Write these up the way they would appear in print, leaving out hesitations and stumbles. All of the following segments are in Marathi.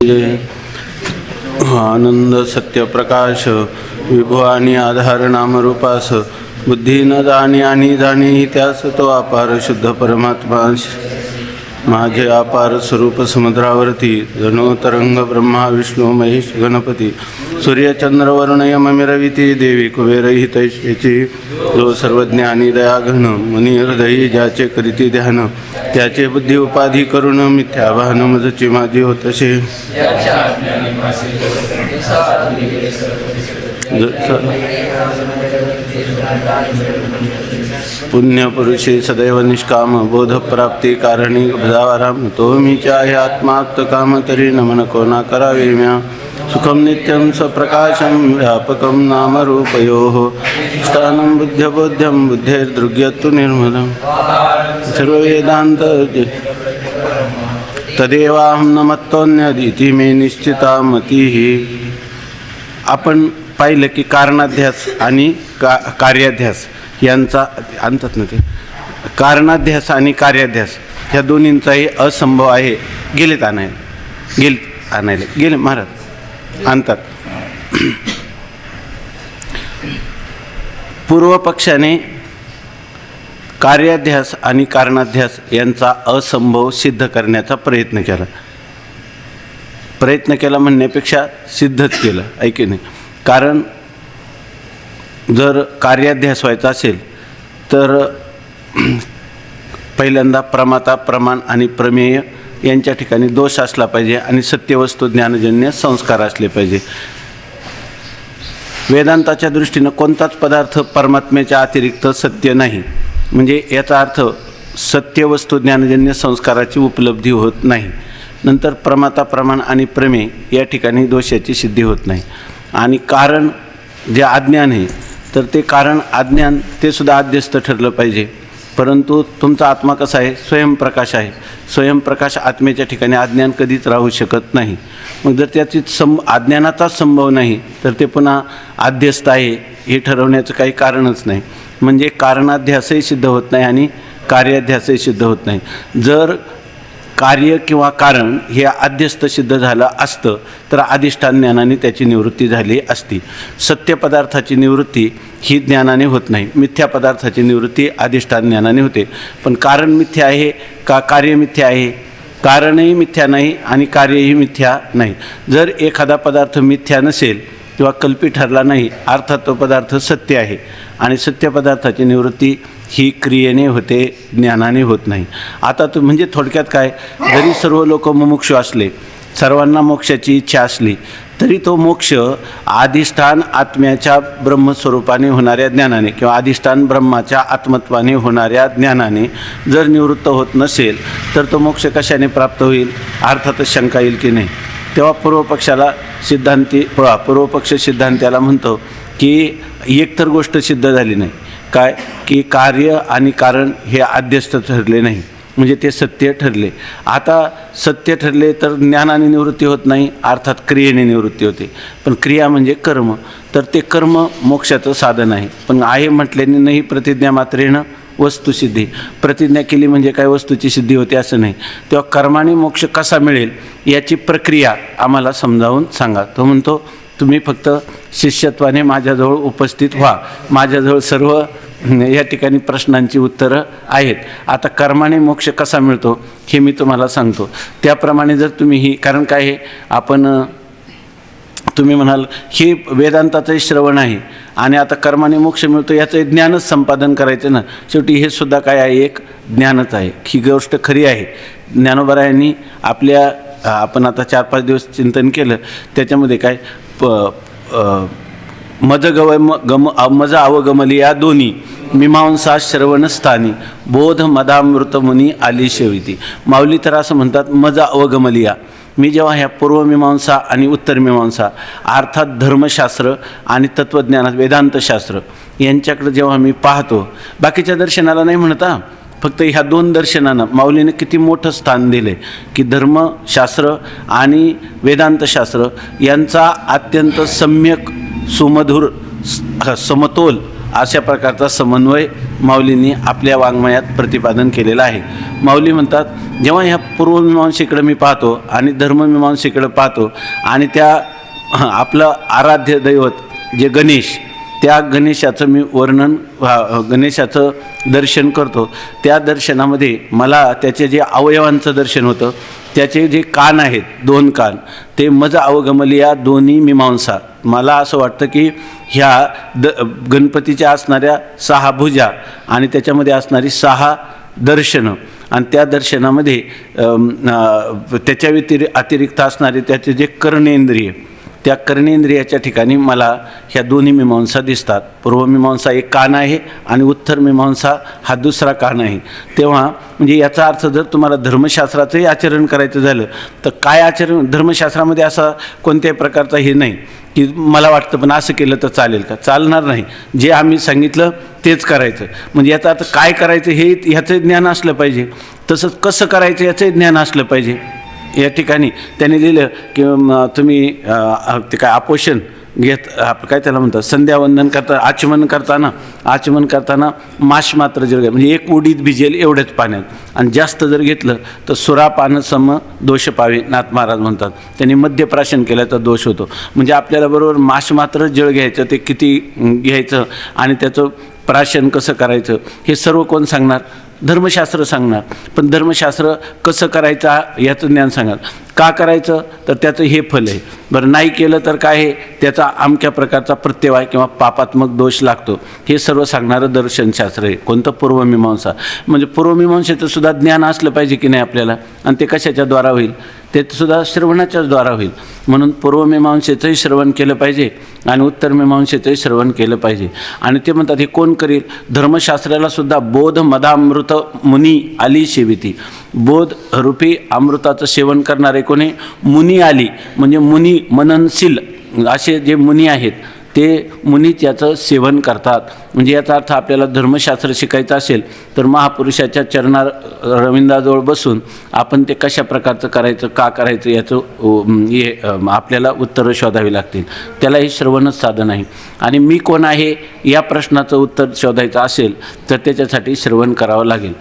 जय। आनंद सत्य प्रकाश विभो आणि आधार नामरूपास बुद्धी न जाणे आणि जाणे त्यास तो अपार शुद्ध परमात्मा माझे अपार स्वरूप समुद्रावरती जनो तरंग ब्रह्मा विष्णू महेश गणपती सूर्यचंद्र वरुण यम मिरविती देवी कुबेरहितैषेची जो सर्वज्ञानी दयाघन मनी हृदयी ज्याचे करीती ध्यान त्याचे बुद्धी उपाधी करून मिथ्या भान मजची माझी होतसे पुण्यपुरुषे सदैव निष्काम बोधप्राप्ती कारणी भजावाराम तो मी चाहे आत्मात्म काम तरी नमन कोणा करावे म्या सुखम नित्यं स्वप्रकाशं व्यापकं नामरूपयोः स्थानं बुद्ध्यबोध्यं बुद्धेर्दृग्यत्तु निर्मलं सर्ववेदान्त तदेवाहं न मत्तोऽन्यदिति मे निश्चिता मतिः। आपण पाहिलं की कारणाध्यास आणि कार्याध्यास यांचा आणतात ना ते कारणाध्यास आणि कार्याध्यास ह्या दोन्हींचाही असंभव आहे। गेलेत आणायला महाराज आणतात। पूर्व पक्षाने कार्याध्यास आणि कारणाध्यास यांचा असंभव सिद्ध करण्याचा प्रयत्न केला म्हणण्यापेक्षा सिद्धच केलं ऐके नाही। कारण जर कार्याध्यास व्हायचा असेल तर पहिल्यांदा प्रमाता प्रमाण आणि प्रमेय यांच्या ठिकाणी दोष असला पाहिजे आणि सत्यवस्तू ज्ञानजन्य संस्कार असले पाहिजे। वेदांताच्या दृष्टीनं कोणताच पदार्थ परमात्म्याच्या अतिरिक्त सत्य नाही, म्हणजे याचा अर्थ सत्यवस्तू ज्ञानजन्य संस्काराची उपलब्धी होत नाही। नंतर प्रमाता प्रमाण आणि प्रमेय या ठिकाणी दोषाची सिद्धी होत नाही। आणि कारण जे अज्ञान आहे तर ते कारण अज्ञान ते सुद्धा आद्यस्थ ठरलं पाहिजे। परंतु तुमचा आत्मा कसा आहे? स्वयंप्रकाश आहे। स्वयंप्रकाश आत्मेच्या ठिकाणी अज्ञान कधीच राहू शकत नाही। मग जर त्याची अज्ञानाचाच संभव नाही तर ते पुन्हा आद्यस्थ आहे हे ठरवण्याचं काही कारणच नाही। म्हणजे कारणाध्यासही सिद्ध होत नाही आणि कार्याध्यासही सिद्ध होत नाही। जर कार्य किंवा कारण हे आद्यस्थ सिद्ध झालं असतं तर अधिष्ठान ज्ञानाने त्याची निवृत्ती झाली असती। सत्य पदार्थाची निवृत्ती ही ज्ञानाने होत नाही, मिथ्या पदार्थाची निवृत्ती अधिष्ठान ज्ञानाने होते। पण कारण मिथ्या आहे का कार्य मिथ्या आहे? कारणही मिथ्या नाही आणि कार्यही मिथ्या नाही। जर एखादा पदार्थ मिथ्या नसेल किंवा कल्पित ठरला नाही अर्थात तो पदार्थ सत्य आहे आणि सत्य पदार्थाची निवृत्ती ही क्रियेने होते, ज्ञानाने होत नाही। आता तो म्हणजे थोडक्यात काय, जरी सर्व लोक मुमुक्षु असले, सर्वांना मोक्षाची इच्छा असली तरी तो मोक्ष अधिष्ठान आत्म्याच्या ब्रह्मस्वरूपाने होणाऱ्या ज्ञानाने किंवा अधिष्ठान ब्रह्माच्या आत्मत्वाने होणाऱ्या ज्ञानाने जर निवृत्त होत नसेल तर तो मोक्ष कशाने प्राप्त होईल? अर्थातच शंका येईल की नाही। तेव्हा पूर्वपक्ष सिद्धांत्याला म्हणतो की एकतर गोष्ट सिद्ध झाली नाही, काय की कार्य आणि कारण हे आद्यस्थ ठरले नाही, म्हणजे ते सत्य ठरले। आता सत्य ठरले तर ज्ञानाने निवृत्ती होत नाही, अर्थात क्रियेने निवृत्ती होते। पण क्रिया म्हणजे कर्म, तर ते कर्म मोक्षाचं साधन आहे। पण आहे म्हटल्याने नाही प्रतिज्ञा मात्रेनं वस्तुसिद्धी, प्रतिज्ञा केली म्हणजे काय वस्तूची सिद्धी होते असं नाही। तेव्हा कर्माने मोक्ष कसा मिळेल याची प्रक्रिया आम्हाला समजावून सांगा। तो म्हणतो तुम्ही फक्त शिष्यत्वाने माझ्याजवळ उपस्थित व्हा, माझ्याजवळ सर्व या ठिकाणी प्रश्नांची उत्तरं आहेत। आता कर्माने मोक्ष कसा मिळतो हे मी तुम्हाला सांगतो। त्याप्रमाणे जर तुम्ही ही, कारण काय आहे आपण तुम्ही म्हणाल हे वेदांताचंही श्रवण आहे आणि आता कर्माने मोक्ष मिळतो याचं ज्ञानच संपादन करायचं ना, शेवटी हे सुद्धा काय आहे, एक ज्ञानच आहे। ही गोष्ट खरी आहे। ज्ञानोबरायांनी आपण आता 4-5 दिवस चिंतन केलं, त्याच्यामध्ये काय मज अवगमली या दोन्ही मीमांसा श्रवणस्थानी बोध मदामृत मुनी आली शेविती। माऊली तर असं म्हणतात मज अवगमलिया, मी जेव्हा ह्या पूर्वमीमांसा आणि उत्तरमीमांसा अर्थात धर्मशास्त्र आणि तत्त्वज्ञानात वेदांतशास्त्र यांच्याकडे जेव्हा मी पाहतो, बाकीच्या दर्शनाला नाही म्हणता, फक्त ह्या 2 दर्शनांना माऊलीने किती मोठं स्थान दिले की धर्मशास्त्र आणि वेदांतशास्त्र यांचा अत्यंत सम्यक सुमधुर समतोल अशा प्रकारचा समन्वय माऊलींनी आपल्या वाङ्मयात प्रतिपादन केलेलं आहे. माऊली म्हणतात, जेव्हा ह्या पूर्वमीमांसेकडे मी पाहतो आणि धर्ममीमांसेकडे पाहतो आणि त्या आपलं आराध्य दैवत जे गणेश, त्या गणेशाचं मी वर्णन गणेशाचं दर्शन करतो. त्या दर्शनामध्ये मला त्याचे जे अवयवांचं दर्शन होतं, त्याचे जे कान आहेत 2 कान, ते मज अवगमलिया दोन्ही मीमांसा. मला असं वाटतं की ह्या गणपतीच्या असणाऱ्या 6 भुजा आणि त्याच्यामध्ये असणारी 6 दर्शनं आणि त्या दर्शनामध्ये त्याच्या अतिरिक्त असणारे त्याचे जे कर्णेंद्रिय, त्या कर्णेंद्रियाच्या ठिकाणी मला ह्या दोन्ही मीमांसा दिसतात. पूर्वमीमांसा एक कान आहे आणि उत्तर मीमांसा हा दुसरा कान आहे. तेव्हा म्हणजे याचा अर्थ जर तुम्हाला धर्मशास्त्राचंही आचरण करायचं झालं तर काय आचरण, धर्मशास्त्रामध्ये असा कोणत्याही प्रकारचा हे नाही की मला वाटतं पण असं केलं तर चालेल का, चालणार नाही. जे आम्ही सांगितलं तेच करायचं. म्हणजे याचा अर्थ काय करायचं हे ह्याचं ज्ञान असलं पाहिजे, तसंच कसं करायचं याचंही ज्ञान असलं पाहिजे. या ठिकाणी त्यांनी लिहिलं की तुम्ही ते काय आपोषण घेत काय त्याला म्हणतात, संध्यावंदन आचमन करताना माश मात्र जर म्हणजे 1 उडीद भिजेल एवढ्याच पाण्यात, आणि जास्त जर घेतलं तर सुरापान सम दोष पावे, नाथ महाराज म्हणतात. त्यांनी मद्यप्राशन केल्याचा दोष होतो. म्हणजे आपल्याला बरोबर माश मात्र जळ घ्यायचं, ते किती घ्यायचं आणि त्याचं प्राशन कसं करायचं हे सर्व कोण सांगणार, धर्मशास्त्र सांगणार. पण धर्मशास्त्र कसं करायचं याचं ज्ञान सांगणार. का करायचं तर त्याचं हे फल आहे, बरं नाही केलं तर काय आहे, त्याचा अमक्या प्रकारचा प्रत्यवाय किंवा पापात्मक दोष लागतो, हे सर्व सांगणारं दर्शनशास्त्र आहे. कोणतं, पूर्वमीमांसा. म्हणजे पूर्वमीमांसेचं सुद्धा ज्ञान असलं पाहिजे की नाही आपल्याला, आणि ते कशाच्या द्वारा होईल, ते सुद्धा श्रवणाच्याच द्वारा होईल. म्हणून पूर्वमीमांसेचंही श्रवण केलं पाहिजे आणि उत्तरमीमांसेचंही श्रवण केलं पाहिजे. आणि ते म्हणतात हे कोण करील, धर्मशास्त्राला सुद्धा बोध मदामृत मुनी आली सेविती. बोध रूपी अमृताचं सेवन करणारे कोणी, मुनी आली. म्हणजे मुनी मननशील असे जे मुनी आहेत ते मुनीच याचं सेवन करतात. म्हणजे याचा अर्थ आपल्याला धर्मशास्त्र शिकायचं असेल तर महापुरुषाच्या चरणा रविंदाजवळ बसून आपण ते कशा प्रकारचं करायचं, का करायचं याचं हे आपल्याला उत्तरं शोधावी लागतील. त्याला हे श्रवणच साधन आहे. आणि मी कोण आहे या प्रश्नाचं उत्तर शोधायचं असेल तर त्याच्यासाठी श्रवण करावं लागेल.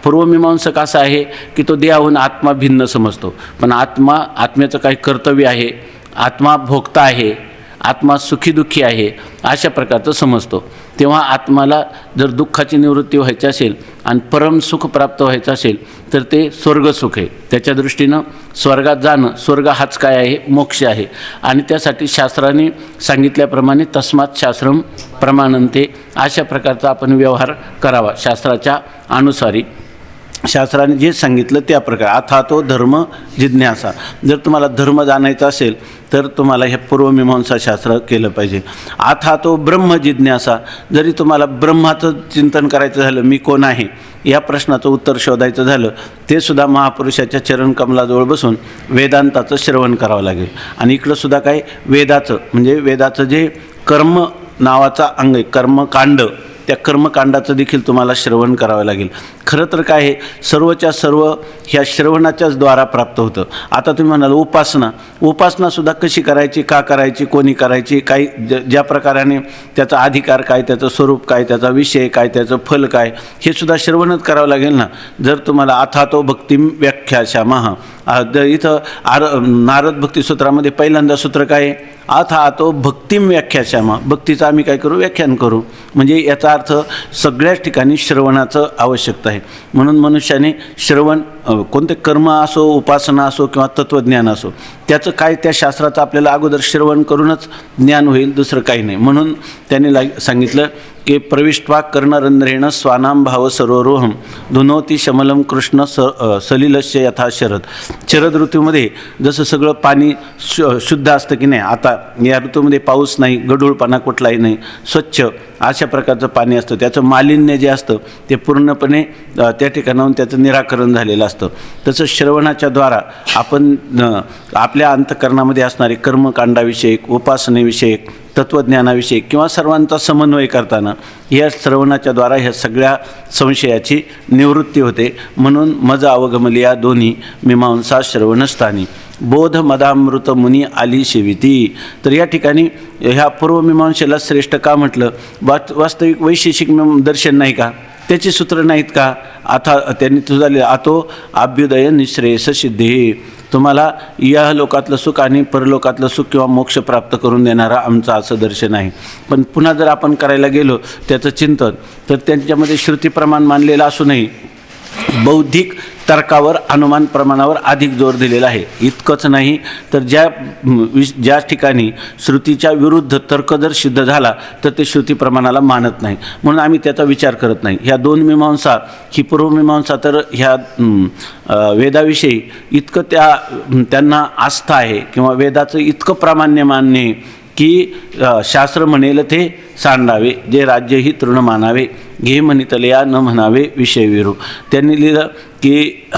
पूर्वमीमांसक असा आहे की तो देहाहून आत्मा भिन्न समजतो, पण आत्म्याचं काही कर्तव्य आहे, आत्मा भोगता आहे, आत्मा सुखी आहे, अशा प्रकारचं समजतो. तेव्हा आत्माला जर दुःखाची निवृत्ती व्हायची असेल आणि परम सुख प्राप्त व्हायचं असेल तर ते स्वर्गसुख आहे. त्याच्या दृष्टीनं स्वर्गात जाणं, स्वर्ग हाच काय आहे, मोक्ष आहे. आणि त्यासाठी शास्त्राने सांगितल्याप्रमाणे तस्मात् शास्त्रम प्रमाणन्ते, अशा प्रकारचा आपण व्यवहार करावा शास्त्राच्या अनुसारी. शास्त्राने जे सांगितलं त्या प्रकारे. अथा तो धर्म जिज्ञासा. जर तुम्हाला धर्म जाणायचा असेल तर तुम्हाला हे पूर्वमीमांसा शास्त्र केलं पाहिजे. अथा तो ब्रह्म जिज्ञासा. जरी तुम्हाला ब्रह्माचं चिंतन करायचं झालं, मी कोण आहे या प्रश्नाचं उत्तर शोधायचं झालं, ते सुद्धा महापुरुषाच्या चरणकमलाजवळ बसून वेदांताचं श्रवण करावं लागेल. आणि इकडं सुद्धा काय, वेदाचं म्हणजे वेदाचं जे कर्म नावाचा अंग आहे, कर्मकांड, त्या कर्मकांडाचं देखील तुम्हाला श्रवण करावं लागेल. खरं तर काय आहे, सर्वच्या सर्व ह्या श्रवणाच्याच द्वारा प्राप्त होतं. आता तुम्ही म्हणाल उपासनासुद्धा कशी करायची, का करायची, कोणी करायची, काही ज्या प्रकाराने त्याचा अधिकार काय, त्याचं स्वरूप काय, त्याचा विषय काय, त्याचं फल काय, हे सुद्धा श्रवणच करावं लागेल ना. जर तुम्हाला अथातो भक्तिम व्याख्याशामः, इथं नारद भक्तिसूत्रामध्ये पहिल्यांदा सूत्र काय आहे, अथातो भक्तिम व्याख्याशामः, भक्तीचं आम्ही काय करू, व्याख्यान करू. म्हणजे याचा अर्थ सगळ्याच ठिकाणी श्रवणाचं आवश्यकता आहे. म्हणून मनुष्याने श्रवण, कोणते कर्म असो, उपासना असो किंवा तत्त्वज्ञान असो, त्याचं काय त्या शास्त्राचं आपल्याला अगोदर श्रवण करूनच ज्ञान होईल, दुसरं काही नाही. म्हणून त्यांनी सांगितलं की प्रविष्ट्वा कर्णरंध्रेण स्वानाम भाव सरोरोहम धुनोती शमलम कृष्ण सलिलस्य यथा शरद. शरद ऋतूमध्ये जसं सगळं पाणी शुद्ध असतं की नाही, आता या ऋतूमध्ये पाऊस नाही, गढूळपणा कुठलाही नाही, स्वच्छ अशा प्रकारचं पाणी असतं. त्याचं मालिन्य जे असतं ते पूर्णपणे त्या ठिकाणाहून त्याचं निराकरण झालेलं असतं. तसं श्रवणाच्या द्वारा आपण आपल्या आपल्या अंतःकरणामध्ये असणारे कर्मकांडाविषयक, उपासनेविषयक, तत्त्वज्ञानाविषयक किंवा सर्वांचा समन्वय करताना या श्रवणाच्या द्वारा ह्या सगळ्या संशयाची निवृत्ती होते. म्हणून मज अवगमली या दोन्ही मीमांसा श्रवणस्थानी बोध मदामृत मुनी आली सेविती. तर या ठिकाणी ह्या पूर्वमीमांसेला श्रेष्ठ का म्हटलं? वास्तविक वैशेषिक दर्शन नाही का? त्याची सूत्र नाहीत का? आता त्यांनी तुझाले आतो अभ्युदय निश्रेयस सिद्धी, तुम्हाला या लोकातलं सुख आणि परलोकातलं सुख किंवा मोक्ष प्राप्त करून देणारा आमचं असं दर्शन आहे. पण पुन्हा जर आपण करायला गेलो त्याचं चिंतन, तर त्यांच्यामध्ये श्रुतीप्रमाण मानलेलं असूनही बौद्धिक तर्कावर, अनुमान प्रमाणावर अधिक जोर दिलेला आहे. इतकंच नाही तर ज्या ठिकाणी श्रुतीच्या विरुद्ध तर्क जर सिद्ध झाला तर ते श्रुतीप्रमाणाला मानत नाही, म्हणून आम्ही त्याचा विचार करत नाही. ह्या दोन मीमांसा, ही पूर्वमीमांसा तर ह्या वेदाविषयी इतकं त्यांना आस्था आहे किंवा वेदाचं इतकं प्रामाण्य मान्य आहे की शास्त्र म्हणेल ते सांडावे, जे राज्य ही तृण मानावे, घे म्हणितले या न म्हणावे विषय विरू. त्यांनी लिहिलं की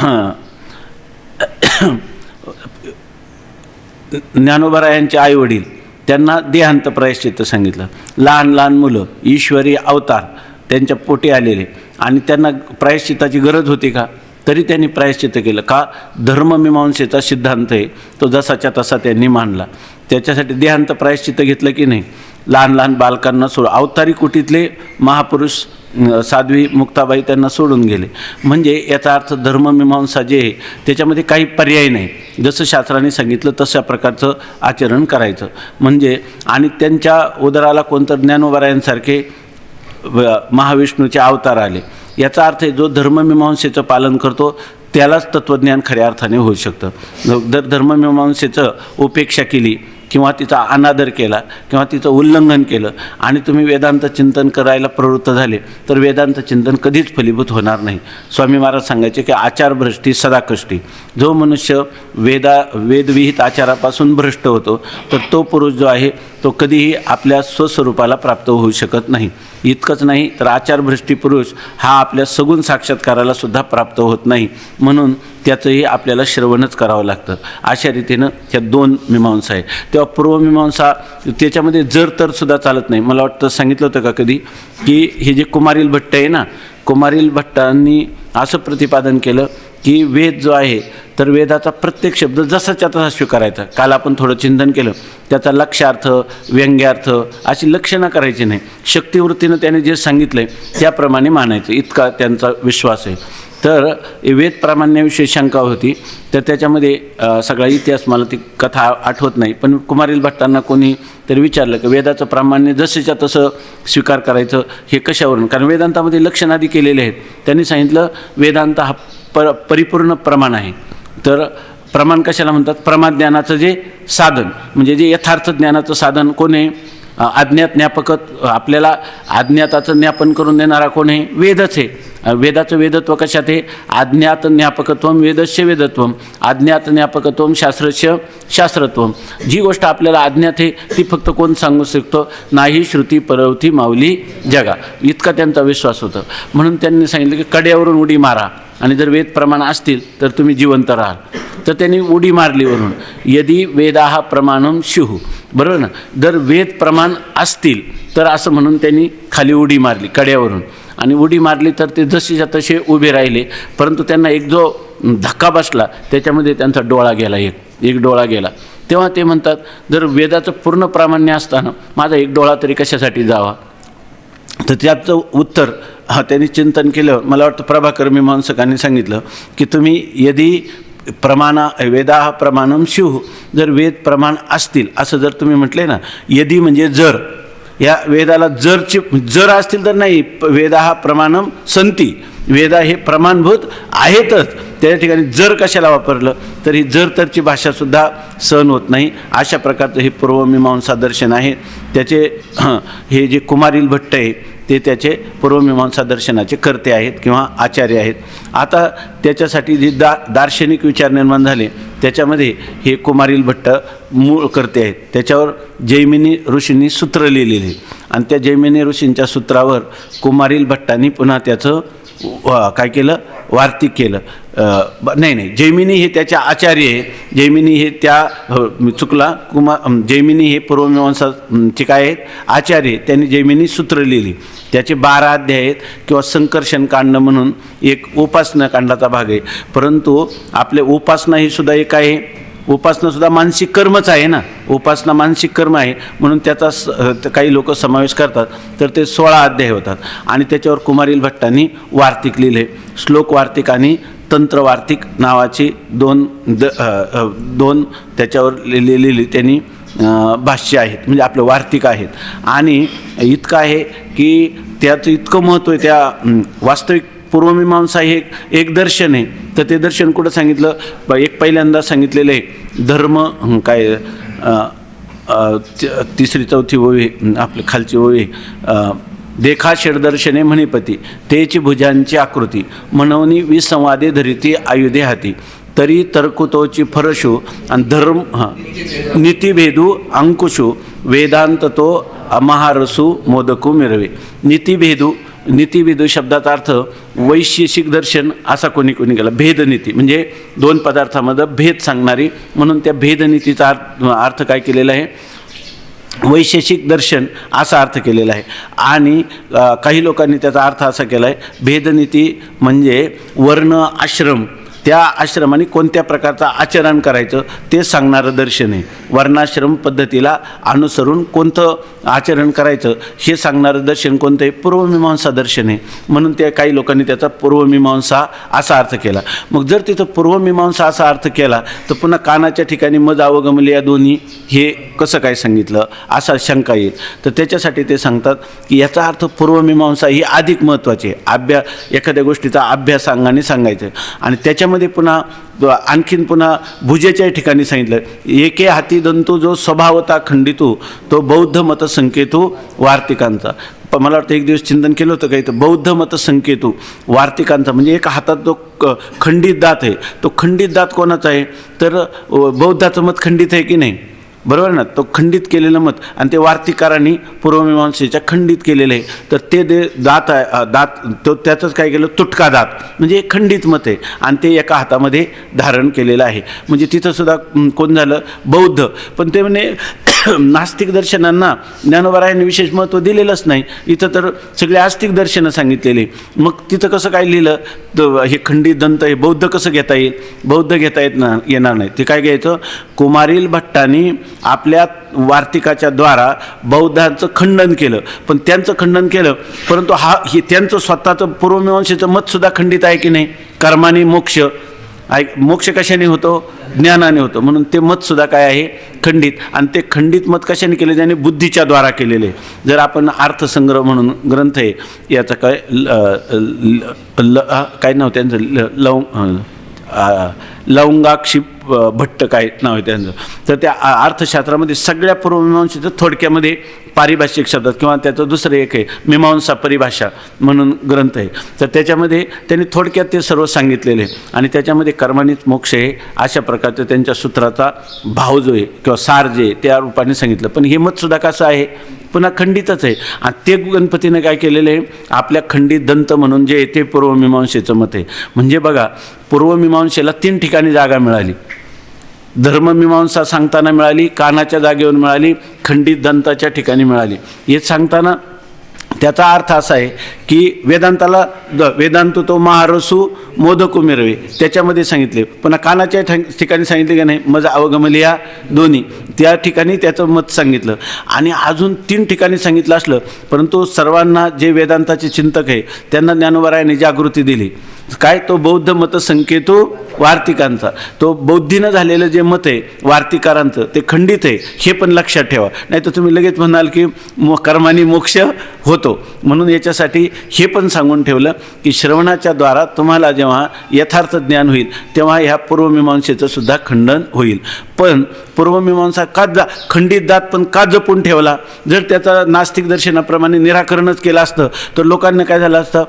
ज्ञानोबरायांचे आईवडील त्यांना देहांत प्रायश्चित्त सांगितलं. लहान लहान मुलं ईश्वरी अवतार त्यांच्या पोटी आलेले आणि त्यांना प्रायश्चित्ताची गरज होती का? तरी त्यांनी प्रायश्चित्त केलं का? धर्ममीमांसेचा सिद्धांत आहे तो जसाच्या तसा त्यांनी मांडला. त्याच्यासाठी देहांत प्रायश्चित्त घेतलं की नाही? लहान लहान बालकांना अवतारी कुटीतले महापुरुष साध्वी मुक्ताबाई त्यांना सोडून गेले. म्हणजे याचा अर्थ धर्ममीमांसा जे आहे त्याच्यामध्ये काही पर्याय नाही, जसं शास्त्राने सांगितलं तशा प्रकारचं आचरण करायचं. म्हणजे आणि त्यांच्या उदराला कोणतं ज्ञानोबरायांसारखे महाविष्णूचे अवतार आले. याचा अर्थ आहे जो धर्ममीमांसेचं पालन करतो त्यालाच तत्त्वज्ञान खऱ्या अर्थाने होऊ शकतं. जर धर्ममीमांसेचं उपेक्षा केली किंवा तिचा अनादर केला किंवा तिचं उल्लंघन केलं आणि तुम्ही वेदांत चिंतन करायला प्रवृत्त झाले तर वेदांत चिंतन कधीच फलीभूत होणार नाही. स्वामी महाराज सांगायचे की आचारभ्रष्टी सदा कष्टी. जो मनुष्य वेदविहित आचारापासून भ्रष्ट होतो तर तो पुरुष जो आहे तो कधीही आपल्या स्वस्वरूपाला प्राप्त होऊ शकत नाही. इतकंच नाही तर आचारभ्रष्टी पुरुष हा आपल्या सगुण साक्षात्काराला सुद्धा प्राप्त होत नाही. म्हणून त्याचंही आपल्याला श्रवणच करावं लागतं. अशा रीतीनं ह्या दोन मीमांसा आहे. तेव्हा पूर्वमीमांसा त्याच्यामध्ये जर तर सुद्धा चालत नाही. मला वाटतं सांगितलं होतं का कधी की हे जे कुमारील भट्ट आहे ना, कुमारील भट्टांनी असं प्रतिपादन केलं की वेद जो आहे तर वेदाचा प्रत्येक शब्द जसाच्या तसा स्वीकारायचा. काल आपण थोडं चिंतन केलं, त्याचा लक्ष्यार्थ, व्यंग्यार्थ अशी लक्षणं करायची नाही. शक्तिवृत्तीनं त्याने जे सांगितलं आहे त्याप्रमाणे मानायचं, इतका त्यांचा विश्वास आहे. तर वेद प्रामाण्याविषयी शंका होती तर त्याच्यामध्ये सगळा इतिहास मला ती कथा आठवत नाही, पण कुमारील भट्टांना कोणी तरी विचारलं की वेदाचं प्रामाण्य जसेच्या तसं स्वीकार करायचं हे कशावरून? कारण वेदांतामध्ये लक्षण आधी केलेले आहेत. त्यांनी सांगितलं वेदांत हा परिपूर्ण प्रमाण आहे. तर प्रमाण कशाला म्हणतात? प्रमाज्ञानाचं जे साधन, म्हणजे जे यथार्थ ज्ञानाचं साधन कोण आहे? अज्ञात ज्ञापक, आपल्याला अज्ञाताचं ज्ञापन करून देणारा कोण आहे? वेदच आहे. वेदाचं वेदत्व कशात आहे? अज्ञात ज्ञापकत्वम वेदस्य वेदत्वम, अज्ञात ज्ञापकत्वम शास्त्रस्य शास्त्रत्वम. जी गोष्ट आपल्याला अज्ञात आहे ती फक्त कोण सांगू शकतो? नाही श्रुती परवती माऊली जगा. इतका त्यांचा विश्वास होता. म्हणून त्यांनी सांगितलं की कड्यावरून उडी मारा आणि जर वेद प्रमाण असतील तर तुम्ही जिवंत राहाल. तर त्यांनी उडी मारली वरून, यदि वेदाहा प्रमाणम शिहू, बरोबर ना? जर वेद प्रमाण असतील तर असं म्हणून त्यांनी खाली उडी मारली कड्यावरून, आणि उडी मारली तर ते जसेच्या तसे उभे राहिले. परंतु त्यांना एक जो धक्का बसला त्याच्यामध्ये त्यांचा डोळा गेला, एक डोळा गेला. तेव्हा ते म्हणतात जर वेदाचं पूर्ण प्रामाण्य असताना माझा एक डोळा तरी कशासाठी जावा? तर त्याचं उत्तर त्यांनी चिंतन केलं. मला वाटतं प्रभाकर मीमांसकांनी सांगितलं की तुम्ही यदि वेदा प्रमाणम शिव, जर वेद प्रमाण असतील असं जर तुम्ही म्हटले ना, यदि म्हणजे जर, या वेदाला जर असतील तर नाही, वेदा प्रमाणम संती, वेदा हे प्रमाणभूत आहेतच. त्या ठिकाणी जर कशाला वापरलं तर ही जर तरची भाषासुद्धा सहन होत नाही. अशा प्रकारचं हे पूर्वमीमांसा दर्शन आहे. त्याचे हे जे कुमारील भट्ट आहे ते त्याचे पूर्वमीमांसा दर्शनाचे कर्ते आहेत किंवा आचार्य आहेत. आता त्याच्यासाठी जे दार्शनिक विचार निर्माण झाले त्याच्यामध्ये हे कुमारील भट्ट मूळ कर्ते आहेत. त्याच्यावर जैमिनी ऋषींनी सूत्र लिहिलेले आणि त्या जैमिनी ऋषींच्या सूत्रावर कुमारील भट्टांनी पुन्हा त्याचं काय केलं, वार्तिक केलं. नाही, जैमिनी हे त्याच्या आचार्य आहेत. जैमिनी हे चुकला जैमिनी हे पूर्वमीमांसाचे काय आहेत, आचार्य आहेत. त्यांनी जैमिनी सूत्र लिहिली. त्याचे 12 अध्याय आहेत किंवा संकर्षण कांड म्हणून एक उपासना कांडाचा भाग आहे. परंतु आपले उपासना ही सुद्धा एक आहे, उपासनासुद्धा मानसिक कर्मच आहे ना, उपासना मानसिक कर्म आहे म्हणून त्याचा काही लोक समावेश करतात. तर ते 16 अध्याय होतात आणि त्याच्यावर कुमारील भट्टांनी वार्तिक लिहिले. श्लोक वार्तिक आणि तंत्र वार्तिक नावाची दोन त्याच्यावर लिहिलेली त्यांनी भाष्य आहेत, म्हणजे आपले वार्तिक आहेत. आणि इतकं आहे की त्याचं इतकं महत्त्व आहे. त्या वास्तविक पूर्वमीमांसा हे एक दर्शन आहे. तर ते दर्शन कुठं सांगितलं, एक पहिल्यांदा सांगितलेलं आहे धर्म काय 3-4 ओवी आपले खालची ओवी, देखा षडदर्शने म्हणिपती तेची भुजांची आकृती म्हणवनी विसंवादे धरिती आयुधे हाती तरी तरकुतोची फरशू आणि धर्म नीतिभेदू अंकुशू वेदांत तो महारसू मोदकू मिरवे. नीतिभेदू शब्दाचा अर्थ वैशेषिक दर्शन असा कोणी केला. भेदनीती म्हणजे 2 पदार्थामध्ये भेद सांगणारी, म्हणून त्या भेदनीतीचा अर्थ काय केलेला आहे, वैशेषिक दर्शन असा अर्थ केलेला आहे. आणि काही लोकांनी त्याचा अर्थ असा केला आहे, भेदनीती म्हणजे वर्ण आश्रम, त्या आश्रमाने कोणत्या प्रकारचं आचरण करायचं ते सांगणारं दर्शन आहे. वर्णाश्रम पद्धतीला अनुसरून कोणतं आचरण करायचं हे सांगणारं दर्शन कोणतं आहे, पूर्वमीमांसा दर्शन आहे. म्हणून त्या काही लोकांनी त्याचा पूर्वमीमांसा असा अर्थ केला. मग जर तिथं पूर्वमीमांसा असा अर्थ केला तर पुन्हा कानाच्या ठिकाणी मज अवगमले या दोन्ही हे कसं काय सांगितलं असा शंका येईल. तर त्याच्यासाठी ते सांगतात की याचा अर्थ पूर्वमीमांसा ही अधिक महत्त्वाची आहे. एखाद्या गोष्टीचा अभ्यास अंगाने सांगायचं आणि त्याच्यामध्ये पुन्हा पुन्हा भुजेच्या ठिकाणी सांगितलं एके हाती दंतू जो स्वभावता खंडितू तो बौद्ध मतसंकेतू वार्तिकांचा. मला वाटतं एक दिवस चिंतन केलं होतं काही, तर बौद्ध मतसंकेतू वार्तिकांचा म्हणजे एका हातात जो खंडित दात आहे, तो खंडित दात कोणाचा आहे, तर बौद्धाचं मत खंडित आहे की नाही, बरोबर ना. तो खंडित केलेलं मत आणि ते वार्तिकारांनी पूर्वमीमांसेच्या खंडित केलेलं आहे. तर ते दात तो त्याचंच काय केलं, तुटका दात म्हणजे एक खंडित मत आहे आणि ते एका हातामध्ये धारण केलेलं आहे. म्हणजे तिथंसुद्धा कोण झालं, बौद्ध. पण ते म्हणे नास्तिक दर्शनांना ज्ञानोबरायांनी विशेष महत्त्व दिलेलंच नाही. इथं तर सगळे आस्तिक दर्शनं सांगितलेले. मग तिथं कसं काय लिहिलं, तर हे खंडित दंत हे बौद्ध कसं घेता येईल, बौद्ध घेता येणार नाही. ते काय घ्यायचं, कुमारील भट्टांनी आपल्या वार्तिकाच्या द्वारा बौद्धांचं खंडन केलं. पण त्यांचं खंडन केलं, परंतु हे त्यांचं स्वतःचं पूर्वमीमांसेचं मतसुद्धा खंडित आहे की नाही. कर्माने मोक्ष कशाने होतो, ज्ञानाने होतो. म्हणून ते मतसुद्धा काय आहे, खंडित. आणि ते खंडित मत कशाने केले, त्याने बुद्धीच्या द्वारा केलेले. जर आपण अर्थसंग्रह म्हणून ग्रंथ आहे याचं काय नाव त्यांचं, लवंगाक्षिप भट्ट काय नाव आहे त्यांचं. तर त्या अर्थशास्त्रामध्ये सगळ्या पूर्वमीमांसेचं थोडक्यामध्ये पारिभाषिक शब्दात किंवा त्याचं दुसरं एक आहे मीमांसा परिभाषा म्हणून ग्रंथ आहे. तर त्याच्यामध्ये त्यांनी थोडक्यात ते सर्व सांगितलेले आहे आणि त्याच्यामध्ये कर्मानीच मोक्ष आहे अशा प्रकारचं त्यांच्या सूत्राचा भाव जो आहे किंवा सार जे आहे त्या रूपाने सांगितलं. पण हे मतसुद्धा कसं आहे, पुन्हा खंडितच आहे. आणि ते गणपतीने काय केलेलं आहे, आपल्या खंडित दंत म्हणून जे आहे ते पूर्वमीमांसेचं मत आहे. म्हणजे बघा, पूर्वमीमांसेला 3 ठिकाणी जागा मिळाली. धर्ममीमांसा सांगताना मिळाली, कानाच्या जागेवर मिळाली, खंडित दंताच्या ठिकाणी मिळाली. हे सांगताना त्याचा अर्थ असा आहे की वेदांत तो महारसू मोदकू मिरवे त्याच्यामध्ये सांगितले. पुन्हा कानाच्या ठिकाणी सांगितले का नाही, मज अवगमलिया दोन्ही त्या ठिकाणी त्याचं मत सांगितलं. आणि अजून 3 ठिकाणी सांगितलं असलं, परंतु सर्वांना जे वेदांताचे चिंतक आहे त्यांना ज्ञानोबरायांनी जागृती दिली. काय, तो बौद्ध मतसंकेतू वार्तिकांचा, तो बौद्धीनं झालेलं जे मत आहे वार्तिकारांचं ते खंडित आहे हे पण लक्षात ठेवा. नाही तर तुम्ही लगेच म्हणाल की कर्माने मोक्ष होतो. म्हणून याच्यासाठी हे पण सांगून ठेवलं की श्रवणाच्या द्वारा तुम्हाला जेव्हा यथार्थ ज्ञान होईल तेव्हा ह्या पूर्वमीमांसेचं सुद्धा खंडन होईल. पण पूर्वमीमांसा खंडित दात पण का जपून ठेवला, जर त्याचा नास्तिक दर्शनाप्रमाणे निराकरणच केलं असतं तर लोकांना काय झालं असतं,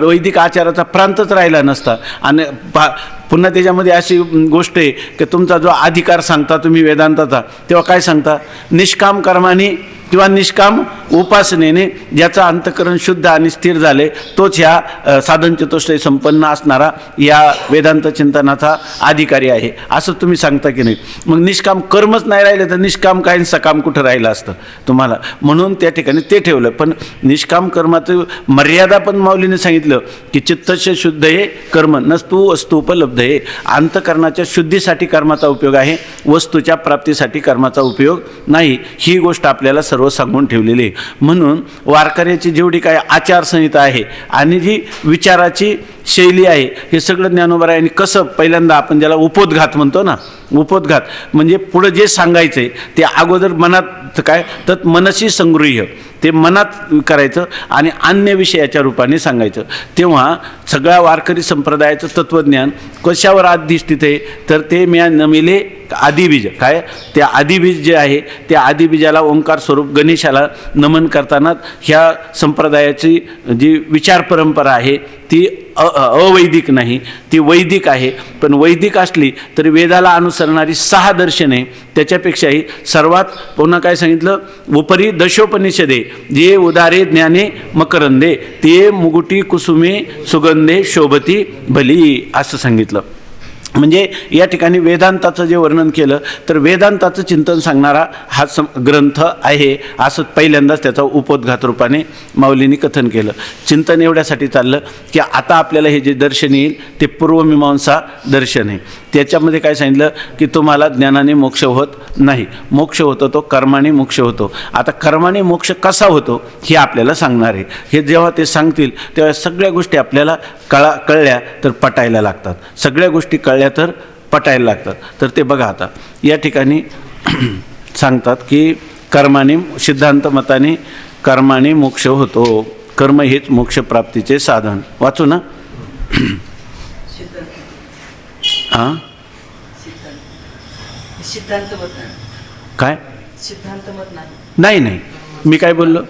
वैदिक आचाराचा प्रांतच राहिला नसता. आणि पुन्हा त्याच्यामध्ये अशी गोष्ट आहे की तुमचा जो अधिकार सांगता तुम्ही वेदांताचा, तेव्हा काय सांगता, निष्काम कर्माने किंवा निष्काम उपासनेने ज्याचं अंतःकरण शुद्ध आणि स्थिर झाले तोच ह्या साधन चतुष्टय संपन्न असणारा या वेदांत चिंतनाचा अधिकारी आहे असं तुम्ही सांगता की नाही. मग निष्काम कर्मच नाही राहिलं तर निष्काम काय सकाम कुठं राहिलं असतं तुम्हाला. म्हणून त्या ठिकाणी ते ठेवलं. पण निष्काम कर्माचं मर्यादा पण माऊलीने सांगितलं की चित्तस्य शुद्ध हे कर्म नस्तु वस्तू उपलब्ध आहे. अंतःकरणाच्या शुद्धीसाठी कर्माचा उपयोग आहे, वस्तूच्या प्राप्तीसाठी कर्माचा उपयोग नाही. ही गोष्ट आपल्याला सर्व सांगून ठेवलेली आहे. म्हणून वारकऱ्याची जेवढी काय आचारसंहिता आहे आणि जी विचाराची शैली आहे हे सगळं ज्ञानोबा आहे. आणि कसं पहिल्यांदा आपण ज्याला उपोद्घात म्हणतो ना, उपोद्घात म्हणजे पुढं जे सांगायचं आहे ते अगोदर मनात काय तर मनसी संगृह्य ते मनात करायचं आणि अन्य विषयाच्या रूपाने सांगायचं. तेव्हा सगळ्या वारकरी संप्रदायाचं तत्त्वज्ञान कशावर अधिष्ठित आहे तर ते म्या नमिले आदिबीज. काय त्या आदिबीज जे आहे त्या आदिबीजाला ओंकार स्वरूप गणेशाला नमन करताना ह्या संप्रदायाची जी विचार परंपरा आहे ती अवैदिक नाही, ती वैदिक आहे. पण वैदिक असली तरी वेदाला अनुसरणारी 6 दर्शने त्याच्यापेक्षाही सर्वात पुन्हा काय सांगितलं उपरी दशोपनिषदे जे उदारे ज्ञाने मकरंदे ते मुगुटी कुसुमे सुगंधे शोभती भली असं सांगितलं. म्हणजे या ठिकाणी वेदांताचं जे वर्णन केलं तर वेदांताचं चिंतन सांगणारा हा ग्रंथ आहे असं पहिल्यांदाच त्याचा उपोद्घात रूपाने माऊलींनी कथन केलं. चिंतन एवढ्यासाठी चाललं की आता आपल्याला हे जे दर्शन येईल ते पूर्वमीमांसा दर्शन आहे. त्याच्यामध्ये काय सांगितलं की तुम्हाला ज्ञानाने मोक्ष होत नाही, मोक्ष होतो तो कर्माने मोक्ष होतो. आता कर्माने मोक्ष कसा होतो हे आपल्याला सांगणार आहे. हे जेव्हा ते सांगतील तेव्हा सगळ्या गोष्टी आपल्याला कळल्या तर पटायला लागतात, सगळ्या गोष्टी कळल्या तर पटायला लागतात. तर ते बघा आता या ठिकाणी सांगतात की कर्माने सिद्धांत मताने कर्माने मोक्ष होतो, कर्म हेच मोक्षप्राप्तीचे साधन. वाचू ना हां सिद्धांत मत काय सिद्धांत मत नाही नाही मी काय बोललो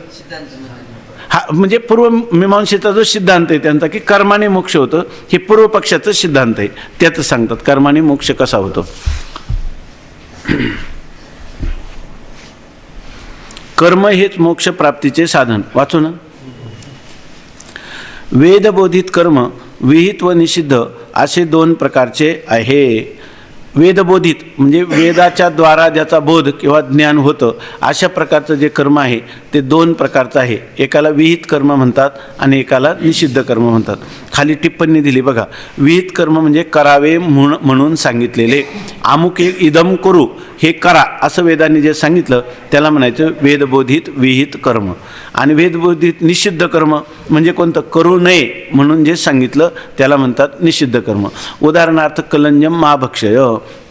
हा म्हणजे पूर्वमीमांसेचा जो सिद्धांत आहे त्यांचा की कर्माने मोक्ष होतं हे पूर्व पक्षाचं सिद्धांत आहे. त्याचं सांगतात कर्माने मोक्ष कसा होतो. कर्म हेच मोक्ष प्राप्तीचे साधन. वाचू ना वेदबोधित कर्म विहित व निषिद्ध असे 2 प्रकारचे आहे. वेदबोधित म्हणजे वेदाच्या द्वारा ज्याचा बोध किंवा ज्ञान होतं अशा प्रकारचं जे कर्म आहे ते 2 प्रकारचं आहे. एकाला विहित कर्म म्हणतात आणि एकाला निषिद्ध कर्म म्हणतात. खाली टिप्पणी दिली बघा. विहित कर्म म्हणजे करावे म्हणून सांगितलेले, अमुक एक इदम करू हे करा असं वेदांनी जे सांगितलं त्याला म्हणायचं वेदबोधित विहित कर्म. आणि वेदबोधित निषिद्ध कर्म म्हणजे कोणतं करू नये म्हणून जे सांगितलं त्याला म्हणतात निषिद्ध कर्म. उदाहरणार्थ कलंजम महाभक्षय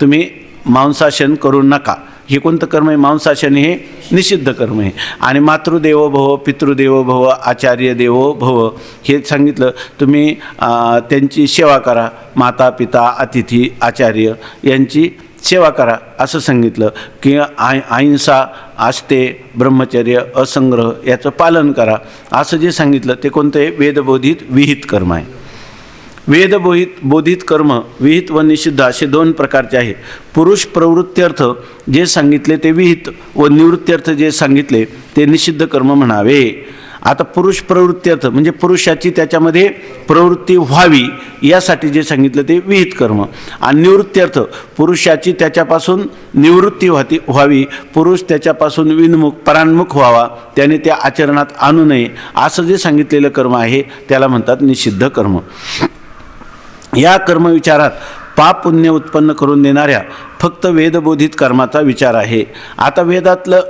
तुम्ही मांसाशन करू नका हे कोणतं कर्म आहे. मांसाशन हे निषिद्ध कर्म आहे. आणि मातृदेवो भव पितृदेवो भव आचार्य देवो भव हे सांगितलं तुम्ही त्यांची सेवा करा, माता पिता अतिथी आचार्य यांची सेवा करा असं सांगितलं. की अहिंसा आस्ते ब्रह्मचर्य असंग्रह याचं पालन करा असं जे सांगितलं ते कोणतं आहे वेदबोधित विहित कर्म आहे. वेदबोधित कर्म विहित व निषिद्ध असे 2 प्रकारचे आहे. पुरुष प्रवृत्त्यर्थ जे सांगितले ते विहित व निवृत्त्यर्थ जे सांगितले ते निषिद्ध कर्म म्हणावे. आता पुरुष प्रवृत्त्यर्थ म्हणजे पुरुषाची त्याच्यामध्ये प्रवृत्ती व्हावी यासाठी जे सांगितलं ते विहित कर्म. आणि निवृत्त्यर्थ पुरुषाची त्याच्यापासून निवृत्ती व्हावी, पुरुष त्याच्यापासून विन्मुख परान्मुख व्हावा, त्याने त्या आचरणात आणू नये असं जे सांगितलेलं कर्म आहे त्याला म्हणतात निषिद्ध कर्म. या कर्मविचारात पाप पुण्य उत्पन्न करून देणाऱ्या फक्त वेदबोधित कर्माचा विचार आहे. आता वेदातलं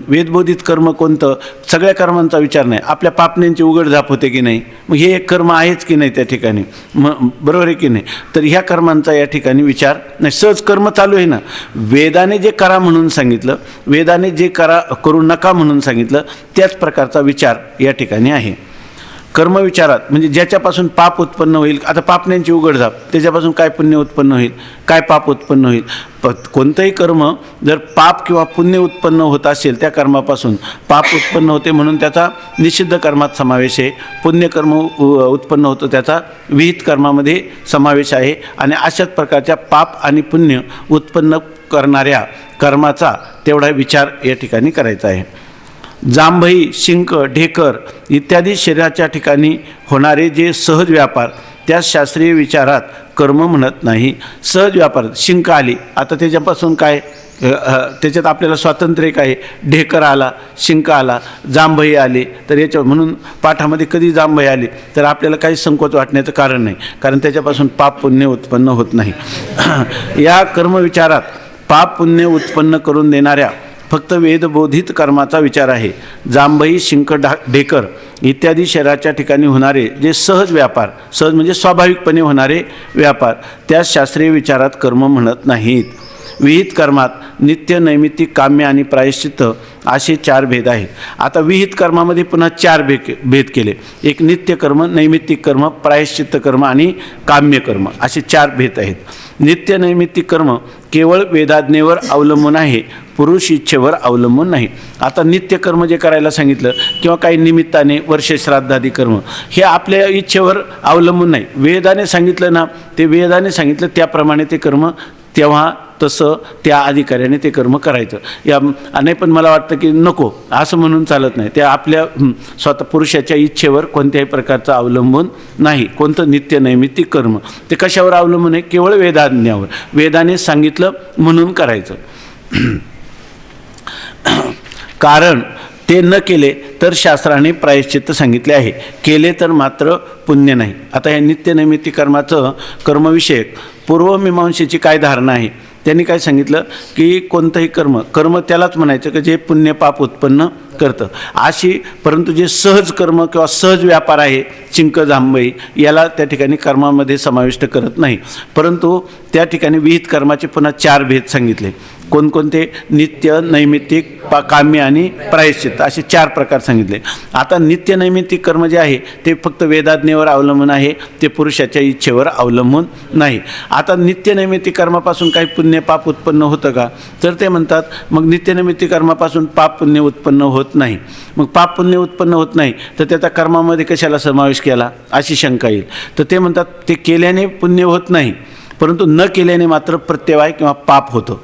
वेदबोधित कर्म कोणतं सगळ्या कर्मांचा विचार नाही. आपल्या पापण्यांची उघडझाप होते की नाही, मग हे एक कर्म आहेच की नाही त्या ठिकाणी, बरोबर आहे की नाही. तर ह्या कर्मांचा या ठिकाणी विचार नाही. सहज कर्म चालू आहे ना. वेदाने जे करा म्हणून सांगितलं, वेदाने जे करू नका म्हणून सांगितलं त्याच प्रकारचा विचार या ठिकाणी आहे. कर्मविचारात म्हणजे ज्याच्यापासून पाप उत्पन्न होईल. आता पापण्यांची उघडझाप त्याच्यापासून काय पुण्य उत्पन्न होईल, काय पाप उत्पन्न होईल. कोणतंही कर्म जर पाप किंवा पुण्य उत्पन्न होत असेल त्या कर्मापासून पाप उत्पन्न होते म्हणून त्याचा निषिद्ध कर्मात समावेश आहे. पुण्यकर्म उत्पन्न होतं त्याचा विहित कर्मामध्ये समावेश आहे. आणि अशाच प्रकारच्या पाप आणि पुण्य उत्पन्न करणाऱ्या कर्माचा तेवढा विचार या ठिकाणी करायचा आहे. जांभई, शिंक, ढेकर इत्यादी शरीराच्या ठिकाणी होणारे जे सहज व्यापार त्यास शास्त्रीय विचारात कर्म म्हणत नाही. सहज व्यापार, शिंक आली, आता त्याच्यापासून काय त्याच्यात आपल्याला स्वातंत्र्य काय, ढेकर आला, शिंक आला, जांभई आले, तर याच्या म्हणून पाठामध्ये कधी जांभई आली तर आपल्याला काही संकोच वाटण्याचं कारण नाही, कारण त्याच्यापासून पाप पुण्य उत्पन्न होत नाही. या कर्मविचारात पाप पुण्य उत्पन्न करून देणाऱ्या फक्त वेदबोधित कर्माचा विचार आहे. जांभई, शिंक, ढेकर इत्यादी शरीराच्या ठिकाणी होणारे जे सहज व्यापार, सहज म्हणजे स्वाभाविकपणे होणारे व्यापार, त्यास शास्त्रीय विचारात कर्म म्हणत नाहीत. विहित कर्मात नित्य, नैमित्तिक, काम्य आणि प्रायश्चित्त असे 4 भेद आहेत. आता विहित कर्मामध्ये पुन्हा 4 भेद केले. एक नित्य कर्म, नैमित्तिक कर्म, प्रायश्चित्त कर्म आणि काम्य कर्म असे 4 भेद आहेत. नित्य नैमित्तिक कर्म केवळ वेदाज्ञेवर अवलंबून आहे, पुरुष इच्छेवर अवलंबून नाही. आता नित्य कर्म जे करायला सांगितलं किंवा काही निमित्ताने वर्षश्राद्धादी कर्म हे आपल्या इच्छेवर अवलंबून नाही. वेदाने सांगितलं ना, ते वेदाने सांगितलं त्याप्रमाणे ते कर्म तेव्हा तसं त्या अधिकाऱ्याने ते कर्म करायचं. या नाही, पण मला वाटतं की नको असं म्हणून चालत नाही. ते आपल्या स्वतः पुरुषाच्या इच्छेवर कोणत्याही प्रकारचं अवलंबून नाही. कोणतं नित्य नैमित्तिक कर्म ते कशावर अवलंबून आहे? केवळ वेदाज्ञावर. वेदाने सांगितलं म्हणून करायचं. कारण ते न केले तर शास्त्राने प्रायश्चित्त सांगितले आहे, केले तर मात्र पुण्य नाही. आता या नित्य नैमित्तिक कर्माचं कर्मविषयक पूर्वमीमांसेची काय धारणा आहे? त्यांनी काय सांगितलं की कोणतंही कर्म त्यालाच म्हणायचं की जे पुण्य पाप उत्पन्न करतं अशी, परंतु जे सहज कर्म किंवा सहज व्यापार आहे, चिंक, जांभई, याला त्या ठिकाणी कर्मामध्ये समाविष्ट करत नाही. परंतु त्या ठिकाणी विहित कर्माचे पुन्हा 4 भेद सांगितले. कोणकोणते? नित्य, नैमित्तिक, काम्य आणि प्रायश्चित्त असे 4 प्रकार सांगितले. आता नित्य नैमित्तिक कर्म जे आहे ते फक्त वेदाज्ञेवर अवलंबून आहे, ते पुरुषाच्या इच्छेवर अवलंबून नाही. आता नित्य नैमित्तिक कर्मापासून काही पुण्य पाप उत्पन्न होतं का? तर ते म्हणतात मग नित्य नैमित्तिक कर्मापासून पाप पुण्य उत्पन्न होत नाही. मग पाप पुण्य उत्पन्न होत नाही तर त्याचा कर्मामध्ये कशाला समावेश केला अशी शंका येईल. तर ते म्हणतात ते केल्याने पुण्य होत नाही, परंतु न केल्याने मात्र प्रत्यवाय किंवा पाप होतं.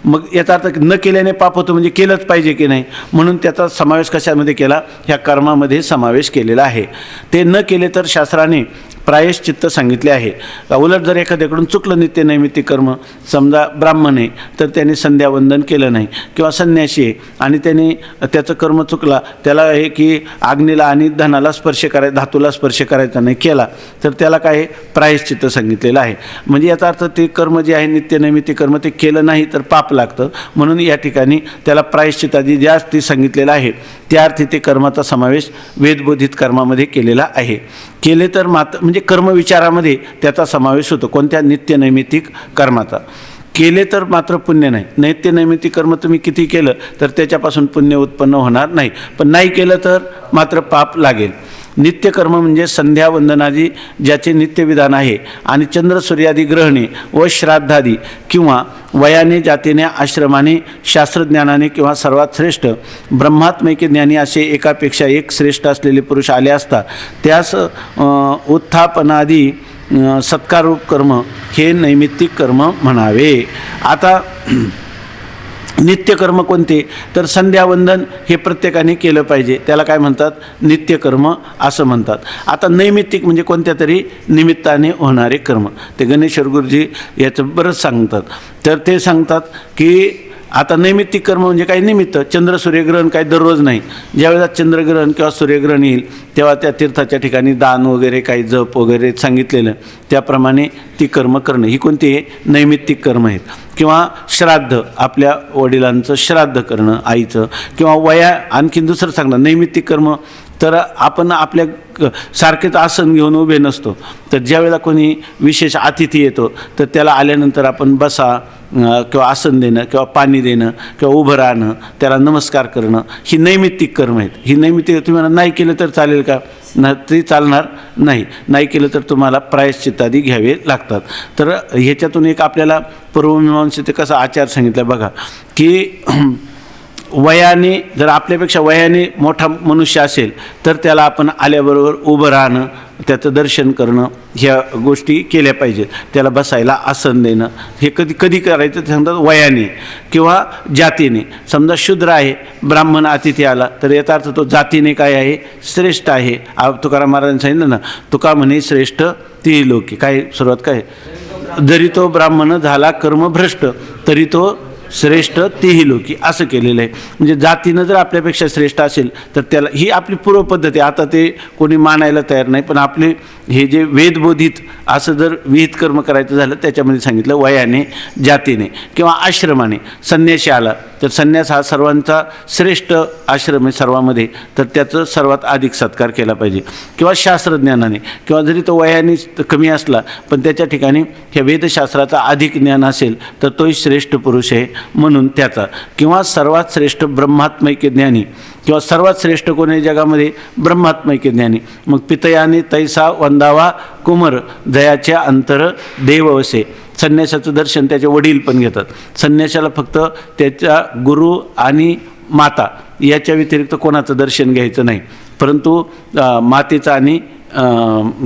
मग याचा अर्थ न केल्याने पाप होतं म्हणजे केलंच पाहिजे की नाही, म्हणून त्याचा समावेश कशामध्ये केला? ह्या कर्मामध्ये समावेश केलेला आहे. ते न केले तर शास्त्राने प्रायश्चित्त सांगितले आहे. उलट जर एखाद्याकडून चुकलं नित्य नैमित्तिक कर्म, समजा ब्राह्मण आहे तर त्याने संध्यावंदन केलं नाही, किंवा संन्यासी आहे आणि त्याने त्याचं कर्म चुकला, त्याला हे की अग्नीला आणि धनाला स्पर्श करायचा, धातूला स्पर्श करायचा नाही केला, तर त्याला काय प्रायश्चित्त सांगितलेलं आहे. म्हणजे याचा अर्थ ते कर्म जे आहे नित्य नैमित्तिक कर्म ते केलं नाही तर पाप लागतं, म्हणून या ठिकाणी त्याला प्रायश्चित्तादी ज्या अर्थी सांगितलेलं आहे त्या अर्थी ते कर्माचा समावेश वेदबोधित कर्मामध्ये केलेला आहे. केले तर मात्र म्हणजे कर्मविचारामध्ये त्याचा समावेश होतो. कोणत्या? नित्य नैमित्तिक कर्माचा. केले तर मात्र पुण्य नाही. नित्य नैमित्तिक कर्म तुम्ही किती केलं तर त्याच्यापासून पुण्य उत्पन्न होणार नाही, पण नाही केलं तर मात्र पाप लागेल. नित्यकर्म म्हणजे संध्यावंदनादी ज्याचे नित्यविधान आहे आणि चंद्र सूर्यादी ग्रहणे व श्राद्धादी किंवा वयाने, जातीने, आश्रमाने, शास्त्रज्ञानाने किंवा सर्वात श्रेष्ठ ब्रह्मात्मैक्य ज्ञानी असे एकापेक्षा एक श्रेष्ठ असलेले पुरुष आले असता त्यास उत्थापनादी सत्काररूप कर्म हे नैमित्तिक कर्म म्हणावे. आता नित्यकर्म कोणते? तर संध्यावंदन हे प्रत्येकाने केलं पाहिजे, त्याला काय म्हणतात? नित्यकर्म असं म्हणतात. आता नैमित्तिक म्हणजे कोणत्या तरी निमित्ताने होणारे कर्म. ते गणेश्वर गुरुजी याचं बरंच सांगतात. तर ते सांगतात की आता नैमित्तिक कर्म म्हणजे काही निमित्त, चंद्र सूर्यग्रहण काही दररोज नाही. ज्यावेळेला चंद्रग्रहण किंवा सूर्यग्रहण येईल तेव्हा त्या तीर्थाच्या ठिकाणी दान वगैरे काही जप वगैरे सांगितलेलं त्याप्रमाणे ती कर्म करणं ही कोणती आहे? नैमित्तिक कर्म आहेत. किंवा श्राद्ध, आपल्या वडिलांचं श्राद्ध करणं, आईचं, किंवा वया आणखीन दुसरं सांगणं नैमित्तिक कर्म. तर आपण आपल्या सारखेच आसन घेऊन उभे नसतो, तर ज्यावेळेला कोणी विशेष अतिथी येतो तर त्याला आल्यानंतर आपण बसा किंवा आसन देणं किंवा पाणी देणं किंवा उभं राहणं, त्याला नमस्कार करणं ही नैमित्तिक कर्म आहेत. ही नैमित्तिक तुम्हाला नाही केलं तर चालेल का? ते चालणार नाही. नाही केलं तर तुम्हाला प्रायश्चित्तादी घ्यावे लागतात. तर ह्याच्यातून एक आपल्याला पूर्वमीमांसेचे कसा आचार सांगितला बघा की वयाने, जर आपल्यापेक्षा वयाने मोठा मनुष्य असेल तर त्याला आपण आल्याबरोबर उभं राहणं, त्याचं दर्शन करणं, ह्या गोष्टी केल्या पाहिजेत. त्याला बसायला आसन देणं, हे कधी कधी करायचं ते समजा वयाने किंवा जातीने. समजा शूद्र आहे, ब्राह्मण अतिथी आला तर याचा अर्थ तो जातीने काय आहे, श्रेष्ठ आहे. तुकाराम महाराजांनी सांगितलं ना, तुका म्हणे श्रेष्ठ ती लोकी. काय सुरुवात काय, जरी तो ब्राह्मण झाला कर्मभ्रष्ट तरी तो श्रेष्ठ तेही लोकी, असं केलेलं आहे. म्हणजे जातीनं जर आपल्यापेक्षा श्रेष्ठ असेल तर त्याला, ही आपली पूर्व पद्धती, आता ते कोणी मानायला तयार नाही, पण आपले हे जे वेदबोधित असं जर विहित कर्म करायचं झालं त्याच्यामध्ये सांगितलं वयाने, जातीने किंवा आश्रमाने. संन्यासी आला तर संन्यास हा सर्वांचा श्रेष्ठ आश्रम आहे सर्वांमध्ये, तर त्याचं सर्वात अधिक सत्कार केला पाहिजे. किंवा शास्त्रज्ञानाने, किंवा जरी तो वयाने कमी असला पण त्याच्या ठिकाणी ह्या वेदशास्त्राचा अधिक ज्ञान असेल तर तोही श्रेष्ठ पुरुष आहे म्हणून त्याचा. किंवा सर्वात श्रेष्ठ ब्रह्मात्मैक्य ज्ञानी, किंवा सर्वात श्रेष्ठ कोणी जगामध्ये ब्रह्मात्मैक्य ज्ञानी. मग पितयाने तैसा वंदावा कुमर, दयाच्या अंतर देव वसे. संन्यासाचं दर्शन त्याचे वडील पण घेतात. संन्यासाला फक्त त्याच्या गुरु आणि माता याच्या व्यतिरिक्त कोणाचं दर्शन घ्यायचं नाही, परंतु मातेचं आणि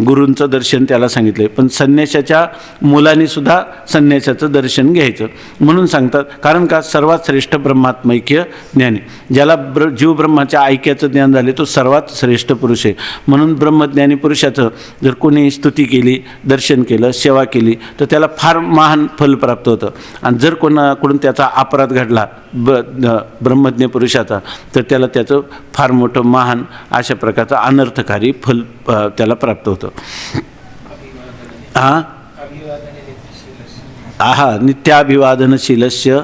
गुरूंचं दर्शन त्याला सांगितलं आहे. पण संन्यासाच्या मुलांनीसुद्धा संन्यासाचं दर्शन घ्यायचं म्हणून सांगतात. कारण का, सर्वात श्रेष्ठ ब्रह्मात्मैक्य ज्ञानी, ज्याला जीव ब्रह्माच्या ऐक्याचं ज्ञान झाले तो सर्वात श्रेष्ठ पुरुष आहे. म्हणून ब्रह्मज्ञानी पुरुषाचं जर कोणी स्तुती केली, दर्शन केलं, सेवा केली तर त्याला फार महान फल प्राप्त होतं. आणि जर कोणाकडून त्याचा अपराध घडला ब्रह्मज्ञ पुरुषाचा तर त्याला त्याचं फार मोठं महान अशा प्रकारचं अनर्थकारी फल त्याला प्राप्त होतं. नित्याभिवादनशीलस्य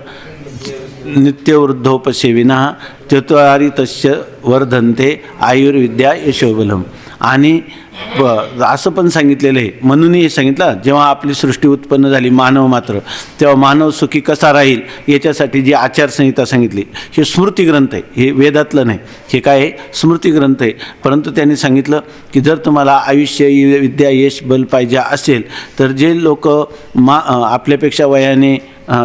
नित्यवृद्धोपसेविनः चत्वारि तस्य वर्धन्ते आयुर्विद्या यशोबलम. आणि असं पण सांगितलेलं आहे, म्हणून हे सांगितलं जेव्हा आपली सृष्टी उत्पन्न झाली मानव मात्र, तेव्हा मानव सुखी कसा राहील याच्यासाठी जी आचारसंहिता सांगितली, हे स्मृतिग्रंथ आहे, हे वेदातलं नाही, हे काय आहे स्मृतिग्रंथ आहे. परंतु त्यांनी सांगितलं की जर तुम्हाला आयुष्य, विद्या, यश, बल पाहिजे असेल तर जे लोक आपल्यापेक्षा वयाने,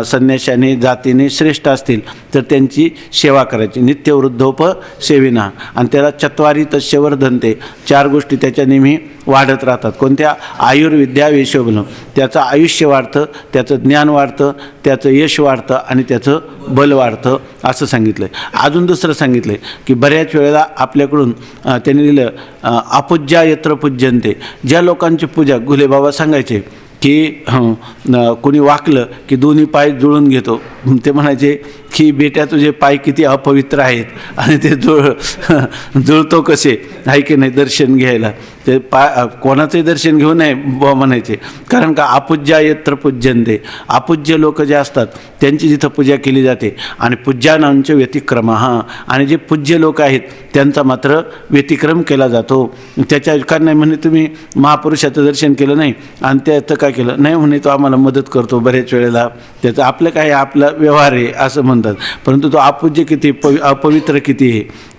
संन्याशाने, जातीने श्रेष्ठ असतील तर त्यांची सेवा करायची. नित्यवृद्धोपसेविना. आणि त्याला चत्वारी तस्य वर्धन्ते, 4 गोष्टी त्याच्या नेहमी वाढत राहतात. कोणत्या, आयुर्विद्या यशोबलम, त्याचं आयुष्य वाढतं, त्याचं ज्ञान वाढतं, त्याचं यश वाढतं आणि त्याचं बल वाढतं असं सांगितलं आहे. अजून दुसरं सांगितलं आहे की बऱ्याच वेळेला आपल्याकडून त्यांनी लिहिलं अपूज्या यत्र पूज्यन्ते, ज्या लोकांची पूजा, घुले बाबा सांगायचे की कोणी वाकलं की दोन्ही पाय जुळून घेतो. ते म्हणायचे की बेट्या तुझे पाय किती अपवित्र आहेत आणि ते जुळतो कसे, आहे की नाही दर्शन घ्यायला. ते कोणाचंही दर्शन घेऊ नये बुवा म्हणायचे. कारण का, अपूज्या यत्र पूज्यन्ते, अपूज्य लोक जे असतात त्यांची जिथं पूजा केली जाते. आणि पूज्यानांचे व्यतिक्रम, आणि जे पूज्य लोक आहेत त्यांचा मात्र व्यतिक्रम केला जातो. त्याच्या कारण नाही म्हणे तुम्ही महापुरुषाचं दर्शन केलं नाही आणि त्याचं काय केलं नाही म्हणे, तो आम्हाला मदत करतो बऱ्याच वेळेला, त्याचं आपलं काय आपला व्यवहार आहे असं म्हणतात. परंतु तो अपूज्य किती, अपवित्र किती आहे,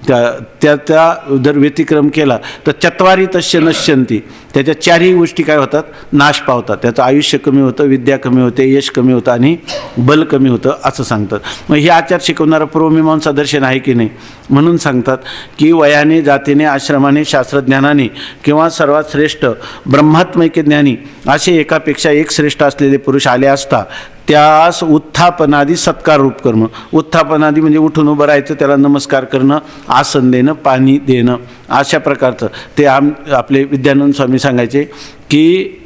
त्याचा जर व्यतिक्रम केला तर चत्वारी तस्य नश्यन्ति, त्याच्या 4ही गोष्टी काय होतात, नाश पावतात. त्याचं आयुष्य कमी होतं, विद्या कमी होते, यश कमी होतं आणि बल कमी होतं असं सांगतात. मग हे आचार शिकवणारं पूर्वमीमांसा दर्शन आहे की नाही. म्हणून सांगतात की वयाने, जातीने, आश्रमाने, शास्त्रज्ञानाने किंवा सर्वात श्रेष्ठ ब्रह्मात्मैक्य ज्ञानी असे एकापेक्षा एक श्रेष्ठ असलेले पुरुष आले असता त्यास उत्थापनादी सत्कार रूप कर्म. उत्थापनादी म्हणजे उठून उभं राहायचं, त्याला नमस्कार करणं, आसन देणं, पाणी देणं, अशा प्रकारचं. ते आपले विद्यानंद स्वामी सांगायचे की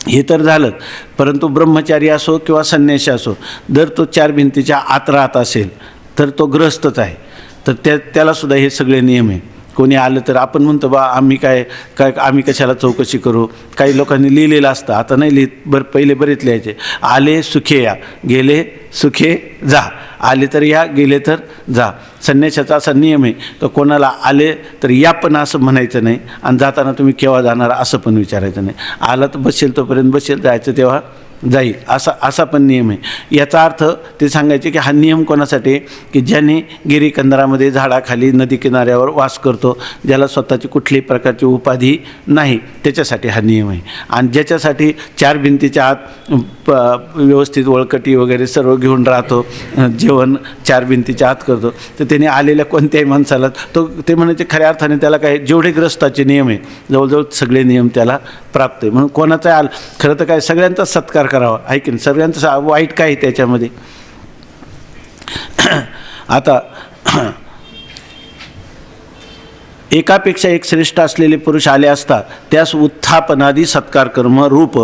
हे तर झालं, परंतु ब्रह्मचारी असो किंवा संन्यासी असो, जर तो 4 भिंतीच्या आत राहत असेल तर तो गृहस्थच आहे. तर त्यालासुद्धा हे सगळे नियम आहे. कोणी आलं तर आपण म्हणतो बा आम्ही काय आम्ही कशाला चौकशी करू. काही लोकांनी लिहिलेलं असतं, आता नाही लिहित, पहिले बरेच लिहायचे. आले सुखे या, गेले सुखे जा. आले तर या, गेले तर जा. संन्यासाचा असा नियम आहे तर कोणाला आले तर या पण असं म्हणायचं नाही आणि जाताना तुम्ही केव्हा जाणार असं पण विचारायचं नाही. आला तर बसेल तोपर्यंत बसेल, जायचं तेव्हा जाईल असा पण नियम आहे. याचा अर्थ ते सांगायचे की हा नियम कोणासाठी आहे? की ज्याने गिरीकंदरामध्ये झाडाखाली नदी किनाऱ्यावर वास करतो, ज्याला स्वतःची कुठल्याही प्रकारची उपाधी नाही, त्याच्यासाठी हा नियम आहे. आणि ज्याच्यासाठी चार भिंतीच्या आत व्यवस्थित वळकटी वगैरे सर्व घेऊन राहतो, जेवण चार भिंतीच्या आत करतो, तर त्याने आलेल्या कोणत्याही माणसाला ते म्हणायचे खऱ्या अर्थाने त्याला काय जेवढे ग्रस्ताचे नियम आहे जवळजवळ सगळे नियम त्याला प्राप्त आहे. म्हणून कोणाचा खरं तर काय सगळ्यांचा सत्कार करावा आहे की नाही, सगळ्यांचं वाईट काय आहे त्याच्यामध्ये. आता एकापेक्षा एक श्रेष्ठ असलेले पुरुष आले असता त्यास उत्थापनादी सत्कार कर्म रूप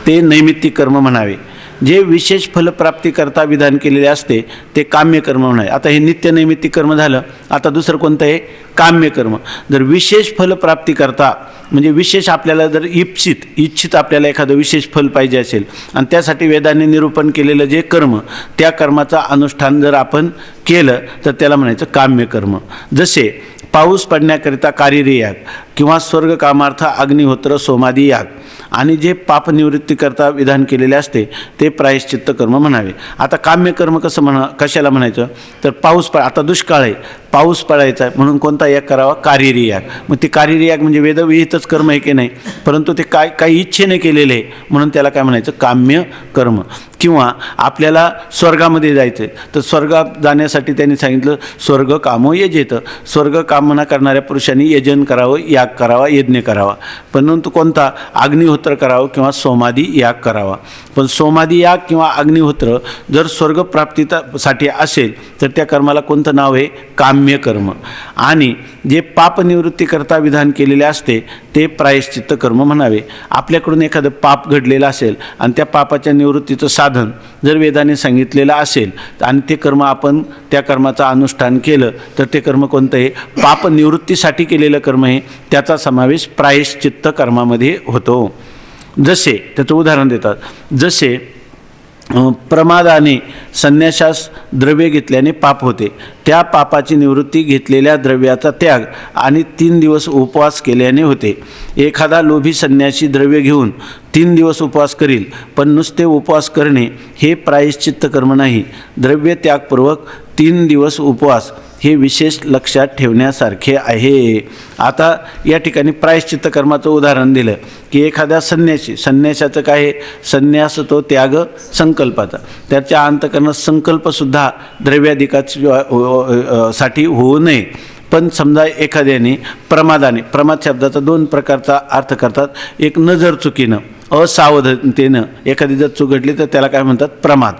ते नैमित्तिक कर्म म्हणावे. जे विशेष फलप्राप्तीकरता विधान केलेले असते ते काम्य कर्म म्हणावे. आता हे नित्य नैमित्तिक कर्म झालं. आता दुसरं कोणतं आहे? काम्य कर्म. जर विशेष फलप्राप्तीकरता म्हणजे विशेष आपल्याला जर इच्छित आपल्याला एखादं विशेष फल पाहिजे असेल आणि त्यासाठी वेदांनी निरूपण केलेलं जे कर्म, त्या कर्माचं अनुष्ठान जर आपण केलं तर त्याला म्हणायचं काम्य कर्म. जसे पाऊस पडण्याकरिता कारिरी याग किंवा स्वर्गकामार्थ अग्निहोत्र सोमादी याग आणि जे पापनिवृत्तीकरता विधान केलेले असते ते प्रायश्चित्त कर्म म्हणावे. आता काम्य कर्म कशाला म्हणायचं? तर आता दुष्काळ आहे, पाऊस पडायचा आहे म्हणून कोणता याग करावा? कारिरी याग. मग ती कारिरी याग म्हणजे वेदविहितच कर्म आहे की नाही, परंतु ते काही इच्छेने केलेले आहे म्हणून त्याला काय म्हणायचं? काम्य कर्म. किंवा आपल्याला स्वर्गामध्ये जायचं आहे तर स्वर्गात जाण्यासाठी त्यांनी सांगितलं स्वर्ग कामो यजेत. स्वर्ग कामना करणाऱ्या पुरुषांनी यजन करावं, याग करावा, यज्ञ करावा. परंतु कोणता? अग्निहोत्र करावं किंवा सोमादी याग करावा. पण सोमादी याग किंवा अग्निहोत्र जर स्वर्गप्राप्तीसाठी असेल तर त्या कर्माला कोणतं नाव आहे? काम्य कर्म. आणि जे पापनिवृत्तीकरता विधान केलेले असते ते प्रायश्चित्त कर्म म्हणावे. आपल्याकडून एखादं पाप घडलेलं असेल आणि त्या पापाच्या निवृत्तीचं साधन जर वेदाने सांगितलेलं असेल आणि ते कर्म आपण त्या कर्माचं अनुष्ठान केलं तर ते कर्म कोणतं आहे? पापनिवृत्तीसाठी केलेलं कर्म आहे, त्याचा समावेश प्रायश्चित्त कर्मामध्ये होतो. जसे त्याचं उदाहरण देतात, जसे प्रमादाने संन्यासास द्रव्य घेतल्याने पाप होते, त्या पापाची निवृत्ती घेतलेल्या द्रव्याचा त्याग आणि 3 दिवस उपवास केल्याने होते. एखादा लोभी संन्यासी द्रव्य घेऊन 3 दिवस उपवास करील, पण नुसते उपवास करणे हे प्रायश्चित्त कर्म नाही. द्रव्य त्यागपूर्वक 3 दिवस उपवास हे विशेष लक्षात ठेवण्यासारखे आहे. आता या ठिकाणी प्रायश्चित्त कर्माचं उदाहरण दिलं की एखाद्या संन्यासाचं काय आहे? संन्यास तो त्याग संकल्पाचा, त्याच्या अंतःकरणात संकल्पसुद्धा द्रव्याधिकासाठी होऊ नये. पण समजा एखाद्याने प्रमाद शब्दाचा 2 प्रकारचा अर्थ करतात. एक नजर चुकीनं, असावधानतेनं एखादी जर चूक घडली तर त्याला काय म्हणतात? प्रमाद.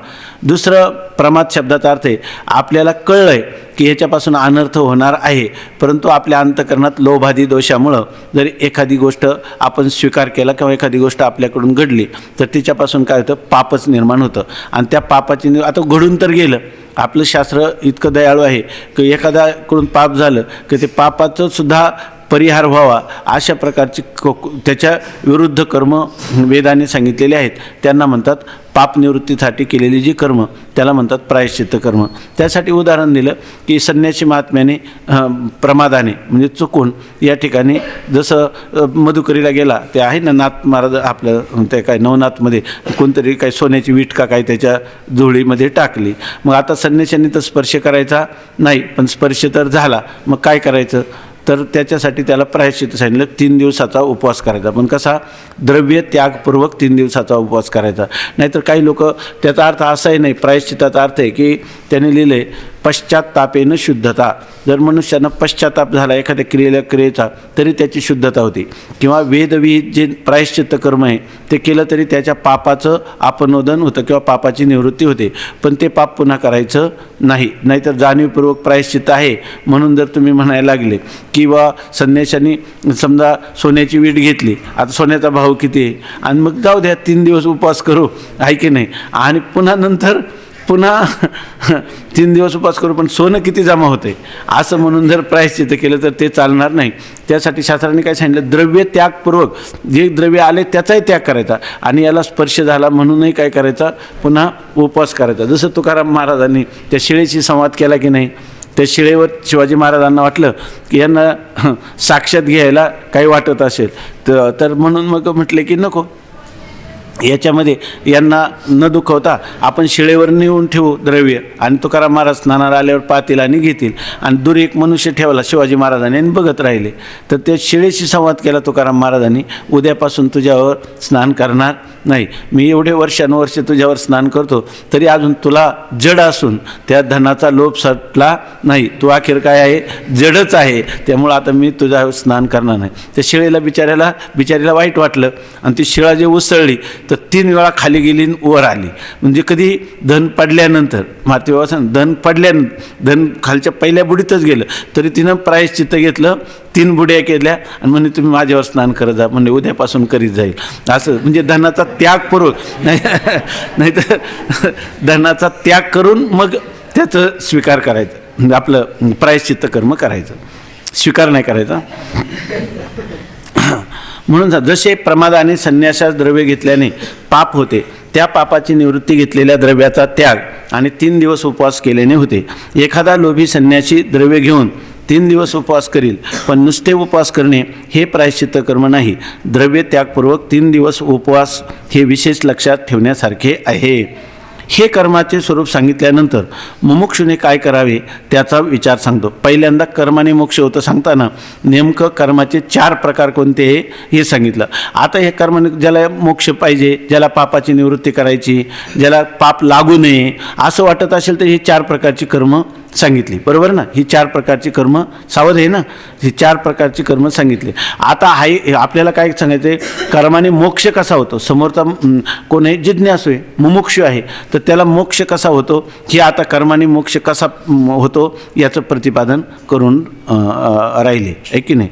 दुसरं प्रमाद शब्दाचा अर्थ आहे आपल्याला कळलं आहे की ह्याच्यापासून अनर्थ होणार आहे, परंतु आपल्या अंतःकरणात लोभादी दोषामुळं जर एखादी गोष्ट आपण स्वीकार केला किंवा एखादी गोष्ट आपल्याकडून घडली तर तिच्यापासून काय होतं? पापच निर्माण होतं. आणि त्या पापाची आता घडून तर गेलं, आपलं शास्त्र इतकं दयाळू आहे की एखाद्याकडून पाप झालं की ते पापाचं सुद्धा परिहार व्हावा अशा प्रकारची त्याच्या विरुद्ध कर्म वेदाने सांगितलेले आहेत. त्यांना म्हणतात पापनिवृत्तीसाठी केलेली जी कर्म त्याला म्हणतात प्रायश्चित्त कर्म. त्यासाठी उदाहरण दिलं की संन्यासी महात्म्याने प्रमादाने म्हणजे चुकून या ठिकाणी जसं मधुकरीला गेला, ते आहे ना नाथ महाराज आपलं ते काय नवनाथमध्ये कोणतरी काय सोन्याची वीट का काय त्याच्या जुळीमध्ये टाकली. मग आता संन्याशांनी तर स्पर्श करायचा नाही, पण स्पर्श तर झाला, मग काय करायचं? तर त्याच्यासाठी त्याला प्रायश्चित्त सांगितलं 3 दिवसाचा उपवास करायचा. पण कसा? द्रव्य त्यागपूर्वक 3 दिवसाचा उपवास करायचा. नाहीतर काही लोक त्याचा अर्थ असाही नाही, प्रायश्चित्ताचा अर्थ आहे की त्याने लिहिलं आहे पश्चात्तापेनं शुद्धता. जर मनुष्यानं पश्चाताप झाला एखाद्या क्रियेचा तरी त्याची शुद्धता होती. किंवा वेदविहित जे प्रायश्चित्त कर्म आहे ते केलं तरी त्याच्या पापाचं अपनोदन होतं किंवा पापाची निवृत्ती होते. पण ते पाप पुन्हा करायचं नाही. नाहीतर जाणीवपूर्वक प्रायश्चित्त आहे म्हणून जर तुम्ही म्हणायला लागले किंवा संन्याशांनी समजा सोन्याची वीट घेतली, आता सोन्याचा भाव किती आहे आणि मग जाऊ द्या 3 दिवस उपवास करू, आहे की नाही, आणि पुन्हा 3 दिवस उपवास करू पण सोनं किती जमा होते असं म्हणून जर प्रायश्चित्त केलं तर ते चालणार नाही. त्यासाठी शास्त्राने काय सांगितलं? द्रव्य त्यागपूर्वक जे द्रव्य आले त्याचाही त्याग करायचा आणि याला स्पर्श झाला म्हणूनही काय करायचा? पुन्हा उपवास करायचा. जसं तुकाराम महाराजांनी त्या शिळेशी संवाद केला की नाही, त्या शिळेवर शिवाजी महाराजांना वाटलं की यांना साक्षात घ्यायला काही वाटत असेल तर म्हणून मग म्हटले की नको, याच्यामध्ये यांना न दुखवता आपण शिळेवर नेऊन ठेवू द्रव्य, आणि तुकाराम महाराज स्नानाला आल्यावर पाहतील आणि घेतील. आणि दूर एक मनुष्य ठेवला शिवाजी महाराजांनी आणि बघत राहिले. तर त्या शिळेशी संवाद केला तुकाराम महाराजांनी, उद्यापासून तुझ्यावर स्नान करणार नाही. मी एवढे वर्षानुवर्षे तुझ्यावर स्नान करतो तरी अजून तुला जड असून त्या धनाचा लोभ सटला नाही. तू अखेर काय आहे, जडच आहे. त्यामुळं आता मी तुझ्यावर स्नान करणार नाही. त्या शिळेला बिचारीला वाईट वाटलं आणि ती शिळा जे उसळली तर 3 वेळा खाली गेली आणि वर आली. म्हणजे कधी धन पडल्यानंतर, माती व्यवस्था धन पडल्यानंतर धन खालच्या पहिल्या बुडीतच गेलं तरी तिनं प्रायश्चित्त घेतलं, 3 बुड्या केल्या आणि म्हणे तुम्ही माझ्यावर स्नान करत जा, म्हणजे उद्यापासून करीत जाईल. असं म्हणजे धनाचा त्यागपूर्वक नाही तर धनाचा त्याग करून मग त्याचं स्वीकार करायचं, म्हणजे आपलं प्रायश्चित्त कर्म करायचं, स्वीकार नाही करायचा. म्हणून जसे प्रमादाने संन्यासास द्रव्य घेतल्याने पाप होते, त्या पापाची निवृत्ती घेतलेल्या द्रव्याचा त्याग आणि 3 दिवस उपवास केल्याने होते. एखादा लोभी संन्यासी द्रव्य घेऊन 3 दिवस उपवास करील, पण नुसते उपवास करणे हे प्रायश्चित्त कर्म नाही. द्रव्य त्यागपूर्वक 3 दिवस उपवास हे विशेष लक्षात ठेवण्यासारखे आहे. हे कर्माचे स्वरूप सांगितल्यानंतर मुमुक्षुने काय करावे त्याचा विचार सांगतो. पहिल्यांदा कर्माने मोक्ष होतं सांगताना नेमकं कर्माचे 4 प्रकार कोणते हे सांगितलं. आता हे कर्माने ज्याला मोक्ष पाहिजे, ज्याला पापाची निवृत्ती करायची, ज्याला पाप लागू नये असं वाटत असेल तर ही 4 प्रकारची कर्म सांगितली, बरोबर ना. ही 4 प्रकारची कर्म सावध आहे ना, ही 4 प्रकारची कर्म सांगितली. आता आपल्याला काय सांगायचं आहे, कर्माने मोक्ष कसा होतो. समोरचा कोण आहे, जिज्ञासू आहे, मुमुक्षू आहे, तर त्याला मोक्ष कसा होतो हे आता कर्माने मोक्ष कसा होतो याचं प्रतिपादन करून राहिले आहे की नाही.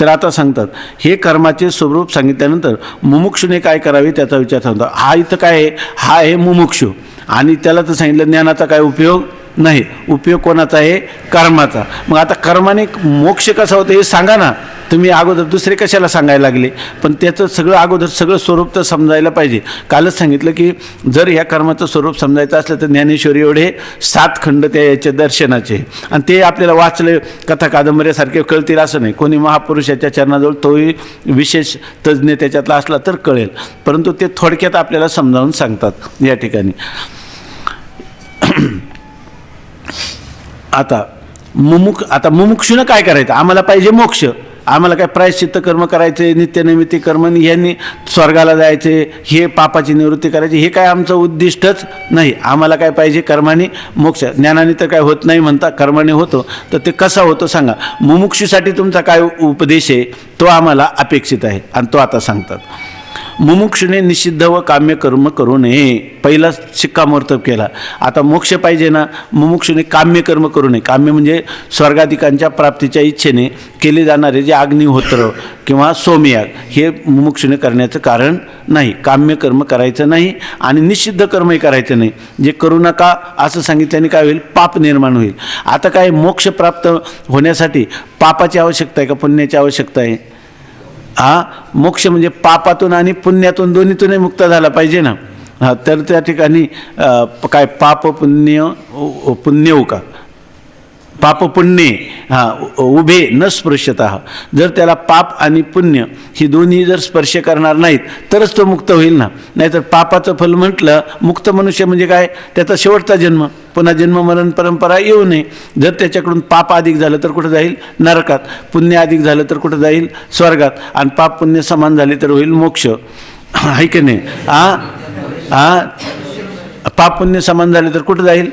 तर आता सांगतात हे कर्माचे स्वरूप सांगितल्यानंतर मुमुक्षूने काय करावे त्याचा विचार सांगतात. हा इथं काय आहे, हा आहे मुमुक्षू, आणि त्याला तर सांगितलं ज्ञानाचा काय उपयोग नाही. उपयोग कोणाचा आहे, कर्माचा. मग आता कर्माने मोक्ष कसा होतं हे सांगा ना तुम्ही. अगोदर दुसरे कशाला सांगायला लागले, पण त्याचं सगळं अगोदर सगळं स्वरूप तर समजायला पाहिजे. कालच सांगितलं की जर ह्या कर्माचं स्वरूप समजायचं असलं तर ज्ञानेश्वरी एवढे 7 खंड त्या याचे दर्शनाचे, आणि ते आपल्याला वाचले कथा कादंबऱ्यासारखे कळतील असं नाही. कोणी महापुरुषाच्या चरणाजवळ तोही विशेष तज्ज्ञ त्याच्यातला असला तर कळेल, परंतु ते थोडक्यात आपल्याला समजावून सांगतात या ठिकाणी. आता मुमुक्षूनं काय करायचं, आम्हाला पाहिजे मोक्ष, आम्हाला काय प्रायश्चित्त कर्म करायचे, नित्यनैमित्तिक कर्म, ह्यांनी स्वर्गाला जायचे, हे पापाची निवृत्ती करायची, हे काय आमचं उद्दिष्टच नाही. आम्हाला काय पाहिजे, कर्माने मोक्ष. ज्ञानाने तर काय होत नाही म्हणता, कर्माने होतो. तर ते कसा होतो सांगा. मुमुक्षूसाठी तुमचा काय उपदेश आहे तो आम्हाला अपेक्षित आहे, आणि तो आता सांगतात. मुमुक्षुने निषिद्ध व काम्य कर्म करू नये, पहिला शिक्कामोर्तब केला. आता मोक्ष पाहिजे ना, मुमुक्षुने काम्य कर्म करू नये. काम्य म्हणजे स्वर्गाधिकांच्या प्राप्तीच्या इच्छेने केले जाणारे जे अग्निहोत्र किंवा सोमयाग हे मुमुक्षुने करण्याचं कारण नाही. काम्य कर्म करायचं नाही आणि निषिद्ध कर्मही करायचं नाही. जे करू नका असं सांगितल्याने काय होईल, पाप निर्माण होईल. आता काय मोक्ष प्राप्त होण्यासाठी पापाची आवश्यकता आहे का पुण्याची आवश्यकता आहे. मोक्ष म्हणजे पापातून आणि पुण्यातून दोन्हीतूनही मुक्त झाला पाहिजे ना. तर त्या ठिकाणी काय पाप पुण्य का पाप पुण्य उभे न स्पृश्यतः. जर त्याला पाप आणि पुण्य ही दोन्ही जर स्पर्श करणार नाहीत तरच तो मुक्त होईल ना. नाहीतर पापाचं फल म्हटलं, मुक्त मनुष्य म्हणजे काय, त्याचा शेवटचा जन्म, पुन्हा जन्म मरण परंपरा येऊ नये. जर त्याच्याकडून पाप अधिक झालं तर कुठं जाईल, नरकात. पुण्य अधिक झालं तर कुठं जाईल, स्वर्गात. आणि पाप पुण्य समान झाले तर होईल मोक्ष, आहे की नाही. पाप पुण्य समान झाले तर कुठं जाईल,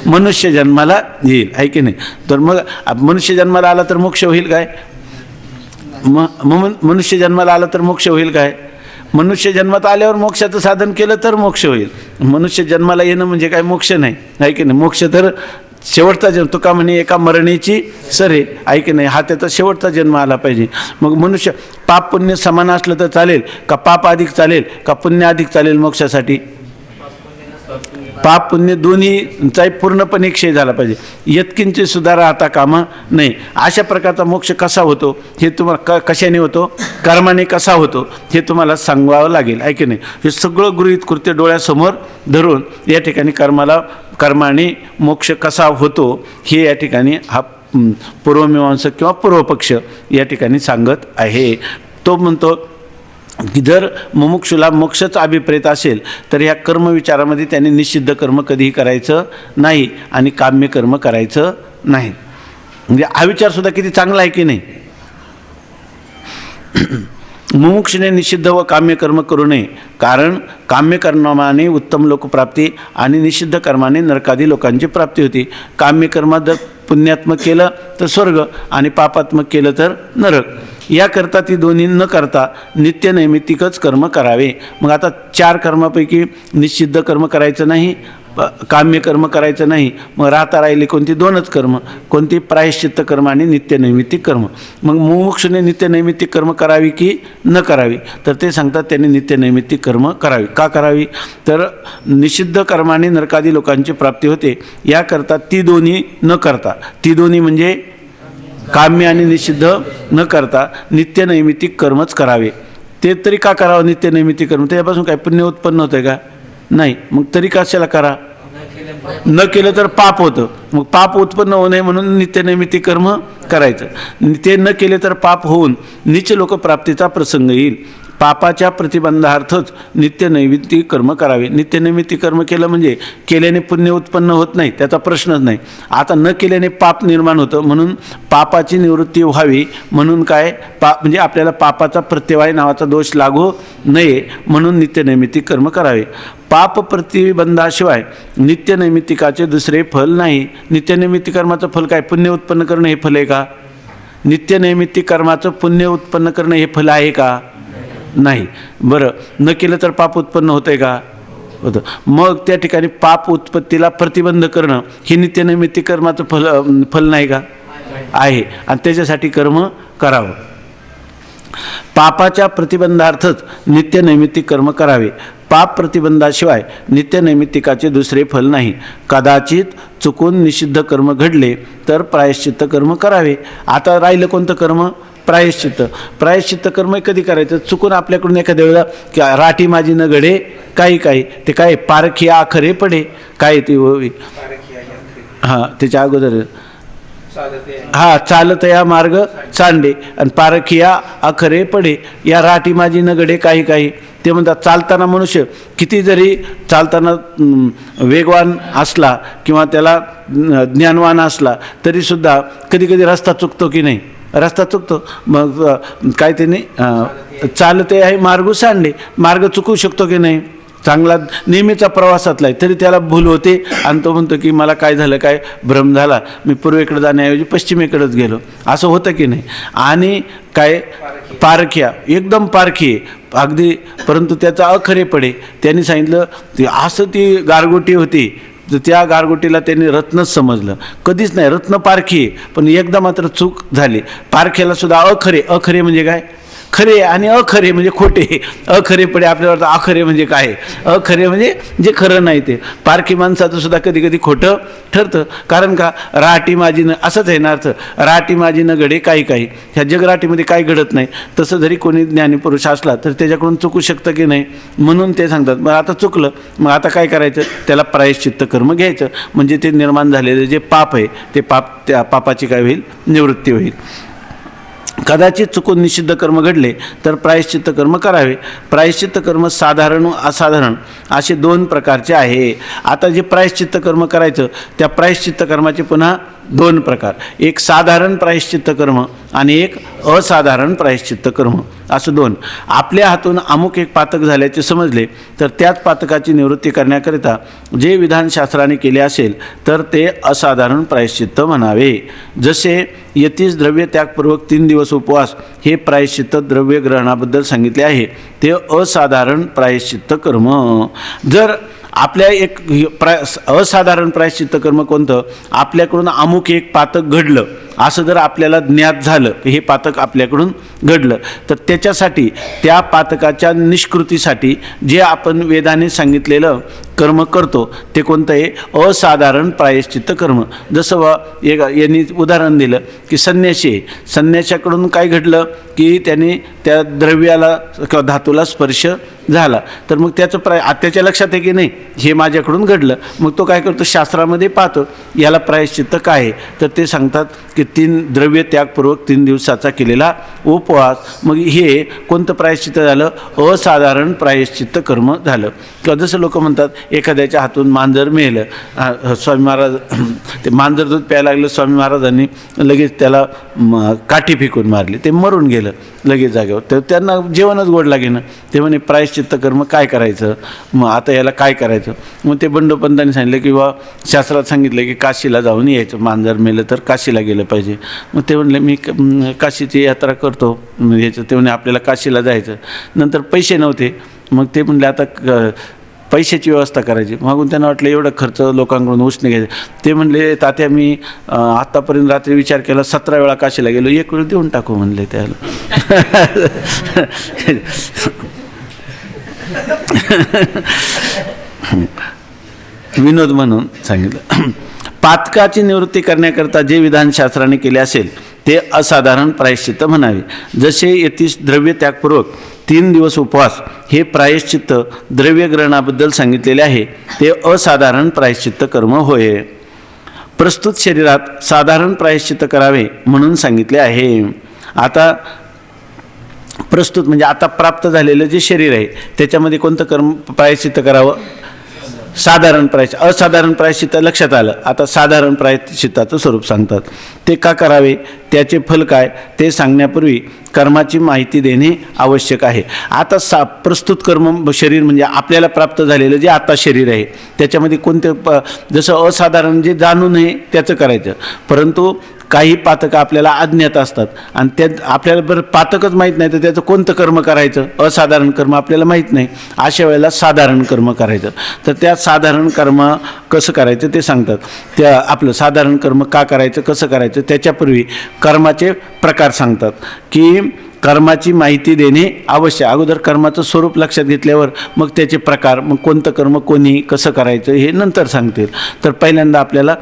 मनुष्य जन्माला येईल, आहे की नाही. तर मग मनुष्य जन्माला आला तर मोक्ष होईल काय, मनुष्य जन्माला आला तर मोक्ष होईल काय. मनुष्य जन्मात आल्यावर मोक्षाचं साधन केलं तर मोक्ष होईल. मनुष्य जन्माला येणं म्हणजे काय मोक्ष नाही, आहे की नाही. मोक्ष तर शेवटचा जन्म, तुका म्हणे एका मरणेची सरे, आहे की नाही. हा त्याचा शेवटचा जन्म आला पाहिजे. मग मनुष्य पाप पुण्य समान असलं तर चालेल का, पाप अधिक चालेल का पुण्य अधिक चालेल मोक्षासाठी. पाप पुण्य दोन्हीचाही पूर्णपणे क्षय झाला पाहिजे. यत्किंचित सुद्धा राहता कामा नाही. अशा प्रकारचा मोक्ष कसा होतो हे तुम्हाला कशाने होतो, कर्माने कसा होतो हे तुम्हाला सांगावं लागेल, आहे की नाही. हे सगळं गृहीत कृत्य डोळ्यासमोर धरून या ठिकाणी कर्माने मोक्ष कसा होतो हे या ठिकाणी हा पूर्वमीमांसक किंवा पूर्वपक्ष या ठिकाणी सांगत आहे. तो म्हणतो की जर मुमुक्षुला मोक्षच अभिप्रेत असेल तर ह्या कर्मविचारामध्ये त्यांनी निषिद्ध कर्म कधीही करायचं नाही आणि काम्य कर्म करायचं नाही. म्हणजे हा विचारसुद्धा किती चांगला आहे की नाही. मुमुक्षुने निषिद्ध व काम्य कर्म करू नये, कारण काम्य कर्माने उत्तम लोकप्राप्ती आणि निषिद्ध कर्माने नरकादी लोकांची प्राप्ती होती. काम्य कर्मात जर पुण्यात्मक केलं तर स्वर्ग आणि पापात्मक केलं तर नरक. याकरता ती दोन्ही न करता नित्यनैमित्तिकच कर्म करावे. मग आता 4 कर्मापैकी निषिद्ध कर्म करायचं नाही, काम्य कर्म करायचं नाही, मग राहिली कोणती 2च कर्म, कोणती प्रायश्चित्त कर्म आणि नित्यनैमित्तिक कर्म. मग मुमुक्षुने नित्यनैमित्तिक कर्म करावी की न करावी, तर ते सांगतात त्यांनी नित्यनैमित्तिक कर्म करावी. का करावी, तर निषिद्ध कर्माने नरकादी लोकांची प्राप्ती होते, याकरता ती दोन्ही न करता, ती दोन्ही म्हणजे काम्य आणि निषिद्ध न करता नित्यनैमित्तिक कर्मच करावे. ते तरी का करावं नित्यनैमित्तिक कर्म, त्याच्यापासून काय पुण्य उत्पन्न होतं का, नाही. मग तरी कशाला करा, न केलं तर पाप होतं, मग पाप उत्पन्न होऊ नये म्हणून नित्यनैमित्तिक कर्म करायचं. ते न केले तर पाप होऊन नीच लोकप्राप्तीचा प्रसंग येईल. पापाच्या प्रतिबंधार्थच नित्यनैमित्तिक कर्म करावे. नित्यनैमित्तिक कर्म केलं म्हणजे केल्याने पुण्य उत्पन्न होत नाही, त्याचा प्रश्नच नाही. आता न केल्याने पाप निर्माण होतं, म्हणून पापाची निवृत्ती व्हावी म्हणून काय म्हणजे आपल्याला पापाचा प्रत्यवाय नावाचा दोष लागू नये म्हणून नित्यनैमित्तिक कर्म करावे. पाप प्रतिबंधाशिवाय नित्यनैमित्तिकाचे दुसरे फल नाही. नित्यनैमित्तिक कर्माचं फल काय, पुण्य उत्पन्न करणं हे फल आहे का. नित्यनैमित्तिक कर्माचं पुण्य उत्पन्न करणं हे फल आहे का, नाही. बरं, न केलं तर पाप उत्पन्न होतं आहे का, होतं. मग त्या ठिकाणी पाप उत्पत्तीला प्रतिबंध करणं हे नित्यनैमित्तिक कर्माचं फल नाही का, आहे. आणि त्याच्यासाठी कर्म करावं. पापाच्या प्रतिबंधार्थच नित्यनैमित्तिक कर्म करावे. पाप प्रतिबंधाशिवाय नित्यनैमित्तिकाचे दुसरे फल नाही. कदाचित चुकून निषिद्ध कर्म घडले तर प्रायश्चित्त कर्म करावे. आता राहिलं कोणतं कर्म, प्रायश्चित्त. प्रायश्चित्त कर्म कधी करायचं, चुकून आपल्याकडून एखाद्या वेळेला की राठी माझी न घडे काही ते काय पारखी आखरे पडे, काय ते हां त्याच्या अगोदर चालत या मार्ग चांडे आणि पारखिया अखरे पडे. या राठी माझी न घडे काही ते म्हणतात. चालताना मनुष्य किती जरी चालताना वेगवान असला किंवा त्याला ज्ञानवान असला तरीसुद्धा कधी रस्ता चुकतो की नाही, रस्ता चुकतो. मग काय त्याने चालते आहे मार्ग सांडे, मार्ग चुकू शकतो की नाही. चांगला नेहमीचा प्रवासातला आहे तरी त्याला भूल होते आणि तो म्हणतो की मला काय झालं, काय भ्रम झाला, मी पूर्वेकडे जाण्याऐवजी पश्चिमेकडेच गेलो, असं होतं की नाही. आणि काय पारखिया एकदम पारखी अगदी, परंतु त्याचा अखरेपणे त्यांनी सांगितलं ते असं ती गारगोटी होती, तर त्या गारगोटीला त्यांनी रत्नच समजलं. कधीच नाही, रत्न पारखी पण एकदा मात्र चूक झाली. पारख्याला सुद्धा अखरे म्हणजे काय, खरे आणि अखरे म्हणजे खोटे. अखरे पडे आपल्याला आखरे म्हणजे काय, अखरे म्हणजे जे खरं नाही ते. पारखी माणसाचं सुद्धा कधी खोटं ठरतं. कारण का, राटी माझी न, असंच आहे ना अर्थ, राटी माझी न घडे काही ह्या जगराटीमध्ये काय घडत नाही. तसं जरी कोणी ज्ञानीपुरुष असला तर त्याच्याकडून चुकू शकतं की नाही, म्हणून ते सांगतात. मग आता चुकलं, मग आता काय करायचं, त्याला प्रायश्चित्त कर्म घ्यायचं. म्हणजे ते निर्माण झालेले जे पाप आहे ते त्या पापाची काय होईल, निवृत्ती होईल. कदाचित चुकून निषिद्ध कर्म घडले तर प्रायश्चित्त कर्म करावे. प्रायश्चित्त कर्म साधारण व असाधारण असे 2 प्रकारचे आहे. आता जे प्रायश्चित्त कर्म करायचं त्या प्रायश्चित्त कर्माचे पुन्हा 2 प्रकार, एक साधारण प्रायश्चित्त कर्म आणि एक असाधारण प्रायश्चित्त कर्म, असं 2. आपल्या हातून अमुक एक पातक झाल्याचे समजले तर त्याच पातकाची निवृत्ती करण्याकरिता जे विधानशास्त्राने केले असेल तर ते असाधारण प्रायश्चित्त म्हणावे. जसे यतीस द्रव्य त्यागपूर्वक 3 दिवस उपवास हे प्रायश्चित्त द्रव्य ग्रहणाबद्दल सांगितले आहे, ते असाधारण प्रायश्चित्त कर्म. जर आपल्या एक असाधारण प्रायश्चित्त कर्म कोणतं, आपल्याकडून अमुक एक पातक घडलं असं जर आपल्याला ज्ञात झालं की हे पातक आपल्याकडून घडलं तर त्याच्यासाठी, त्या पातकाच्या निष्कृतीसाठी जे आपण वेदाने सांगितलेलं कर्म करतो ते कोणतं आहे, असाधारण प्रायश्चित्त कर्म. जसं यांनी उदाहरण दिलं की संन्याशाकडून काय घडलं की त्याने त्या द्रव्याला किंवा धातूला स्पर्श झाला तर मग त्याचं त्याच्या लक्षात आहे की नाही हे माझ्याकडून घडलं, मग तो काय करतो शास्त्रामध्ये पाहतो याला प्रायश्चित्त काय आहे, तर ते सांगतात की 3 द्रव्य त्यागपूर्वक 3 दिवसाचा केलेला उपवास. मग हे कोणतं प्रायश्चित्त झालं? असाधारण प्रायश्चित्त कर्म झालं. किंवा जसं लोक म्हणतात एखाद्याच्या हातून मांजर मेलं, स्वामी महाराज ते मांजर दूध प्यायला लागलं, स्वामी महाराजांनी लगेच त्याला काठी फेकून मारली, ते मरून गेलं लगेच जागेवर. तर त्यांना जेवणच गोड लागेना. ते म्हणे प्रायश्चित्त कर्म काय करायचं, मग आता याला काय करायचं? मग ते बंडोपंतांनी सांगितलं की बा शास्त्रात सांगितलं की काशीला जाऊन यायचं, मांजर मेलं तर काशीला गेलं पाहिजे. मग ते म्हणले मी काशीची यात्रा करतो याचं. ते म्हणे आपल्याला काशीला जायचं. नंतर पैसे नव्हते, मग ते म्हणले आता पैशाची व्यवस्था करायची. मागून त्यांना वाटलं एवढं खर्च लोकांकडून उसने घ्यायचं. ते म्हणले तात्या मी आत्तापर्यंत रात्री विचार केला 17 वेळा काशीला गेलो, 1 वेळ देऊन टाकू म्हणले त्याला. विनोद म्हणून सांगितलं. पातकाची निवृत्ती करण्याकरता जे विधान शास्त्राने केले असेल ते असाधारण प्रायश्चित्त म्हणावे. जसे येथीस द्रव्य त्यागपूर्वक 3 दिवस उपवास हे प्रायश्चित्त द्रव्यग्रहणाबद्दल सांगितलेले आहे, ते असाधारण प्रायश्चित्त कर्म होय. प्रस्तुत शरीरात साधारण प्रायश्चित्त करावे म्हणून सांगितले आहे. आता प्रस्तुत म्हणजे आता प्राप्त झालेलं जे शरीर आहे त्याच्यामध्ये कोणतं कर्म प्रायश्चित्त करावं? साधारण प्रायश्चित्त. असाधारण प्रायश्चित्त लक्षात आलं. आता साधारण प्रायश्चित्ताचं स्वरूप सांगतात. ते का करावे, त्याचे फल काय ते सांगण्यापूर्वी कर्माची माहिती देणे आवश्यक आहे. आता प्रस्तुत कर्म शरीर म्हणजे आपल्याला प्राप्त झालेलं जे आता शरीर आहे त्याच्यामध्ये कोणते जसं असाधारण जे जाणू नये त्याचं करायचं. परंतु काही पातकं आपल्याला अज्ञात असतात आणि त्यात आपल्याला बरं पातकच माहीत नाही तर त्याचं कोणतं कर्म करायचं, असाधारण कर्म आपल्याला माहीत नाही, अशा वेळेला साधारण कर्म करायचं. तर त्या साधारण कर्म कसं करायचं ते सांगतात. त्या आपलं साधारण कर्म का करायचं, कसं करायचं, त्याच्यापूर्वी कर्माचे प्रकार सांगतात की कर्माची माहिती देणे आवश्यक. अगोदर कर्माचं स्वरूप लक्षात घेतल्यावर मग त्याचे प्रकार, मग कोणतं कर्म कोणी कसं करायचं हे नंतर सांगतील. तर पहिल्यांदा आपल्याला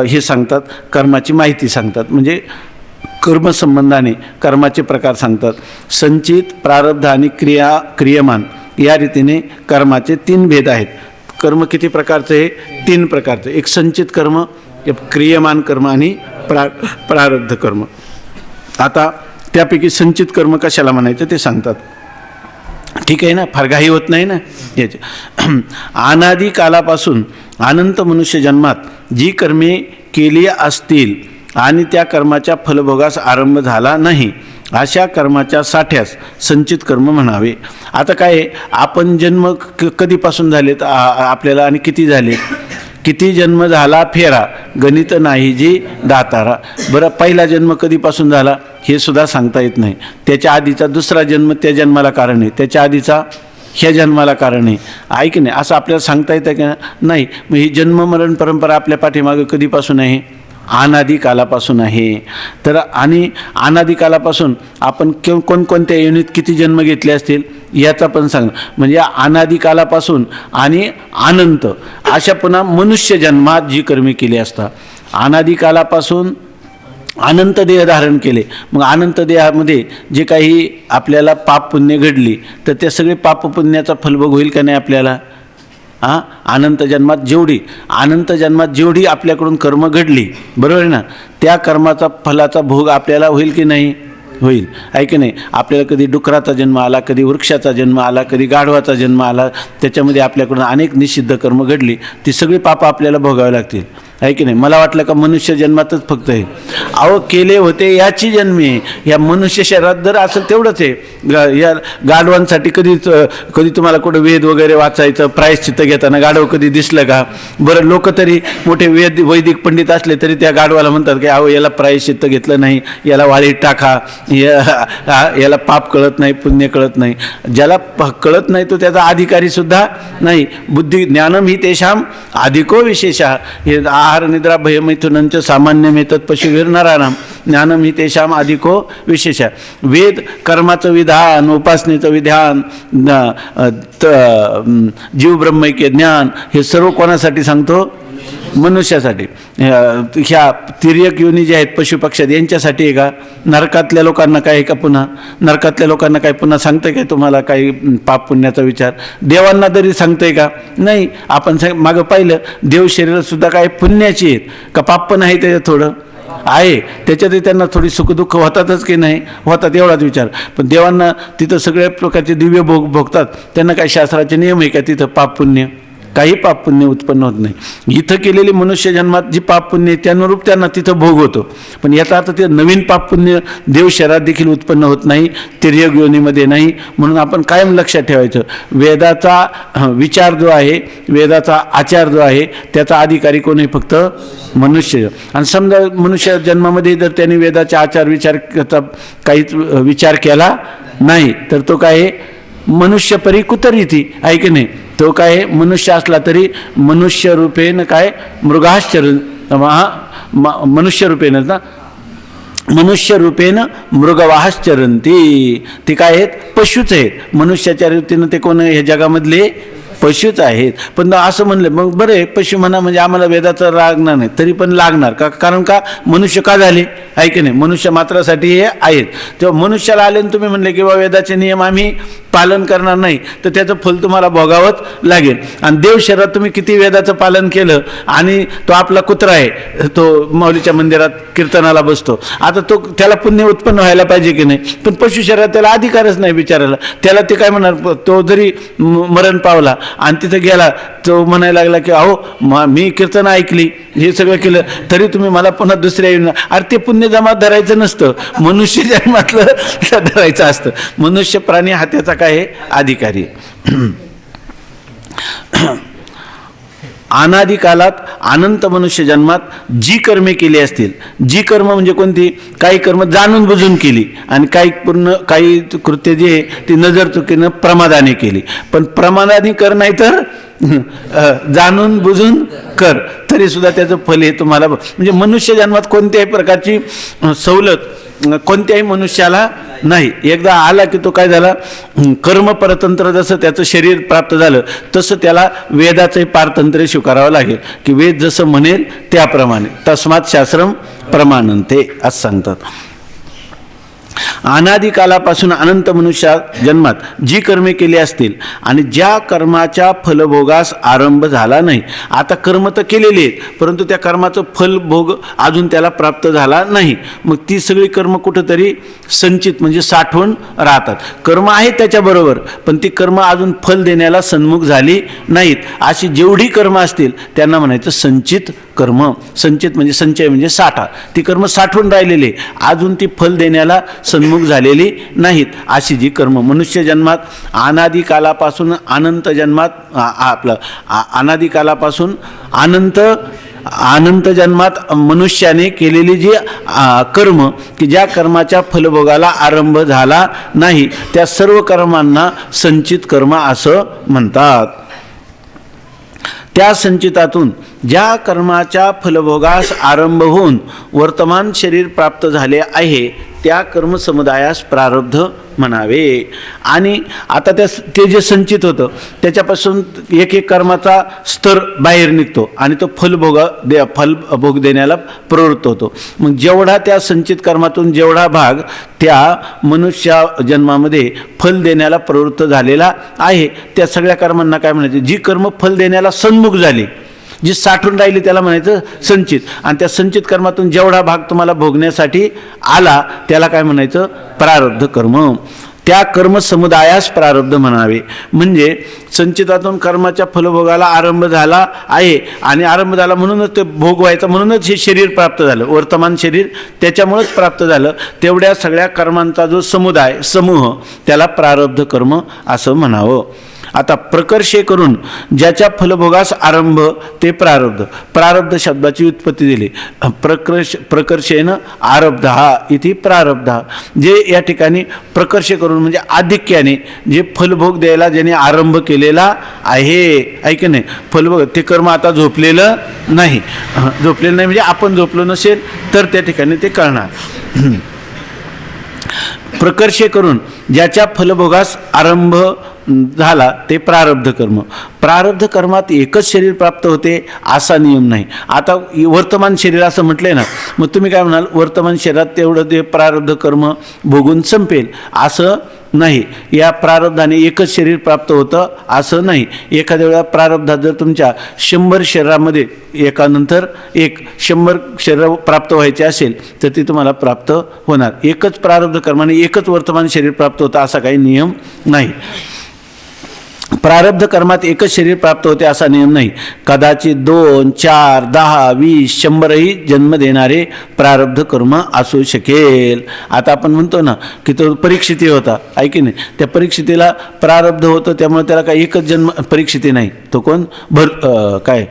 हे सांगतात, कर्माची माहिती सांगतात. म्हणजे कर्मसंबंधाने कर्माचे प्रकार सांगतात. संचित, प्रारब्ध आणि क्रियमान या रीतीने कर्माचे 3 भेद आहेत. कर्म किती प्रकारचं आहे? 3 प्रकारचं. एक संचित कर्म, एक क्रियमान कर्म आणि प्रारब्ध कर्म. आता त्यापैकी संचित कर्म कशाला म्हणायचं ते सांगतात. ठीक आहे ना, फार घाई होत नाही ना याचे. अनादी कालापासून अनंत मनुष्य जन्मात जी कर्मे केली असतील आणि त्या कर्माच्या फलभोगास आरंभ झाला नाही अशा कर्माच्या साठ्यास संचित कर्म म्हणावे. आता काय आपण जन्म कधीपासून झालेत आपल्याला आणि किती झाले? किती जन्म झाला फेरा, गणित नाही जी दातारा. बरं, पहिला जन्म कधीपासून झाला हे सुद्धा सांगता येत नाही. त्याच्या आधीचा दुसरा जन्म त्या जन्माला कारण आहे, त्याच्या आधीचा ह्या जन्माला कारण आहे, आहे की नाही, असं आपल्याला सांगता येतं की नाही. मग ही जन्म मरण परंपरा आपल्या पाठीमागे कधीपासून आहे? अनादी कालापासून आहे. तर आणि अनादी कालापासून आपण कोणकोणत्या योनीत किती जन्म घेतले असतील याचा पण सांग. म्हणजे अनादी कालापासून आणि अनंत अशा पुन्हा मनुष्य जन्मात जी कर्मे केली असतात. अनादी कालापासून अनंत देह धारण केले, मग अनंत देहामध्ये जे काही आपल्याला पाप पुण्य घडली तर त्या सगळे पाप पुण्याचा फलभोग होईल का नाही आपल्याला? अनंत जन्मात जेवढी आपल्याकडून कर्म घडली, बरोबर आहे ना, त्या कर्माचा फलाचा भोग आपल्याला होईल की नाही? होईल, आहे की नाही. आपल्याला कधी डुकराचा जन्म आला, कधी वृक्षाचा जन्म आला, कधी गाढवाचा जन्म आला, त्याच्यामध्ये आपल्याकडून अनेक निषिद्ध कर्म घडली, ती सगळी पापं आपल्याला भोगावी लागतील, आहे की नाही. मला वाटलं का मनुष्य जन्मातच फक्त आहे. अहो केले होते याची जन्मे, या मनुष्य शरीरात जर असेल तेवढंच आहे. या गाढवांसाठी कधी तुम्हाला कुठं वेद वगैरे वाचायचं प्रायश्चित्त घेताना गाढव कधी दिसलं का? बरं, लोक तरी मोठे वैदिक पंडित असले तरी त्या गाढवाला म्हणतात की अहो याला प्रायश्चित्त घेतलं नाही, याला वाळीत टाका, याला पाप कळत नाही, पुण्य कळत नाही. ज्याला कळत नाही तो त्याचा अधिकारी सुद्धा नाही. बुद्धी ज्ञानम ही तेषाम अधिको विशेषा. हे आहार निद्रा भयमैथुनंच सामान्यमेतत् पशुवीरनराणाम ज्ञानम ही तेषाम अधिको विशेषा. वेद कर्माचं विधान, उपासनेचं विधान, जीव ब्रह्मैक्य ज्ञान हे सर्व कोणासाठी सांगतो? मनुष्यासाठी. ह्या तिर्यक योनी जे आहेत पशुपक्षात यांच्यासाठी आहे का? नरकातल्या लोकांना काय आहे का? पुन्हा नरकातल्या लोकांना काय पुन्हा सांगतंय काय तुम्हाला काही पाप पुण्याचा विचार? देवांना तरी सांगतंय का? नाही. आपण मागं पाहिलं देव शरीरसुद्धा काय पुण्याची आहेत का? पाप पण आहे त्याच्यात थोडं आहे, त्याच्यातही त्यांना थोडी सुखदुःख होतातच की नाही होतात, एवढाच विचार. पण देवांना तिथं सगळ्या प्रकारचे दिव्य भोगतात. त्यांना काही शास्त्राचे नियम आहे का तिथं पाप पुण्य? काही पाप पुण्य उत्पन्न होत नाही. इथं केलेली मनुष्य जन्मात जी पाप पुण्य त्यानुरूप त्यांना तिथं भोग होतो. पण याचा अर्थ ते नवीन पाप पुण्य देव शरीरात देखील उत्पन्न होत नाही, तिर्यक योनीमध्ये नाही. म्हणून आपण कायम लक्षात ठेवायचं, वेदाचा विचार जो आहे, वेदाचा आचार जो आहे, त्याचा अधिकारी कोण आहे? फक्त मनुष्य. आणि समजा मनुष्य जन्मामध्ये जर त्यांनी वेदाचा आचार विचार काहीच विचार केला नाही तर तो काय आहे? मनुष्य परी कुतरीती आहे की नाही? तो काय मनुष्य असला तरी मनुष्य रूपेन काय मृगाश्चरण मनुष्य रूपेन ना मनुष्य रूपेन मृगवाहश्चरंती. ते काय आहेत? पशुच आहेत. मनुष्याच्या रीतीनं ते कोण हे जगामधले पशुच आहेत. पण असं म्हणलं मग बरं आहे, पशु म्हणा म्हणजे आम्हाला वेदाचं लागणार नाही, तरी पण लागणार का? कारण का? मनुष्य का झाले आहे की नाही? मनुष्य मात्रासाठी हे आहेत. तेव्हा मनुष्याला आले तुम्ही म्हणले की बाबा वेदाचे नियम आम्ही पालन करणार नाही, तर त्याचं फल तुम्हाला भोगावंच लागेल. आणि देव शरीरात तुम्ही किती वेदाचं पालन केलं आणि तो आपला कुत्रा आहे, तो माऊलीच्या मंदिरात कीर्तनाला बसतो, आता तो त्याला पुण्य उत्पन्न व्हायला पाहिजे की नाही? पण पशु शरीरात त्याला अधिकारच नाही बिचारायला. त्याला ते काय म्हणणार? तो जरी मरण पावला आणि तिथं गेला, तो म्हणायला लागला की अहो मी कीर्तन ऐकली, हे सगळं केलं, तरी तुम्ही मला पुन्हा दुसऱ्या येऊन. अरे ते पुण्य जमा धरायचं नसतं, मनुष्य जन्मातलं धरायचं असतं. मनुष्य प्राणी हा त्याचा काय आहे? अधिकारी. अनादी कालात अनंत मनुष्य जन्मात जी कर्मे केली असतील, जी कर्म म्हणजे कोणती? काही कर्म जाणून बुजून केली आणि काही कृत्य जे आहे ती नजर चुकीनं प्रमादाने केली. पण प्रमादाने कर नाही तर जाणून बुजून कर, तरी सुद्धा त्याचं फल हे तुम्हाला. म्हणजे मनुष्य जन्मात कोणत्याही प्रकारची सवलत कोणत्याही मनुष्याला नाही. एकदा आला की तो काय झाला? कर्म परतंत्र. जसं त्याचं शरीर प्राप्त झालं तसं त्याला वेदाचंही पारतंत्र्य स्वीकारावं लागेल की वेद जसं म्हणेल त्याप्रमाणे. तस्मात् शास्त्रम प्रमाणन्ते असं सांगतात. अनादी कालापासून अनंत मनुष्या जन्मात जी कर्मे केली असतील आणि ज्या कर्माच्या फलभोगास आरंभ झाला नाही. आता कर्म तर केलेली आहेत, परंतु त्या कर्माचं फलभोग अजून त्याला प्राप्त झाला नाही. मग ती सगळी कर्म कुठंतरी संचित म्हणजे साठवून राहतात. कर्म आहेत त्याच्याबरोबर, पण ती कर्म अजून फल देण्याला सन्मुख झाली नाहीत. अशी जेवढी कर्म असतील त्यांना म्हणायचं संचित कर्म. संचित म्हणजे संचय म्हणजे साठा. ती कर्म साठवून राहिलेली, अजून ती फल देण्याला सन्मुख झालेली नाहीत. अशी जी कर्म मनुष्य जन्मात अनादी कालापासून अनंत जन्मात आपलं अनादी कालापासून अनंत जन्मात मनुष्याने केलेली जी कर्म की ज्या कर्माच्या फलभोगाला आरंभ झाला नाही, त्या सर्व कर्मांना संचित कर्म असं म्हणतात. त्या संचितातून ज्या कर्माच्या फलभोगास आरंभ होऊन वर्तमान शरीर प्राप्त झाले आहे त्या कर्मसमुदायास प्रारब्ध म्हणावे. आणि आता ते जे संचित होतं त्याच्यापासून एक एक कर्माचा स्तर बाहेर निघतो आणि तो फलभोग देण्याला प्रवृत्त होतो. मग जेवढा त्या संचित कर्मातून जेवढा भाग त्या मनुष्य जन्मामध्ये फल देण्याला प्रवृत्त झालेला आहे त्या सगळ्या कर्मांना काय म्हणायचं? जी कर्म फल देण्याला सन्मुख झाली, जी साठून राहिली त्याला म्हणायचं संचित. आणि त्या संचित कर्मातून जेवढा भाग तुम्हाला भोगण्यासाठी आला त्याला काय म्हणायचं? प्रारब्ध कर्म. त्या कर्म समुदायास प्रारब्ध म्हणावे. म्हणजे संचितातून कर्माच्या फलभोगाला आरंभ झाला आहे आणि आरंभ झाला म्हणूनच ते भोग व्हायचा, म्हणूनच हे शरीर प्राप्त झालं, वर्तमान शरीर त्याच्यामुळेच प्राप्त झालं. तेवढ्या सगळ्या कर्मांचा जो समूह त्याला प्रारब्ध कर्म असं म्हणावं. आता प्रकर्षे करून ज्याच्या फलभोगास आरंभ ते प्रारब्ध. प्रारब्ध शब्दाची उत्पत्ती दिली. प्रकर्षेनं आरब्ध हा इथे प्रारब्ध. जे या ठिकाणी प्रकर्षे करून म्हणजे आधिक्याने जे फलभोग द्यायला ज्याने आरंभ केलेला आहे, ऐक नाही फलभोग, ते कर्म आता झोपलेलं नाही. झोपलेलं नाही म्हणजे आपण झोपलो नसेल तर त्या ठिकाणी ते कळणार. प्रकर्षे करून ज्याच्या फलभोगास आरंभ झाला ते प्रारब्ध कर्म. प्रारब्ध कर्मात एकच शरीर प्राप्त होते असा नियम नाही. आता वर्तमान शरीर असं म्हटलंय ना, मग तुम्ही काय म्हणाल वर्तमान शरीरात तेवढं ते प्रारब्ध कर्म भोगून संपेल असं नाही. या प्रारब्धाने एकच शरीर प्राप्त होतं असं नाही. एखाद्या वेळा प्रारब्धात जर तुमच्या 100 शरीरामध्ये एकानंतर एक 100 शरीर प्राप्त व्हायचे असेल तर ती तुम्हाला प्राप्त होणार. एकच प्रारब्ध कर्माने एकच वर्तमान शरीर प्राप्त होतं असा काही नियम नाही. प्रारब्ध कर्मात एकच शरीर प्राप्त होते असा नियम नाही. कदाचित 2, 4, 10, 20, 100ही जन्म देणारे प्रारब्ध कर्म असू शकेल. आता आपण म्हणतो ना की तो परीक्षिती होता, ऐकी नाही, त्या परीक्षितीला प्रारब्ध होतं त्यामुळे त्याला काही एकच जन्म. परीक्षिती नाही, तो कोण काय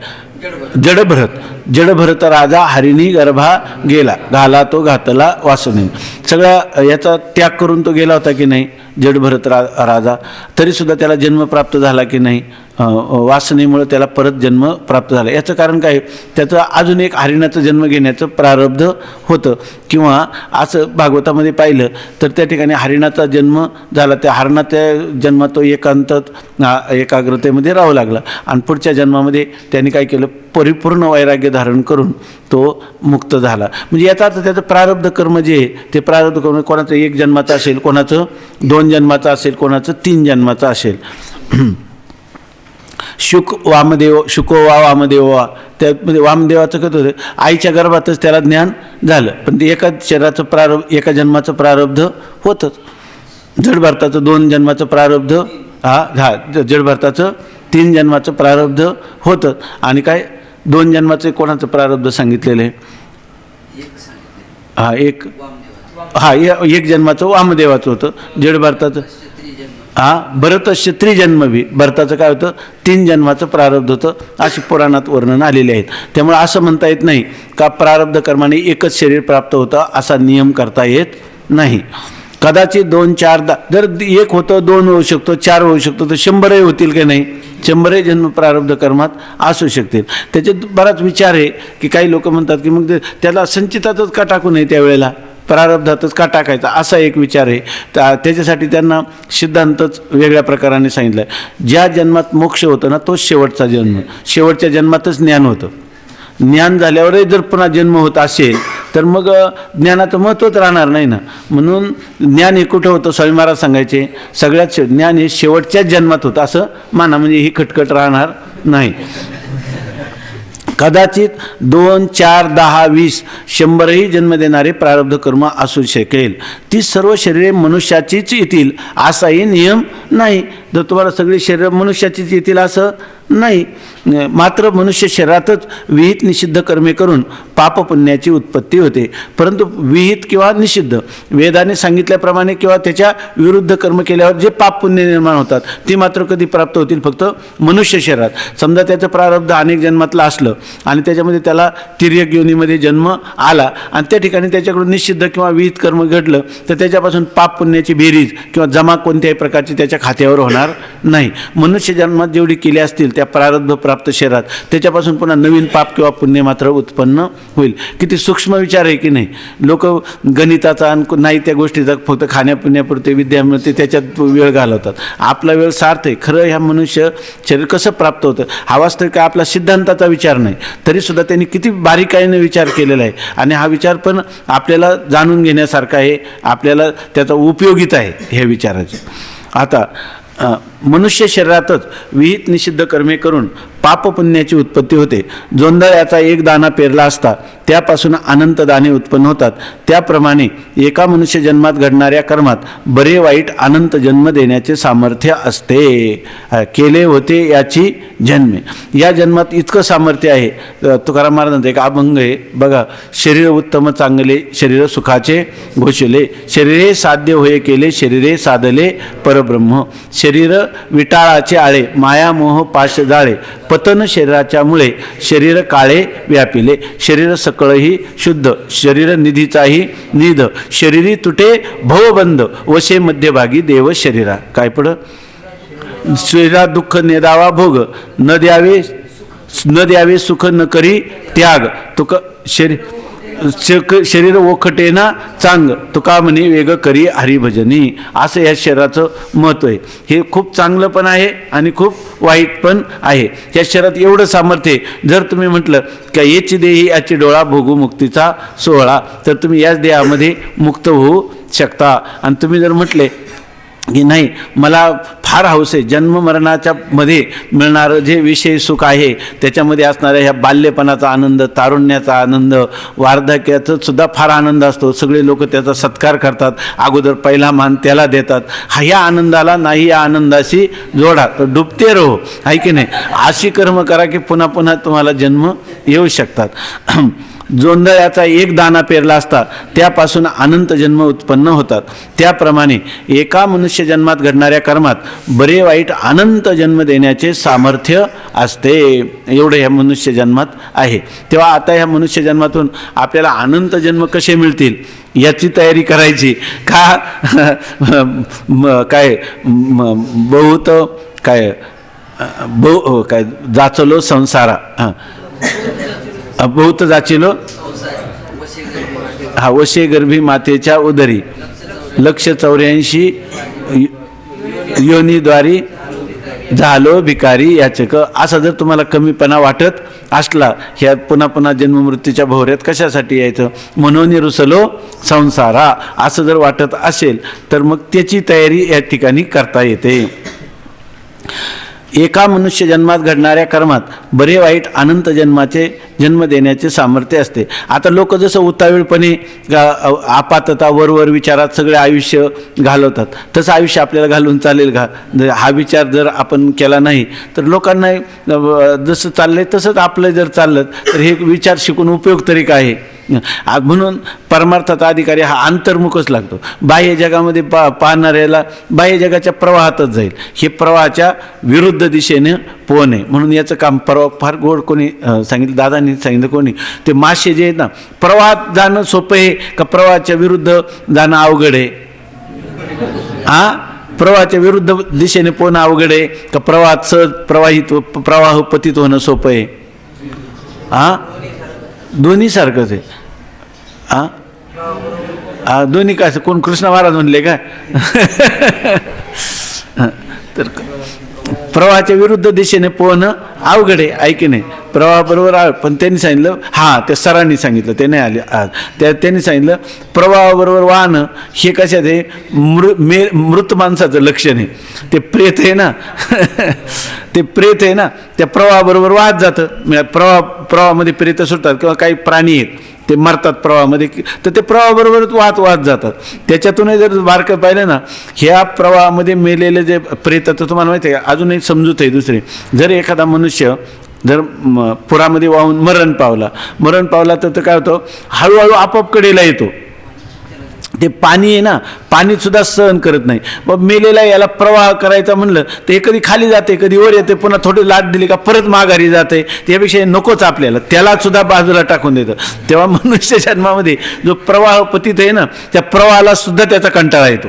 जडभरत राजा हरिणी गर्भा गेला, घाला तो घातला वासने. सगळ्या याचा त्याग करून तो गेला होता की नाही जडभरत राजा, तरीसुद्धा त्याला जन्म प्राप्त झाला की नाही, वासनेमुळे त्याला परत जन्म प्राप्त झाला. याचं कारण काय, त्याचं अजून एक हरिणाचा जन्म घेण्याचं प्रारब्ध होतं. किंवा असं भागवतामध्ये पाहिलं तर त्या ठिकाणी हरिणाचा जन्म झाला, त्या हरणाच्या जन्मात तो एकाग्रतेमध्ये राहू लागला आणि पुढच्या जन्मामध्ये त्यांनी काय केलं, परिपूर्ण वैराग्य धारण करून तो मुक्त झाला. म्हणजे याचा अर्थ त्याचं प्रारब्ध कर्म जे आहे ते प्रारब्ध कर्म कोणाचं 1 जन्माचं असेल, कोणाचं 2 जन्माचं असेल, कोणाचं 3 जन्माचं असेल. शुको वामदेव वा, त्यामध्ये वामदेवाचं कसं होतं, आईच्या गर्भातच त्याला ज्ञान झालं, पण ते एका शरीराचं प्रारब्ध, एका जन्माचं प्रारब्ध होतंच. जडभरताचं 2 जन्माचं प्रारब्ध जडभरताचं 3 जन्माचं प्रारब्ध होतं. आणि काय 2 जन्माचं कोणाचं प्रारब्ध सांगितलेलं आहे, एक जन्माचं वामदेवाचं होतं. जडभरताचं भरतस्य त्रिजन्म बी, भरताचं काय होतं 3 जन्माचं प्रारब्ध होतं, असे पुराणात वर्णन आलेले आहेत. त्यामुळे असं म्हणता येत नाही का प्रारब्ध कर्माने एकच शरीर प्राप्त होतं असा नियम करता येत नाही. कदाचित 2, 4, 10 जर 1 होतं, 2 होऊ शकतो, 4 होऊ शकतो, तर 100 होतील की नाही, 100 जन्म प्रारब्ध कर्मात असू शकतील. त्याच्यात बराच विचार आहे की काही लोक म्हणतात की मग त्याला संचितातच का टाकू नये, त्यावेळेला प्रारब्धातच का टाकायचा, असा एक विचार आहे. त्याच्यासाठी त्यांना सिद्धांतच वेगळ्या प्रकाराने सांगितलं आहे. ज्या जन्मात मोक्ष होतं ना तोच शेवटचा जन्म, शेवटच्या जन्मातच ज्ञान होतं. ज्ञान झाल्यावरही जर पुन्हा जन्म होत असेल तर मग ज्ञानाचं महत्त्वच राहणार नाही ना. म्हणून ज्ञान हे कुठं होतं, स्वामी महाराज सांगायचे सगळ्यात ज्ञान हे शेवटच्याच जन्मात होतं असं माना, म्हणजे ही खटखट राहणार नाही. कदाचित 2, 4, 10, 20, 100ही जन्म देणारे प्रारब्ध कर्म असू शकेल. ती सर्व शरीरे मनुष्याचीच येतील असाही नियम नाही. जर तुम्हाला सगळी शरीर मनुष्याचीच येतील असं नाही. मात्र मनुष्य शरीरातच विहित निषिद्ध कर्मे करून पाप पुण्याची उत्पत्ती होते. परंतु विहित किंवा निषिद्ध वेदाने सांगितल्याप्रमाणे किंवा त्याच्या विरुद्ध कर्म केल्यावर जे पाप पुण्य निर्माण होतात ती मात्र कधी प्राप्त होतील, फक्त मनुष्य शरीरात. समजा त्याचं प्रारब्ध अनेक जन्मातलं असलं आणि त्याच्यामध्ये त्याला तिर्यक योनीमध्ये जन्म आला आणि त्या ठिकाणी त्याच्याकडून निषिद्ध किंवा विहित कर्म घडलं तर त्याच्यापासून पाप पुण्याची बेरीज किंवा जमा कोणत्याही प्रकारची त्याच्या खात्यावर होणार नाही. मनुष्य जन्मात जेवढी केली असतील त्या प्रारब्ध प्राप्त शरीरात त्याच्यापासून पुन्हा नवीन पाप किंवा पुण्य मात्र उत्पन्न होईल. किती सूक्ष्म विचार आहे की नाही. लोक गणिताचा आणि नाही त्या गोष्टीचा फक्त खाण्यापिण्यापुरते विद्या मिळते त्याच्यात वेळ घालवतात. आपला वेळ सार्थ आहे. खरं ह्या मनुष्य शरीर कसं प्राप्त होतं हा वास्तविक आपला सिद्धांताचा विचार नाही, तरीसुद्धा त्यांनी किती बारीकाईने विचार केलेला आहे आणि हा विचार पण आपल्याला जाणून घेण्यासारखा आहे, आपल्याला त्याचा उपयोगिता आहे ह्या विचाराची. आता मनुष्य शरीरातच विहित निषिद्ध कर्मे करून पाप पुण्याची उत्पत्ती होते. जोंधळ याचा एक दाणा पेरला असता त्यापासून अनंत दाणे उत्पन्न होतात. त्याप्रमाणे एका मनुष्य जन्मात घडणाऱ्या कर्मात बरे वाईट अनंत जन्म देण्याचे सामर्थ्य असते. केले होते याची जन्मे, या जन्मात इतकं सामर्थ्य आहे. तुकाराम महाराजांचा एक अभंग आहे बघा, शरीर उत्तम चांगले शरीर सुखाचे घोषले, शरीरे साध्य होय केले शरीरे साधले परब्रह्म, शरीर विटाळाचे आळे माया मोह पाश जाळे, पतन शरीराच्या मुळे शरीर काळे व्यापिले, शरीर सकळही शुद्ध शरीर निधीचाही निध, शरीरी तुटे भवबंध वशे मध्यभागी देव शरीरा. काय पुढं, शरीरात दुःख नेदावा भोग न द्यावे सुख न करी त्याग, तुक शरीर शरीर ओखटेना चांग तुका म्हणे वेग करी हरिभजनी, असं या शरीराचं महत्त्व आहे. हे खूप चांगलं पण आहे आणि खूप वाईट पण आहे. या शरीरात एवढं सामर्थ्य आहे, जर तुम्ही म्हटलं का याची देही याची डोळा भोगू मुक्तीचा सोहळा, तर तुम्ही याच देहामध्ये मुक्त होऊ शकता. आणि तुम्ही जर म्हटले की नाही मला फार हौस आहे, जन्म मरणाच्या मध्ये मिळणारं जे विषय सुख आहे त्याच्यामध्ये असणाऱ्या ह्या बाल्यपणाचा आनंद, तारुण्याचा आनंद, वार्धक्याचा सुद्धा फार आनंद असतो, सगळे लोक त्याचा सत्कार करतात, अगोदर पहिला मान त्याला देतात, ह्या आनंदाला नाही या आनंदाशी जोडा, तर डुबते रहो, आहे की नाही. अशी कर्म करा की पुन्हा पुन्हा तुम्हाला जन्म येऊ शकतात. जोंधळ्याचा एक दाना पेरला असता त्यापासून अनंत जन्म उत्पन्न होतात. त्याप्रमाणे एका मनुष्य जन्मात घडणाऱ्या कर्मात बरे वाईट अनंत जन्म देण्याचे सामर्थ्य असते. एवढे ह्या मनुष्य जन्मात आहे. तेव्हा आता ह्या मनुष्य जन्मातून आपल्याला अनंत जन्म कसे मिळतील याची तयारी करायची का? काय बहुत काय काय जाचलो संसारा, बहुत जाचिलो हा वशे गर्भी मातेच्या उदरी, 184 योनीद्वारी झालो भिकारी याचक. असा जर तुम्हाला कमीपणा वाटत असला, ह्या पुन्हा पुन्हा जन्ममृत्यूच्या भोवऱ्यात कशासाठी यायचं, म्हणून रुसलो संसारा असं जर वाटत असेल तर मग त्याची तयारी या ठिकाणी करता येते. एका मनुष्य जन्मात घडणाऱ्या कर्मात बरे वाईट अनंत जन्म देण्याचे सामर्थ्य असते. आता लोक जसं उतावीळपणे आपातता वरवर विचारात सगळे आयुष्य घालवतात, तसं आयुष्य आपल्याला घालून चालेल का? हा विचार जर आपण केला नाही तर लोकांना जसं चाललंय तसंच आपलं जर चाललं तर हे विचार शिकून उपयोग तरी काय आहे? म्हणून परमार्थाचा अधिकारी हा अंतर्मुखच लागतो. बाह्य जगामध्ये पाहणाऱ्याला बाह्य जगाच्या प्रवाहातच जाईल, हे प्रवाहाच्या विरुद्ध दिशेने पोहणे. म्हणून याचं काम प्रवाह फार गोड कोणी सांगितलं, दादांनी सांगितलं कोणी, ते मासे जे आहेत ना, प्रवाहात जाणं सोपं आहे का प्रवाहाच्या विरुद्ध जाणं अवघड आहे? प्रवाहाच्या विरुद्ध दिशेने पोहणं अवघड आहे का प्रवाहात सहज प्रवाह पतित होणं सोपं आहे? दोन्ही सारखंच आहे. दोन्ही काय, कोण कृष्ण महाराज म्हणले का? तर प्रवाहाच्या विरुद्ध दिशेने पोहणं अवघड आहे, ऐकी नाही. प्रवाहाबरोबर पण त्यांनी सांगितलं, त्या सरांनी सांगितलं, ते नाही आले, त्यांनी सांगितलं प्रवाहाबरोबर वाहनं हे कशात आहे? मृत माणसाचं लक्षण आहे. ते प्रेत आहे ना, ते प्रेत आहे ना, त्या प्रवाहाबरोबर वाहत जातं. प्रवाहामध्ये प्रेत सुटतात किंवा काही प्राणी आहेत ते मरतात प्रवाहामध्ये, तर ते प्रवाहाबरोबरच वाहत जातात. त्याच्यातूनही जर बारकं पाहिलं ना, ह्या प्रवाहामध्ये मेलेले जे प्रेत, तर तुम्हाला माहिती आहे अजूनही समजूत आहे दुसरी. जर एखादा मनुष्य जर पुरामध्ये वाहून मरण पावला तर काय होतं, हळूहळू आपोआप कडेला येतो. ते पाणी आहे ना, पाणी सुद्धा सहन करत नाही. मग मेलेला याला प्रवाह करायचा म्हणलं तर हे कधी खाली जाते, कधी वर येते, पुन्हा थोडी लाट दिली का परत माघारी जाते. त्यापेक्षा नकोच आपल्याला, त्याला सुद्धा बाजूला टाकून देतं. तेव्हा मनुष्य जन्मामध्ये जो प्रवाह पतित आहे ना, त्या प्रवाहाला सुद्धा त्याचा कंटाळा येतो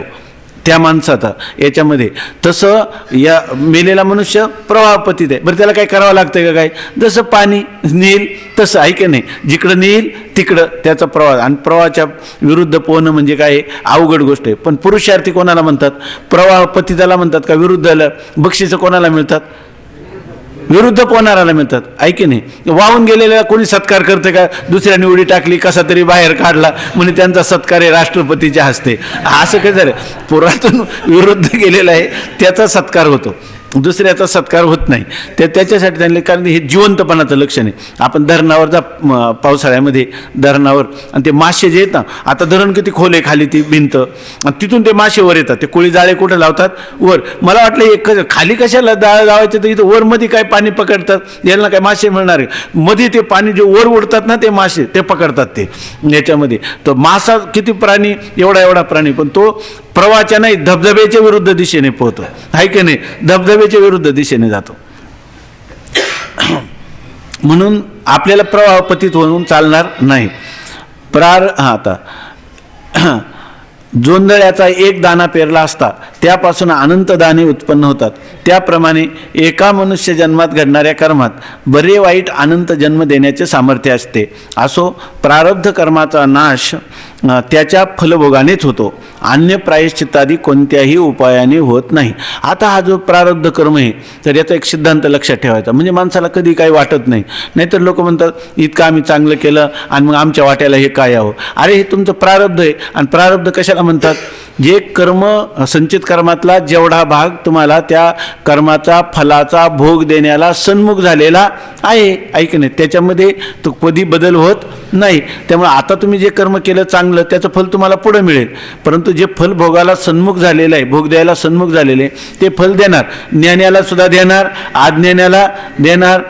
त्या माणसाचा याच्यामध्ये. तसं या मेलेला मनुष्य प्रवाहपतीत आहे. बरं, त्याला काय करावं लागतं का? काय, जसं पाणी नेईल तसं, आहे की नाही, जिकडं नेईल तिकडं त्याचा प्रवाह. आणि प्रवाहाच्या विरुद्ध पोहणं म्हणजे काय, अवघड गोष्ट आहे. पण पुरुषार्थी कोणाला म्हणतात? प्रवाहपतीताला म्हणतात का विरुद्धला? बक्षिसं कोणाला मिळतात? विरुद्ध पोहणाऱ्याला मिळतात, ऐकी नाही. वाहून गेलेला कोणी सत्कार करते का? दुसऱ्याने उडी टाकली, कसा तरी बाहेर काढला म्हणजे त्यांचा सत्कार आहे राष्ट्रपतीच्या हस्ते. असं काय झालं? पुरातून विरुद्ध गेलेला आहे त्याचा सत्कार होतो, दुसऱ्याचा सत्कार होत नाही. त्याच्यासाठी त्यांनी, कारण हे जिवंतपणाचं लक्षण आहे. आपण धरणावर जा पावसाळ्यामध्ये, धरणावर, आणि ते मासे जे आहेत ना, आता धरण किती खोल आहे खाली ती भिंत, आणि तिथून ते मासे वर येतात. ते कोळी जाळे कुठं लावतात? वर. मला वाटलं एक खाली कशाला जाळं लावायचं, तर इथं वर मध्ये काय पाणी पकडतात, याला काय मासे मिळणार आहे? मध्ये ते पाणी जे वर उडतात ना, ते मासे ते पकडतात ते याच्यामध्ये. तर मासा किती प्राणी, एवढा प्राणी, पण तो प्रवाहाच्या नाही, धबधब्याच्या विरुद्ध दिशेने पोहतो, आहे की नाही, धबधब्याच्या विरुद्ध दिशेने जातो. म्हणून आपल्याला प्रवाहपतीत होऊन चालणार नाही. आता जोंधळ्याचा एक दाना पेरला असता त्यापासून अनंत दाने उत्पन्न होतात. त्याप्रमाणे एका मनुष्य जन्मात घडणाऱ्या कर्मात बरे वाईट अनंत जन्म देण्याचे सामर्थ्य असते. असो प्रारब्ध कर्माचा नाश त्याच्या फलभोगानेच होतो, अन्य प्रायश्चित्तादी कोणत्याही उपायाने होत नाही. आता हा जो प्रारब्ध कर्म आहे तर याचा एक सिद्धांत लक्षात ठेवायचा, म्हणजे माणसाला कधी काही वाटत नाही. नाहीतर लोक म्हणतात इतकं आम्ही चांगलं केलं आणि मग आमच्या वाट्याला हे काय यावं. अरे हे तुमचं प्रारब्ध आहे. आणि प्रारब्ध कशाला म्हणतात? जे कर्म संचित कर्मातला जेवढा भाग तुम्हाला त्या कर्माचा फलाचा भोग देण्याला सन्मुख झालेला आहे, ऐक नाही, त्याच्यामध्ये तो कधी बदल होत नाही. त्यामुळे आता तुम्ही जे कर्म केलं चांगलं त्याचं फल तुम्हाला पुढे मिळेल, परंतु जे फल भोगाला सन्मुख झालेलं आहे, भोग द्यायला सन्मुख झालेले ते फल देणार. ज्ञान्याला सुद्धा देणार, अज्ञान्याला देणार,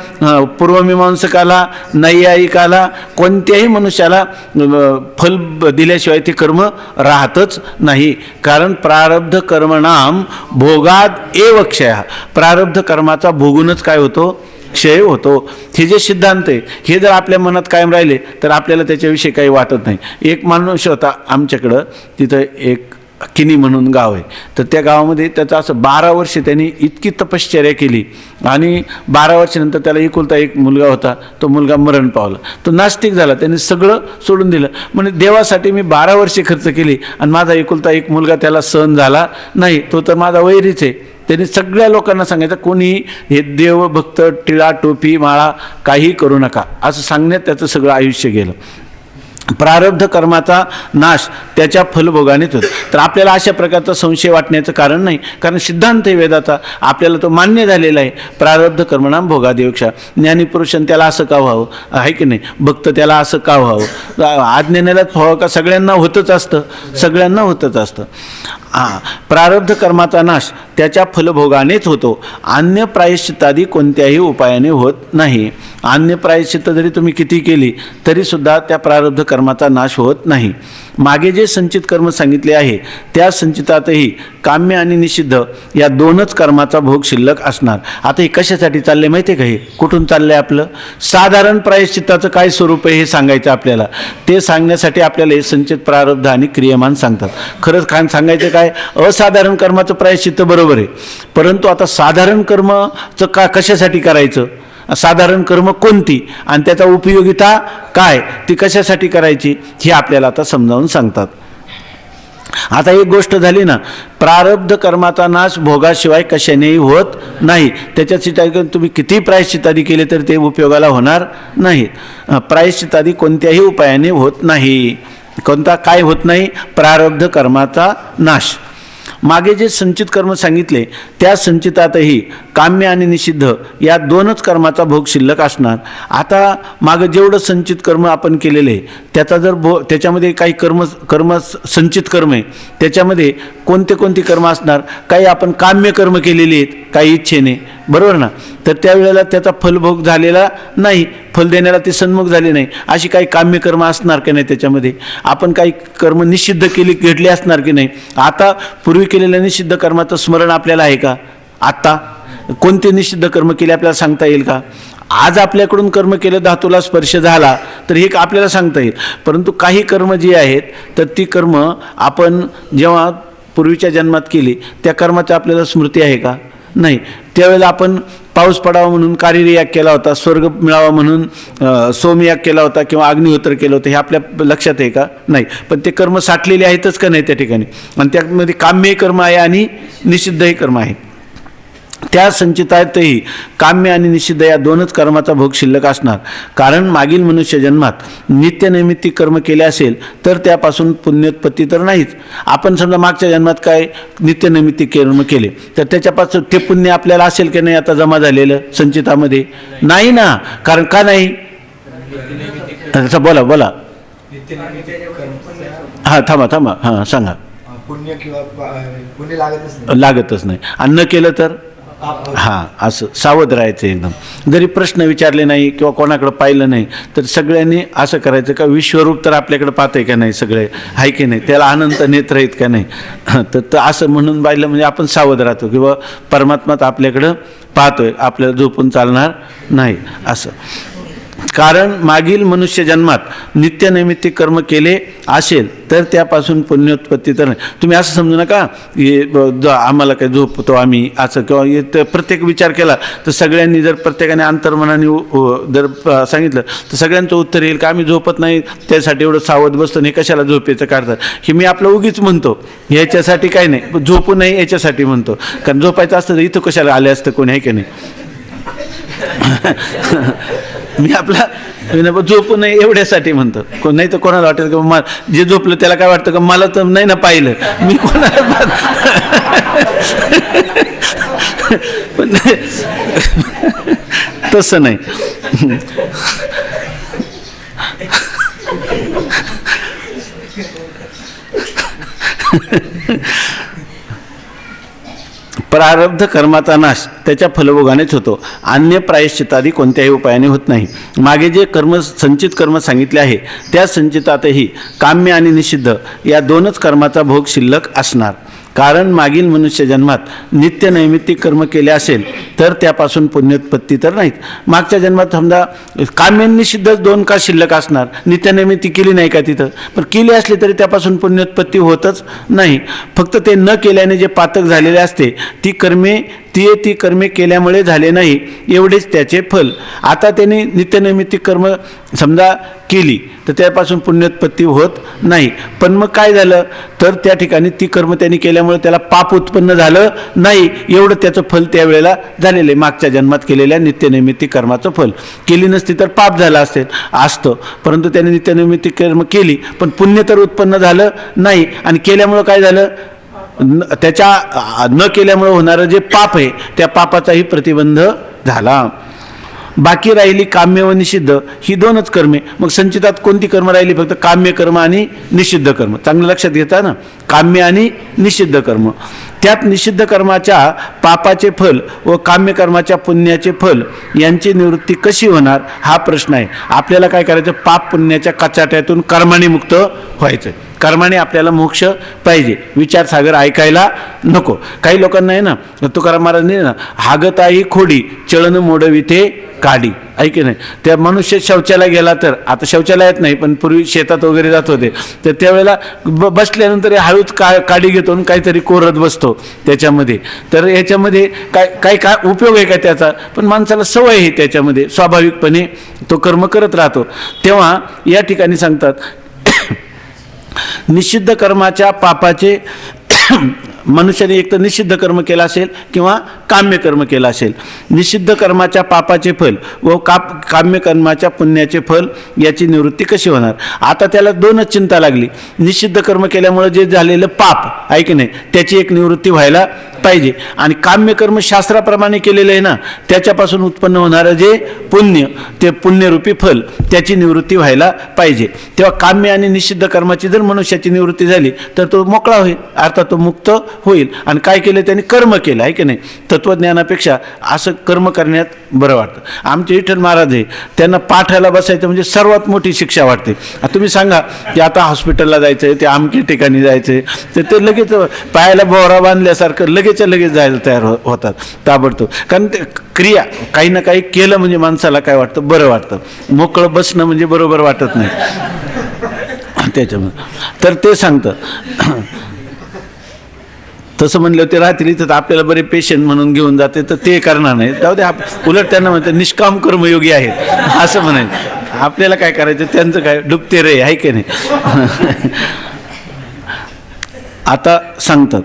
पूर्वमीमांसकाला, नैयायिकाला, कोणत्याही मनुष्याला फल दिल्याशिवाय ते कर्म राहतच नाही. कारण प्रारब्ध कर्मणाम भोगात एव क्षय. प्रारब्ध कर्माचा भोगूनच काय होतो? क्षय होतो. हे जे सिद्धांत आहे हे जर आपल्या मनात कायम राहिले तर आपल्याला त्याच्याविषयी काही वाटत नाही. एक माणूस होता आमच्याकडं, तिथं एक किनी म्हणून गाव आहे, तर त्या गावामध्ये त्याचं असं 12 वर्ष त्यांनी इतकी तपश्चर्या केली आणि 12 वर्षानंतर त्याला एकुलता एक मुलगा होता, तो मुलगा मरण पावला. तो नास्तिक झाला, त्यांनी सगळं सोडून दिलं. म्हणजे देवासाठी मी 12 वर्षे खर्च केली आणि माझा एकुलता एक मुलगा त्याला सहन झाला नाही, तो तर माझा वैरीच आहे. त्यांनी सगळ्या लोकांना सांगायचं कोणी हे देव भक्त टिळा टोपी माळा काही करू नका असं सांगण्यात त्याचं सगळं आयुष्य गेलं. प्रारब्ध कर्माचा नाश त्याच्या फलभोगानेच होतो. तर आपल्याला अशा प्रकारचा संशय वाटण्याचं कारण नाही, कारण सिद्धांत आहे वेदाचा, आपल्याला तो मान्य झालेला आहे. प्रारब्ध कर्मणाम भोगादेवक्षा. ज्ञानीपुरुषांनी त्याला असं का व्हावं, आहे की नाही, भक्त त्याला असं का व्हावं, अज्ञानालाच व्हावं का? सगळ्यांना होतच असतं, सगळ्यांना होतच असतं. प्रारब्ध कर्माचा नाश त्याच्या फलभोगानेच होतो, अन्य प्रायश्चित्तादी कोणत्याही उपायाने होत नाही. अन्य प्रायश्चित्त जरी तुम्ही किती केली तरीसुद्धा त्या प्रारब्ध कर्माचा नाश होत नाही. मागे जे संचित कर्म सांगितले आहे त्या संचितातही काम्य आणि निषिद्ध या दोनच कर्माचा भोग शिल्लक असणार. आता हे कशासाठी चालले माहिती आहे का? हे कुठून चाललं आहे आपलं? साधारण प्रायश्चित्ताचं काय स्वरूप आहे हे सांगायचं आपल्याला. ते सांगण्यासाठी आपल्याला हे संचित प्रारब्ध आणि क्रियमान सांगतात. खरंच सांगायचं काय, असाधारण कर्माचं प्रायश्चित्त बरोबर आहे, परंतु आता साधारण कर्मचं कशासाठी करायचं, साधारण कर्म कोणती आणि त्याचा उपयोगिता काय, ती कशासाठी करायची हे आपल्याला आता समजावून सांगतात. आता एक गोष्ट झाली ना, प्रारब्ध कर्माचा नाश भोगाशिवाय कशानेही होत नाही. त्याच्यासाठी तुम्ही किती प्रायश्चित्तादी केले तरी ते उपयोगाला होणार नाही. प्रायश्चित्तादी कोणत्याही उपायाने होत नाही. कोणता काय होत नाही? प्रारब्ध कर्माचा नाश. मागे जे संचित कर्म सांगितले त्या संचितातही काम्य आणि निषिद्ध या दोनच कर्माचा भोग शिल्लक असणार. आता मागं जेवढं संचित कर्म आपण केलेले त्याचा जर त्याच्यामध्ये काही कर्म संचित कर्म आहे, त्याच्यामध्ये कोणती कर्म असणार? काही आपण काम्य कर्म केलेली आहेत काही इच्छेने, बरोबर ना, तर त्यावेळेला त्याचा फलभोग झालेला नाही, फल देण्याला ती सन्मुख झाली नाही. अशी काही काम्य कर्म असणार की नाही त्याच्यामध्ये? आपण काही कर्म निषिद्ध घडले असणार की नाही? आता पूर्वी केलेल्या निषिद्ध कर्माचं स्मरण आपल्याला आहे का? आता कोणते निषिद्ध कर्म केले आपल्याला सांगता येईल का? आज आपल्याकडून कर्म केलं, धातूला स्पर्श झाला तर हे आपल्याला सांगता येईल, परंतु काही कर्म जी आहेत तर ती कर्म आपण जेव्हा पूर्वीच्या जन्मात केली त्या कर्माची आपल्याला स्मृती आहे का? नाही. त्यावेळेला आपण पाऊस पडावा म्हणून कार्ययाग केला होता, स्वर्ग मिळावा म्हणून सोमयाग केला होता किंवा अग्निहोत्र केलं होतं, हे आपल्या लक्षात आहे का? नाही. पण ते कर्म साठलेले आहेतच का नाही त्या ठिकाणी? आणि त्यामध्ये काम्यही कर्म आहे आणि निषिद्धही कर्म आहे. त्या संचितातही काम्य आणि निषिद्ध या दोनच कर्माचा भोग शिल्लक असणार. कारण मागील मनुष्य जन्मात नित्यनैमित्तिक कर्म केले असेल तर त्यापासून पुण्योत्पत्ती तर नाहीच. आपण समजा मागच्या जन्मात काय नित्यनैमित्तिक कर्म केले तर त्याच्यापासून ते पुण्य आपल्याला असेल की नाही आता जमा झालेलं संचितामध्ये? नाही ना. कारण का नाही? बोला. हां थांबा हां सांगा. पुण्य किंवा पुण्य लागतच नाही. आणि न केलं तर हां असं सावध राहायचं एकदम. जरी प्रश्न विचारले नाही किंवा कोणाकडे पाहिलं नाही तर सगळ्यांनी असं करायचं का विश्वरूप तर आपल्याकडे पाहतंय का नाही, सगळे आहे की नाही, त्याला अनंत नेत्र आहेत का नाही, तर असं म्हणून पाहिलं म्हणजे आपण सावध राहतो किंवा परमात्मा आपल्याकडं पाहतोय, आपल्याला झोपून चालणार नाही असं. कारण मागील मनुष्य जन्मात नित्यनैमित्तिक कर्म केले असेल तर त्यापासून पुण्योत्पत्ती तर नाही. तुम्ही असं समजू नका आम्हाला काय झोपतो आम्ही असं किंवा प्रत्येक विचार केला तर सगळ्यांनी जर प्रत्येकाने अंतर्मनाने जर सांगितलं तर सगळ्यांचं उत्तर येईल का आम्ही झोपत नाही त्यासाठी एवढं सावध बसतो नाही कशाला झोपेचं काढतात. हे मी आपलं उगीच म्हणतो ह्याच्यासाठी काही नाही झोपू नाही याच्यासाठी म्हणतो कारण झोपायचं असतं तर इथं कशाला आले असतं कोणी आहे की नाही. मी आपला झोपू नये एवढ्यासाठी म्हणतो कोण नाही तर कोणाला वाटेल की मला जे झोपलं त्याला काय वाटतं का मला तर नाही ना पाहिलं मी कोणाला पण तसं नाही. प्रारब्ध कर्माचा नाश त्याच्या फलभोगानेच होतो. अन्य प्रायश्चितादी कोणत्याही उपायाने होत नाही. मागे जे संचित कर्म सांगितले आहे त्या संचितातही काम्य आणि निषिद्ध या दोनच कर्माचा भोग शिल्लक असणार. कारण मागील मनुष्य जन्मात नित्य नैमित्तिक कर्म केले असेल तर त्यापासून पुण्योत्पत्ती तर नाहीत. मागच्या जन्मात समजा काम्य निषिद्धच दोन का शिल्लक असणार नित्यनैमित्तिक केली नाही का तिथं पण केली असली तरी त्यापासून पुण्योत्पत्ती होतच नाही. फक्त ते न केल्याने जे पातक झालेले असते ती कर्मे केल्यामुळे झाले नाही एवढेच त्याचे फल. आता त्यांनी नित्यनैमित्तिक कर्म समजा केली तर त्यापासून पुण्योत्पत्ती होत नाही. पण मग काय झालं तर त्या ठिकाणी ती कर्म त्यांनी केल्यामुळे त्याला पाप उत्पन्न झालं नाही एवढं त्याचं फल त्यावेळेला झालेलं आहे. मागच्या जन्मात केलेल्या नित्यनैमित्तिक कर्माचं फल केली नसती तर पाप झालं असतं परंतु त्याने नित्यनैमित्तिक कर्म केली पण पुण्य तर उत्पन्न झालं नाही आणि केल्यामुळं काय झालं त्याच्या न केल्यामुळे होणारं जे पाप आहे त्या पापाचाही प्रतिबंध झाला. बाकी राहिली काम्य व निषिद्ध ही दोनच कर्मे. मग संचितात कोणती कर्म राहिली फक्त काम्य कर्म आणि निषिद्ध कर्म. चांगलं लक्षात घेता ना काम्य आणि निषिद्ध कर्म. त्यात निषिद्ध कर्माच्या पापाचे फल व काम्य कर्माच्या पुण्याचे फल यांची निवृत्ती कशी होणार हा प्रश्न आहे. आपल्याला काय करायचं पाप पुण्याच्या कचाट्यातून कर्माने मुक्त व्हायचं. कर्माने आपल्याला मोक्ष पाहिजे. विचारसागर ऐकायला नको. काही लोकांना आहे ना तुकाराम महाराजांनी ना हागताही खोडी चळण मोडविते काडी ऐके नाही. त्या मनुष्य शौचालय गेला तर आता शौचालयात नाही पण पूर्वी शेतात वगैरे जात होते तर त्यावेळेला बसल्यानंतर हळूच काडी घेतो आणि काहीतरी कोरत बसतो त्याच्यामध्ये. तर याच्यामध्ये काय उपयोग आहे का त्याचा पण माणसाला सवय आहे त्याच्यामध्ये स्वाभाविकपणे तो कर्म करत राहतो. तेव्हा या ठिकाणी सांगतात निषिद्ध कर्माच्या पापाचे मनुष्याने एक तर निषिद्ध कर्म केला असेल किंवा काम्य कर्म केला असेल. निषिद्ध कर्माच्या पापाचे फल व काम्य कर्माच्या पुण्याचे फल याची निवृत्ती कशी होणार. आता त्याला दोनच चिंता लागली. निषिद्ध कर्म केल्यामुळे जे झालेलं पाप आहे की नाही त्याची एक निवृत्ती व्हायला पाहिजे आणि काम्य कर्म शास्त्राप्रमाणे केलेलं आहे ना त्याच्यापासून उत्पन्न होणारं जे पुण्य ते पुण्यरूपी फल त्याची निवृत्ती व्हायला पाहिजे. तेव्हा काम्य आणि निषिद्ध कर्माची जर मनुष्याची निवृत्ती झाली तर तो मोकळा होईल अर्थात तो मुक्त होईल. आणि काय केलं त्यांनी कर्म केलं आहे की नाही. तत्त्वज्ञानापेक्षा असं कर्म करण्यात बरं वाटतं. आमचे विठ्ठल महाराज आहे त्यांना पाठाला बसायचं म्हणजे सर्वात मोठी शिक्षा वाटते. तुम्ही सांगा की आता हॉस्पिटलला जायचं आहे ते आमच्या ठिकाणी जायचं आहे तर ते लगेच पायाला बोहरा बांधल्यासारखं लगेच जायला तयार होतात ताबडतोब. कारण ते क्रिया काही ना काही केलं म्हणजे माणसाला काय वाटतं बरं वाटतं. मोकळं बसणं म्हणजे बरोबर वाटत नाही त्याच्यामध्ये. तर ते सांगतं तसं म्हणलं ते राहतील इथं आपल्याला बरे पेशंट म्हणून घेऊन जाते तर ते करणार नाही जाऊ दे. उलट त्यांना म्हणतात निष्काम कर्मयोगी आहेत असं म्हणायचं. आपल्याला काय करायचं त्यांचं काय डुबते रे आहे की नाही. आता सांगतात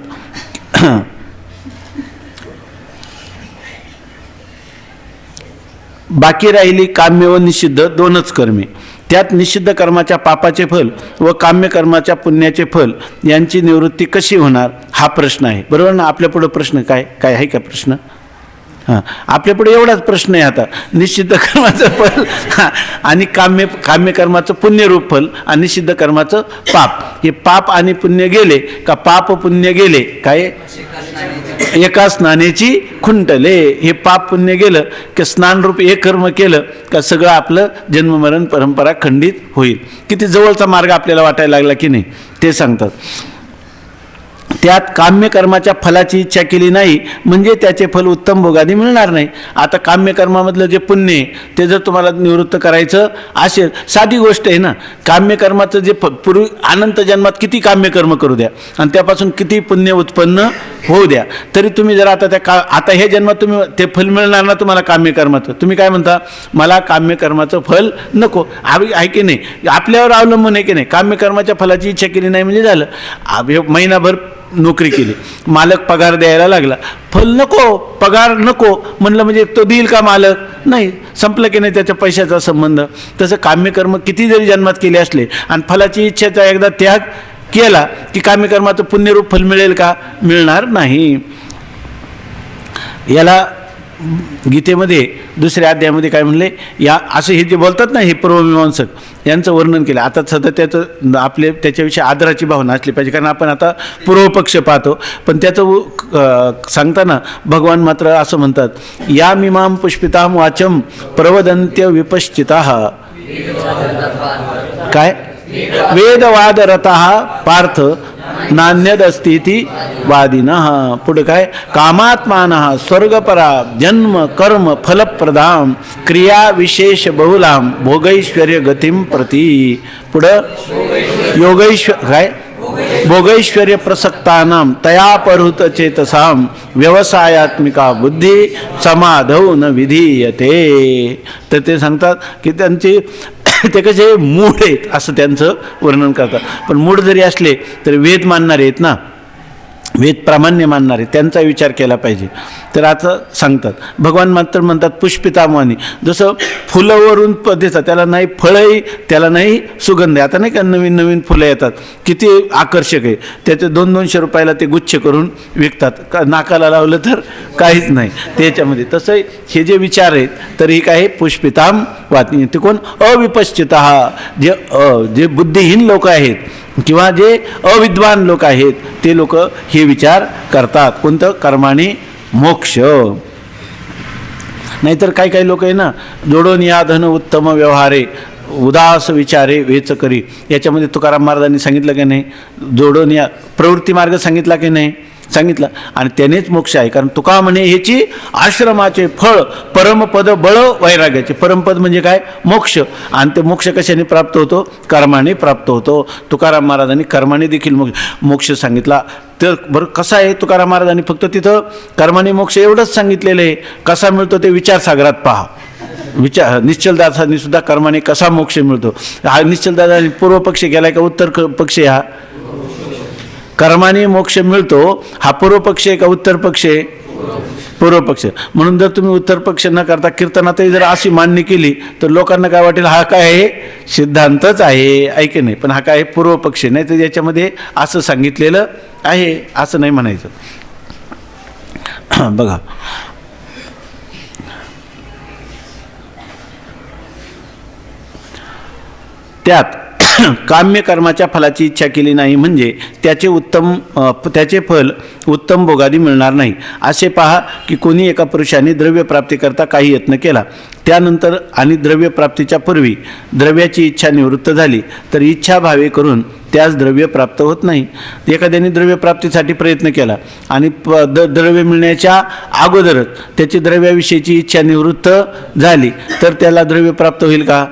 बाकी राहिली काम्य व निषिद्ध दोनच कर्मे. त्यात निषिद्ध कर्माच्या पापाचे फल व काम्य कर्माच्या पुण्याचे फल यांची निवृत्ती कशी होणार हा प्रश्न आहे. बरोबर ना. आपल्यापुढं प्रश्न काय आहे का प्रश्न. हां आपल्यापुढे एवढाच प्रश्न आहे आता. निषिद्ध कर्माचं फल आणि काम्य कर्माचं पुण्यरूप फल आणि निषिद्ध कर्माचं पाप. हे पाप आणि पुण्य गेले का पाप पुण्य गेले काय एका स्नानेची खुंटले. हे पाप पुण्य गेलं की स्नानरूप एक कर्म केलं का सगळं आपलं जन्ममरण परंपरा खंडित होईल. किती जवळचा मार्ग आपल्याला वाटायला लागला की नाही ते सांगतात. त्यात काम्यकर्माच्या फलाची इच्छा केली नाही म्हणजे त्याचे फल उत्तम भोगादी मिळणार नाही. आता काम्यकर्मामधलं जे पुण्य आहे ते जर तुम्हाला निवृत्त करायचं असेल, साधी गोष्ट आहे ना, काम्यकर्माचं जे पूर्वी अनंत जन्मात किती काम्यकर्म करू द्या आणि त्यापासून किती पुण्य उत्पन्न होऊ द्या, तरी तुम्ही जर आता आता हे जन्मात तुम्ही ते फल मिळणार ना तुम्हाला काम्यकर्माचं, तुम्ही काय म्हणता, मला काम्यकर्माचं फल नको. आहे की नाही, आपल्यावर अवलंबून आहे की नाही. काम्यकर्माच्या फलाची इच्छा केली नाही म्हणजे झालं. महिनाभर नोकरी केली, मालक पगार द्यायला लागला, फल नको, पगार नको म्हणलं म्हणजे तो देईल का मालक, नाही, संपलं की नाही त्याच्या पैशाचा संबंध. तसं काम्यकर्म किती जरी जन्मात केले असले आणि फलाची इच्छेचा एकदा त्याग केला की काम्यकर्माचं पुण्यरूप फल मिळेल का, मिळणार नाही. याला गीतेमध्ये दुसऱ्या अध्यायामध्ये काय म्हणले, या असं हे जे बोलतात ना हे पूर्वमीमांसक यांचं वर्णन केलं. आता सध्या त्याचं त्याच्याविषयी आदराची भावना असली पाहिजे, कारण आपण आता पूर्वपक्ष पाहतो, पण त्याचं सांगताना भगवान मात्र असं म्हणतात, या मीमां पुष्पितां वाचम प्रवदन्त्य विपश्चिताः, काय वेदवादरतः पार्थ नान्यदस्तीति वादिनः. पुढे काय, कामात्मानः स्वर्गपरा जन्म कर्म फलप्रदां क्रिया विशेष बहुलां भोगैश्वर्य गतिं प्रति. पुढं भोगैश्वर्य प्रसक्तानां तयापहृत चेतसां व्यवसायात्मिका बुद्धी समाधौ न विधीयते. तर ते सांगतात की त्यांची ते कसे मूढ आहेत असं त्यांचं वर्णन करतात. पण मूढ जरी असले तरी वेद मानणारे आहेत ना, वेद प्रामाण्य मानणारे, त्यांचा विचार केला पाहिजे. तर आता सांगतात भगवान मात्र म्हणतात पुष्पितामानी, जसं फुलावरून देतात त्याला नाही फळही, त्याला नाही सुगंध. आता नाही का नवीन नवीन फुलं येतात, किती आकर्षक आहे, त्याचे 200-200 रुपयाला ते गुच्छ करून विकतात, नाकाला लावलं तर काहीच नाही त्याच्यामध्ये. तसं हे जे विचार आहेत तर ही काय पुष्पिताम वाटणी. ते कोण, अविपश्चिता, जे बुद्धिहीन लोक आहेत किंवा जे अविद्वान लोक आहेत ते लोक हे विचार करतात. कोणतं, कर्माने मोक्ष. नाहीतर काही लोक आहे ना, जोडून या धन उत्तम व्यवहारे उदास विचारे वेच करी, याच्यामध्ये तुकाराम महाराजांनी सांगितलं की नाही, जोडून या प्रवृत्ती मार्ग सांगितला की नाही, सांगितलं. आणि त्यानेच मोक्ष आहे, कारण तुका म्हणे ह्याची आश्रमाचे फळ परमपद बळ वैराग्याचे. परमपद म्हणजे काय, मोक्ष. आणि ते मोक्ष कशाने प्राप्त होतो, कर्माने प्राप्त होतो. तुकाराम महाराजांनी कर्माने देखील मोक्ष सांगितला. तर बरं कसं आहे, तुकाराम महाराजांनी फक्त तिथं कर्माने मोक्ष एवढंच सांगितलेलं आहे. कसा मिळतो ते विचारसागरात पहा. निश्चलदासांनी सुद्धा कर्माने कसा मोक्ष मिळतो, हा निश्चलदासांनी पूर्व पक्ष गेलाय का उत्तर पक्ष, हा कर्माने मोक्ष मिळतो हा पूर्व पक्ष आहे का उत्तर पक्ष आहे, पूर्व पक्ष. म्हणून जर तुम्ही उत्तर पक्ष न करता कीर्तनातही जर अशी मान्य केली तर लोकांना काय वाटेल, हा काय आहे, सिद्धांतच आहे, ऐके नाही, पण हा काय आहे, पूर्व पक्ष. नाही तर याच्यामध्ये असं सांगितलेलं आहे असं नाही म्हणायचं. बघा त्यात काम्य कर्माच्या फलाची इच्छा केली नाही म्हणजे त्याचे फल उत्तम भोगादी मिळणार नाही. असे पहा की कोणी एका पुरुषाने द्रव्यप्राप्तीकरता काही यत्न केला, त्यानंतर आणि द्रव्यप्राप्तीच्या पूर्वी द्रव्याची इच्छा निवृत्त झाली तर इच्छा भावे करून त्यास द्रव्य प्राप्त होत नाही. एखाद्याने द्रव्यप्राप्तीसाठी प्रयत्न केला आणि द्रव्य मिळण्याच्या अगोदरच त्याची द्रव्याविषयीची इच्छा निवृत्त झाली तर त्याला द्रव्य प्राप्त होईल का,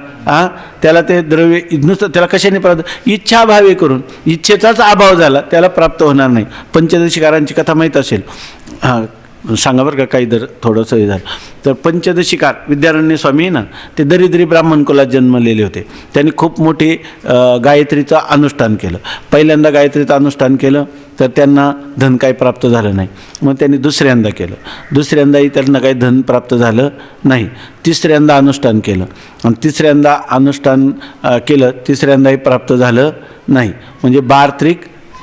त्याला ते द्रव्य नुसतं त्याला कशाने प्राप्त, इच्छाभावे करून, इच्छेचाच अभाव झाला त्याला प्राप्त होणार नाही. पंचदशीकारांची कथा माहीत असेल, सांगा बरं का, काही दर थोडंसं हे झालं तर. पंचदशीकार विद्यारण्य स्वामी ना, ते दरिद्री ब्राह्मण कुलात जन्मलेले होते. त्यांनी खूप मोठे गायत्रीचं अनुष्ठान केलं. पहिल्यांदा गायत्रीचं अनुष्ठान केलं तर त्यांना धन काही प्राप्त झालं नाही. मग त्यांनी दुसऱ्यांदा केलं, दुसऱ्यांदाही त्यांना काही धन प्राप्त झालं नाही. तिसऱ्यांदा अनुष्ठान केलं आणि तिसऱ्यांदा अनुष्ठान केलं, तिसऱ्यांदाही प्राप्त झालं नाही. म्हणजे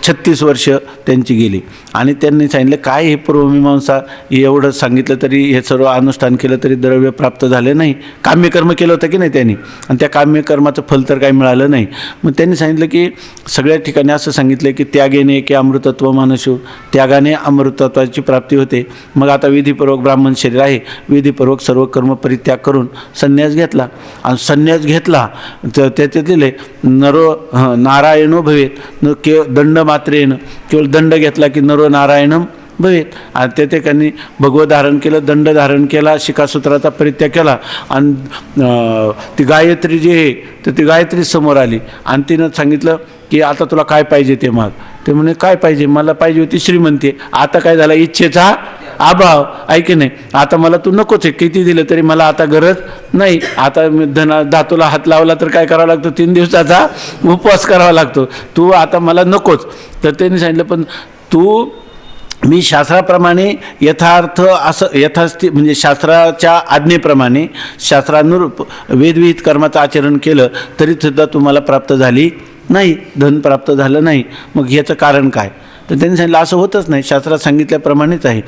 36 वर्ष त्यांची गेली. आणि त्यांनी सांगितलं काय हे पूर्वमीमांसा एवढं सांगितलं तरी, हे सर्व अनुष्ठान केलं तरी द्रव्य प्राप्त झाले नाही. काम्यकर्म केलं होतं की नाही त्यांनी, आणि त्या काम्यकर्माचं फल तर काही मिळालं नाही. मग त्यांनी सांगितलं की सगळ्या ठिकाणी असं सांगितलं की त्यागेने की अमृतत्व मानसो, त्यागाने अमृतत्वाची प्राप्ती होते. मग आता विधीपूर्वक ब्राह्मण शरीर आहे, विधीपूर्वक सर्व कर्म परित्याग करून संन्यास घेतला. आणि संन्यास घेतला तर त्याच्यातले नारायणो भवेत, दंड मात्रेन, केवळ दंड घेतला की नरो नारायणम भवेत. आणि त्या ठिकाणी भगवत धारण केलं, दंड धारण केला, शिखासूत्राचा परित्याग केला आणि ती गायत्री जी आहे तर ती गायत्री समोर आली आणि तिनं सांगितलं की आता तुला काय पाहिजे ते माग. ते म्हणे काय पाहिजे, मला पाहिजे होती श्रीमंती. आता काय झाला, इच्छेचा अभाव. ऐक नाही, आता मला तू नकोच आहे, किती दिलं तरी मला आता गरज नाही. आता धातूला हात लावला तर काय करावं लागतं, 3 दिवसाचा उपवास करावा लागतो. तू आता मला नकोच. तर त्यांनी सांगितलं पण तू, मी शास्त्राप्रमाणे यथार्थ असं यथास्थित म्हणजे शास्त्राच्या आज्ञेप्रमाणे शास्त्रानुरूप वेदविहित कर्माचं आचरण केलं तरीसुद्धा तुम्हाला प्राप्त झाली नाही, धन प्राप्त झालं नाही. मग ह्याचं कारण काय? तर त्यांनी सांगितलं असं होतच नाही, शास्त्रात सांगितल्याप्रमाणेच आहे.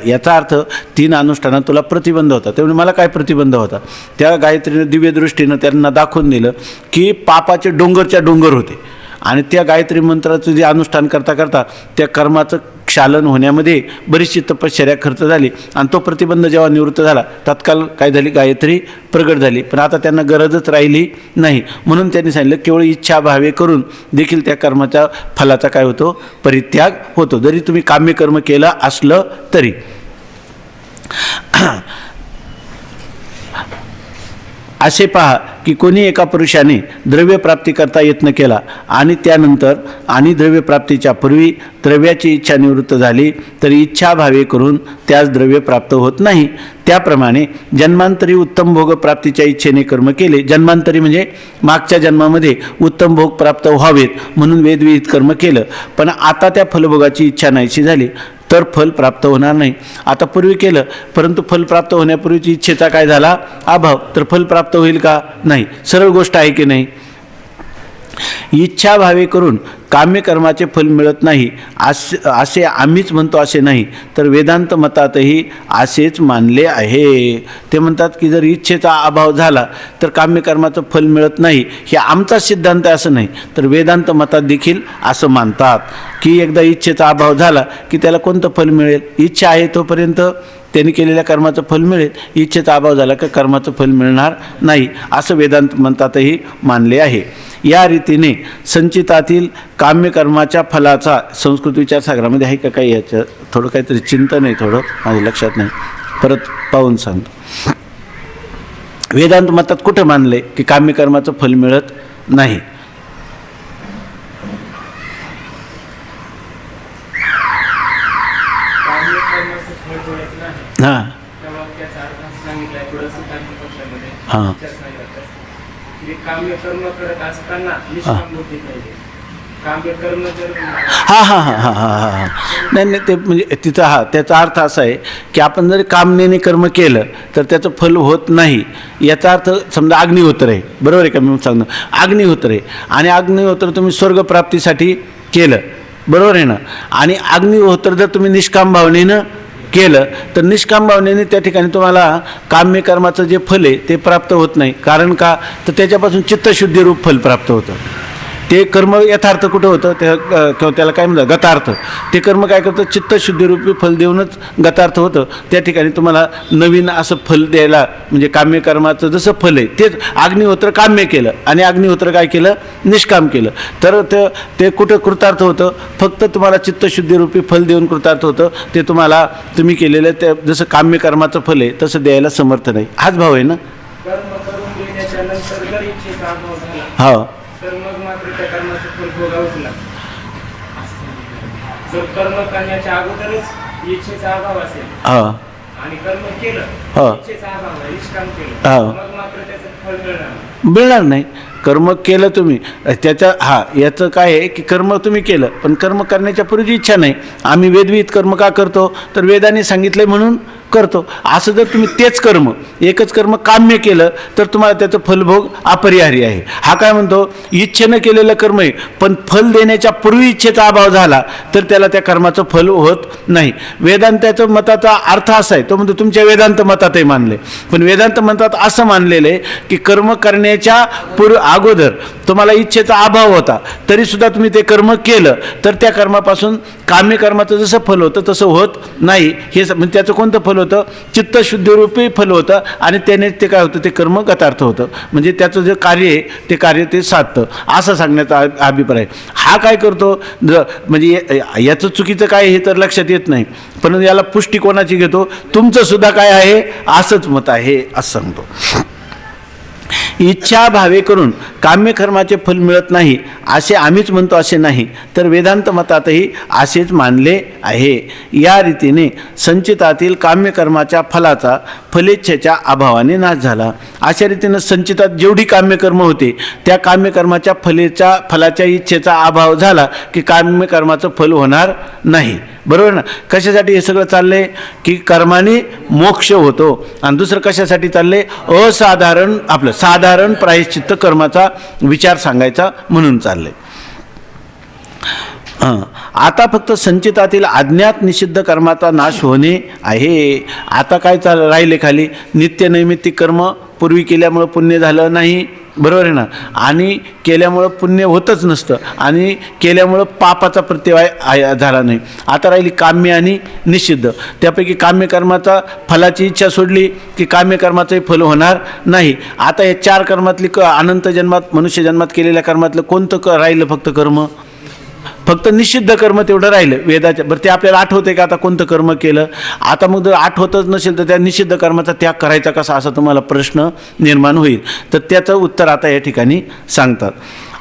याचा अर्थ 3 अनुष्ठानात तुला प्रतिबंध होता. त्यामुळे मला काय प्रतिबंध होता, त्या गायत्रीनं दिव्यदृष्टीनं त्यांना दाखवून दिलं की पापाचे डोंगरच्या डोंगर होते आणि त्या गायत्री मंत्राचं जे अनुष्ठान करता करता त्या कर्माचं क्षालन होण्यामध्ये बरीचशी तपश्चर्या खर्च झाली आणि तो प्रतिबंध जेव्हा निवृत्त झाला तत्काल काय झाली, गायत्री प्रगट झाली. पण आता त्यांना गरजच राहिली नाही. म्हणून त्यांनी सांगितलं केवळ इच्छाभावे करून देखील त्या कर्माच्या फलाचा काय होतो, परित्याग होतो, जरी तुम्ही काम्यकर्म केलं असलं तरी. असे पहा की कोणी एका पुरुषाने द्रव्यप्राप्तीकरता यत्न केला आणि त्यानंतर आणि द्रव्यप्राप्तीच्या पूर्वी द्रव्याची इच्छा निवृत्त झाली तरी इच्छाभावे करून त्यास द्रव्य प्राप्त होत नाही. त्याप्रमाणे जन्मांतरी उत्तम भोग प्राप्तीच्या इच्छेने कर्म केले, जन्मांतरी म्हणजे मागच्या जन्मामध्ये उत्तम भोग प्राप्त व्हावेत म्हणून वेदविहित कर्म केलं, पण आता त्या फलभोगाची इच्छा नाहीशी झाली तर फल प्राप्त होणार नाही. आता पूर्वी केलं परंतु फल प्राप्त होण्यापूर्वीची इच्छेचा काय झाला, अभाव, तर फल प्राप्त होईल का, नाही. सरळ गोष्ट आहे की नाही. इच्छाभावे करून काम्यकर्माचे फल मिळत नाही असे आम्हीच म्हणतो असे नाही, तर वेदांत मतातही असेच मानले आहे. ते म्हणतात की जर इच्छेचा अभाव झाला तर काम्यकर्माचं फल मिळत नाही, हे आमचा सिद्धांत आहे असं नाही, तर वेदांत मतात देखील असं मानतात की एकदा इच्छेचा अभाव झाला की त्याला कोणतं फल मिळेल, इच्छा आहे तोपर्यंत त्यांनी केलेल्या कर्माचं फल मिळेल, इच्छेचा अभाव झाला का कर्माचं फल मिळणार नाही, असं वेदांत मंतातही मानले आहे. या रीतीने संचितातील काम्यकर्माच्या फलाचा संस्कृत विचारसागरामध्ये आहे का काही, याचं थोडं काहीतरी चिंतन आहे, थोडं माझ्या लक्षात नाही, परत पाहून सांगतो. वेदांत मतात कुठं मानले की काम्यकर्माचं फल मिळत नाही. हां हां हां हां हां हां हां हां नाही ते म्हणजे तिथं त्याचा अर्थ असा आहे की आपण जर कामनेने कर्म केलं तर त्याचं फल होत नाही. याचा अर्थ समजा अग्निहोत्र आहे, बरोबर आहे का, मी सांगतो अग्निहोत्र आहे आणि अग्निहोत्र तुम्ही स्वर्गप्राप्तीसाठी केलं, बरोबर आहे ना, आणि अग्निहोत्र जर तुम्ही निष्काम भावनेनं केलं तर निष्काम भावनेने त्या ठिकाणी तुम्हाला काम्यकर्माचं जे फल आहे ते प्राप्त होत नाही. कारण का, तर त्याच्यापासून चित्तशुद्धीरूप फल प्राप्त होतं. ते कर्म यथार्थ कुठं होतं, किंवा त्याला काय म्हणतात गतार्थ, ते कर्म काय करतं, चित्तशुद्धीरूपी फल देऊनच गतार्थ होतं. त्या ठिकाणी तुम्हाला नवीन असं फल द्यायला म्हणजे काम्यकर्माचं जसं फल आहे तेच अग्निहोत्र काम्य केलं आणि अग्निहोत्र काय केलं, निष्काम केलं, तर ते कुठं कृतार्थ होतं, फक्त तुम्हाला चित्तशुद्धीरूपी फल देऊन कृतार्थ होतं. ते तुम्हाला तुम्ही केलेलं ते जसं काम्यकर्माचं फल आहे तसं द्यायला समर्थ नाही. हाच भाव आहे ना. हो तर मग मात्र त्या कर्माचं फल भोगावंच लागतं. जर कर्म करण्याच्या अगोदरच इच्छेचा अभाव असेल आणि कर्म केलं, इच्छेचा अभाव आहे, निष्काम केलं, मग मात्र त्याचं फल मिळणार नाही. कर्म केलं तुम्ही त्याच्या याचं काय आहे की कर्म तुम्ही केलं पण कर्म करण्याच्या पूर्वी इच्छा नाही. आम्ही वेदविहित कर्म का करतो, तर वेदाने सांगितले म्हणून करतो. असं जर तुम्ही तेच कर्म एकच कर्म काम्य केलं तर तुम्हाला त्याचं फलभोग अपरिहार्य आहे. हा काय म्हणतो, इच्छेनं केलेलं कर्म आहे पण फल देण्याच्या पूर्वी इच्छेचा अभाव झाला तर त्याला त्या कर्माचं फल होत नाही. वेदांताच्या मताचा अर्थ असा आहे, तो म्हणतो तुमच्या वेदांत मतातही मानले, पण वेदांत मतात असं मानलेलं आहे की कर्म करण्याच्या अगोदर तुम्हाला इच्छेचा अभाव होता तरी सुद्धा तुम्ही ते कर्म केलं तर त्या कर्मापासून काम्य कर्माचं जसं फल होतं तसं होत नाही. हे म्हणजे त्याचं कोणतं फल होतं, चित्तशुद्धीरूपी फल होतं आणि त्याने ते काय होतं, ते कर्म गतार्थ होतं. म्हणजे त्याचं जे कार्य आहे ते कार्य ते साधतं, असं सांगण्याचा अभिप्राय. हा काय करतो, म्हणजे याचं चुकीचं काय हे तर लक्षात येत नाही, पण याला पुष्टी कोणाची घेतो, तुमचं सुद्धा काय आहे असंच मत आहे असं सांगतो. इच्छा भावे करून काम्यकर्माचे फल मिळत नाही असे आम्हीच म्हणतो असे नाही, तर वेदांत मतातही असेच मानले आहे. या रीतीने संचितातील काम्यकर्माच्या फलाचा फलेच्छेच्या अभावाने नाश झाला. अशा रीतीनं संचितात जेवढी काम्यकर्म होते त्या काम्यकर्माच्या फलाच्या इच्छेचा अभाव झाला की काम्यकर्माचं फल होणार नाही. बरोबर ना. कशासाठी हे सगळं चाललंय की कर्माने मोक्ष होतो, आणि दुसरं कशासाठी चाललंय, असाधारण आपलं साधारण प्रायश्चित्त कर्माचा विचार सांगायचा म्हणून चाललंय. आता फक्त संचितातील अज्ञात निषिद्ध कर्माचा नाश होणे आहे. आता काय राहिले खाली, नित्यनैमित्तिक कर्म पूर्वी केल्यामुळं पुण्य झालं नाही, बरोबर आहे ना, आणि केल्यामुळं पुण्य होतच नसतं, आणि केल्यामुळं पापाचा प्रत्यवाय झाला नाही. आता राहिली काम्य आणि निषिद्ध. त्यापैकी काम्यकर्माचा फलाची इच्छा सोडली की काम्यकर्माचंही फल होणार नाही. आता हे 4 कर्मातली अनंत जन्मात मनुष्य जन्मात केलेल्या कर्मातलं कोणतं राहिलं, फक्त कर्म, फक्त निषिद्ध कर्म तेवढं राहिलं वेदाच्या. बरं ते आपल्याला आठवते का आता कोणतं कर्म केलं. आता मग जर आठवतच नसेल तर त्या निषिद्ध कर्माचा त्याग करायचा कसा, असा तुम्हाला प्रश्न निर्माण होईल. तर त्याचं उत्तर आता या ठिकाणी सांगतात.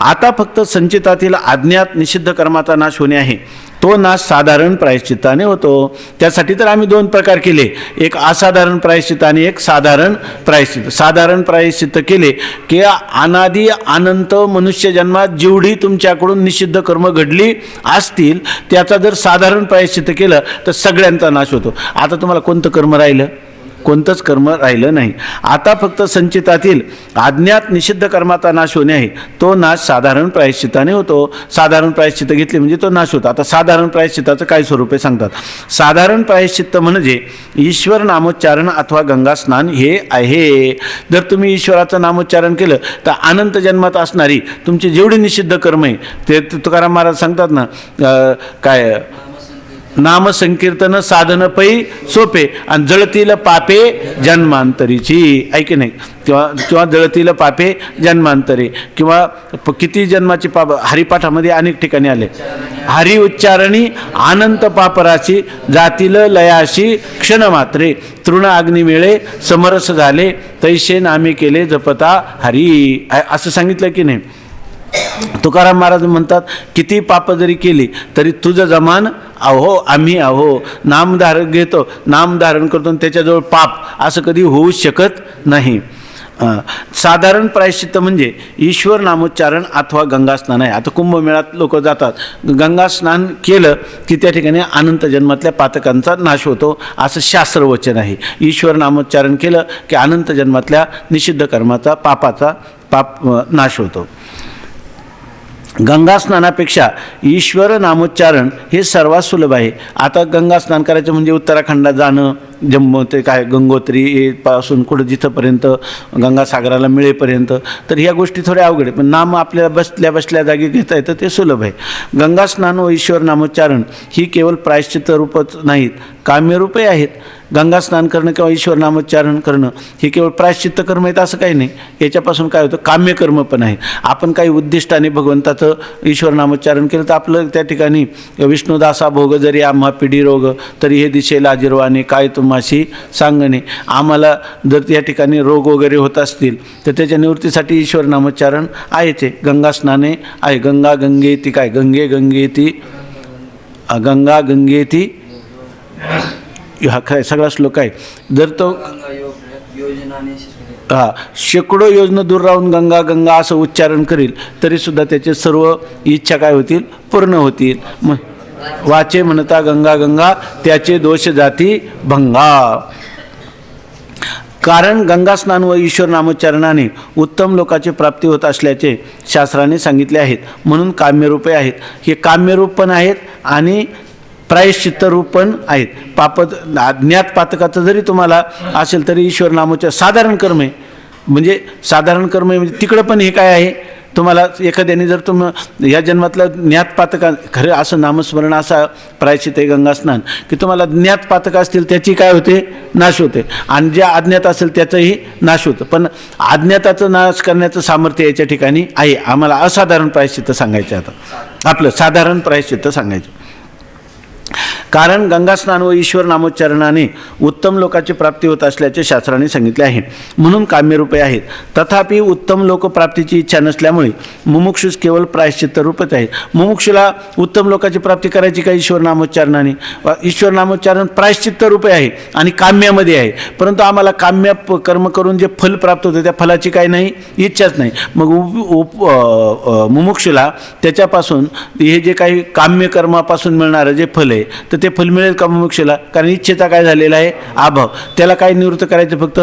आता फक्त संचितातील अज्ञात निषिद्ध कर्माचा नाश होणे आहे. तो नाश साधारण प्रायश्चित्ताने होतो. त्यासाठी तर आम्ही 2 प्रकार केले, एक असाधारण प्रायश्चित्त आणि एक साधारण प्रायश्चित्त. साधारण प्रायश्चित्त केले की अनादी अनंत मनुष्य जन्मात जेवढी तुमच्याकडून निषिद्ध कर्म घडली असतील त्याचा जर साधारण प्रायश्चित्त केलं तर सगळ्यांचा नाश होतो. आता तुम्हाला कोणतं कर्म राहिलं, कोणतंच कर्म राहिलं नाही. आता फक्त संचितातील अज्ञात निषिद्ध कर्माचा नाश होणे आहे. तो नाश साधारण प्रायश्चित्ताने होतो. साधारण प्रायश्चित्त घेतले म्हणजे तो नाश होतो. आता साधारण प्रायश्चित्ताचं काय स्वरूप आहे सांगतात. साधारण प्रायश्चित्त म्हणजे ईश्वर नामोच्चारण अथवा गंगा स्नान हे आहे. जर तुम्ही ईश्वराचं नामोच्चारण केलं तर अनंत जन्मात असणारी तुमची जेवढी निषिद्ध कर्म आहे ते तुकाराम महाराज सांगतात ना, काय नामसंकीर्तन साधन पै सोपे आणि जळतील पापे जन्मांतरीची, ऐके नाही, किंवा जळतील पापे जन्मांतरे, किंवा किती जन्माची पाप हरिपाठामध्ये अनेक ठिकाणी आले. हरि उच्चारणी अनंत पापराशी जातील लयाशी क्षणमात्रे तृण अग्निमेळे समरस झाले तैसे नामे केले जपता हरी, असं सांगितलं की नाही. तुकाराम महाराज म्हणतात किती पाप जरी केली तरी तुझं जमान अहो आम्ही अहो, नामधारण घेतो, नामधारण करतो आणि त्याच्याजवळ पाप असं कधी होऊ शकत नाही. साधारण प्रायश्चित्त म्हणजे ईश्वर नामोच्चारण अथवा गंगा स्नान आहे. आता कुंभमेळ्यात लोक जातात, गंगा स्नान केलं की त्या ठिकाणी अनंत जन्मातल्या पातकांचा नाश होतो असं शास्त्रवचन आहे. ईश्वर नामोच्चारण केलं की अनंत जन्मातल्या निषिद्ध कर्माचा पाप नाश होतो. गंगा स्नानापेक्षा ईश्वर नामोच्चारण हे सर्वात सुलभ आहे. आता गंगा स्नान करायचं म्हणजे उत्तराखंडात जाणं, जम्मू ते काय गंगोत्री पासून कुठं जिथंपर्यंत गंगासागराला मिळेपर्यंत, तर ह्या गोष्टी थोड्या अवघड आहे. पण नाम आपल्याला बसल्या जागी घेता येतं ते सुलभ आहे. गंगा स्नान व ईश्वर नामोच्चारण ही केवळ प्रायश्चित्त रूपच नाहीत, काम्यरूपे आहेत. गंगा स्नान करणं किंवा ईश्वर नामोच्चारण करणं हे केवळ प्रायश्चित्त कर्म आहेत असं काही नाही. याच्यापासून काय होतं, काम्यकर्म पण आहे. आपण काही उद्दिष्टाने भगवंताचं ईश्वर नामोच्चारण केलं तर आपलं त्या ठिकाणी विष्णुदासा भोग जरी आम्हा पिढी रोग तरी हे दिशेला अजिरवाने काय तुम्हाशी सांगणे. आम्हाला जर या ठिकाणी रोग वगैरे होत असतील तर त्याच्या निवृत्तीसाठी ईश्वर नामोच्चारण आहेच आहे. गंगा स्नाने आहे. गंगा गंगेती काय गंगेती गंगा गंगेती हा काय सगळा श्लोक आहे. जर तो शेकडो योजना दूर राहून गंगा गंगा असं उच्चारण करील तरीसुद्धा त्याचे सर्व इच्छा काय होतील, पूर्ण होतील. वाचे म्हणता गंगा गंगा त्याचे दोष जाती भंगा. कारण गंगा स्नान व ईश्वर नामोच्चारणाने उत्तम लोकाची प्राप्ती होत असल्याचे शास्त्राने सांगितले आहेत. म्हणून काम्यरूपे आहेत. हे काम्यरूप पण आहेत आणि प्रायश्चित्त रूप पण आहेत. अज्ञात पातकाचं जरी तुम्हाला असेल तरी ईश्वर नामोच्चार साधारण कर्म आहे. म्हणजे साधारण कर्म आहे म्हणजे तिकडं पण हे काय आहे, तुम्हाला एखाद्याने जर या जन्मातलं ज्ञातपातक खरं असं नामस्मरण असा प्रायश्चित आहे गंगास्नान की तुम्हाला ज्ञातपातक असतील त्याची काय होते नाश होते आणि जे अज्ञात असेल त्याचंही नाश होतं. पण अज्ञाताचं नाश करण्याचं सामर्थ्य याच्या ठिकाणी आहे. आम्हाला असाधारण प्रायश्चित्त सांगायचं आता आपलं साधारण प्रायश्चित्त सांगायचं. कारण गंगास्नान व ईश्वर नामोच्चारणाने उत्तम लोकाची प्राप्ती होत असल्याचे शास्त्राने सांगितले आहे, म्हणून काम्यरूपे आहेत. तथापि उत्तम लोकप्राप्तीची इच्छा नसल्यामुळे मुमुक्षुस केवळ प्रायश्चित्त रूपच आहे. मुमुक्षुला उत्तम लोकाची प्राप्ती करायची का ईश्वर नामोच्चारणाने? ईश्वर नामोच्चारण प्रायश्चित्त रूपे आहे आणि काम्यामध्ये आहे, परंतु आम्हाला काम्य कर्म करून जे फल प्राप्त होते त्या फलाची काही नाही इच्छाच नाही. मग मुमुक्षुला त्याच्यापासून हे जे काही काम्य कर्मापासून मिळणारं जे फल आहे तर ते फल मिळेल का मुमुक्षुला? कारण इच्छेचा काय झालेला आहे अभाव. त्याला काय निवृत्त करायचं? फक्त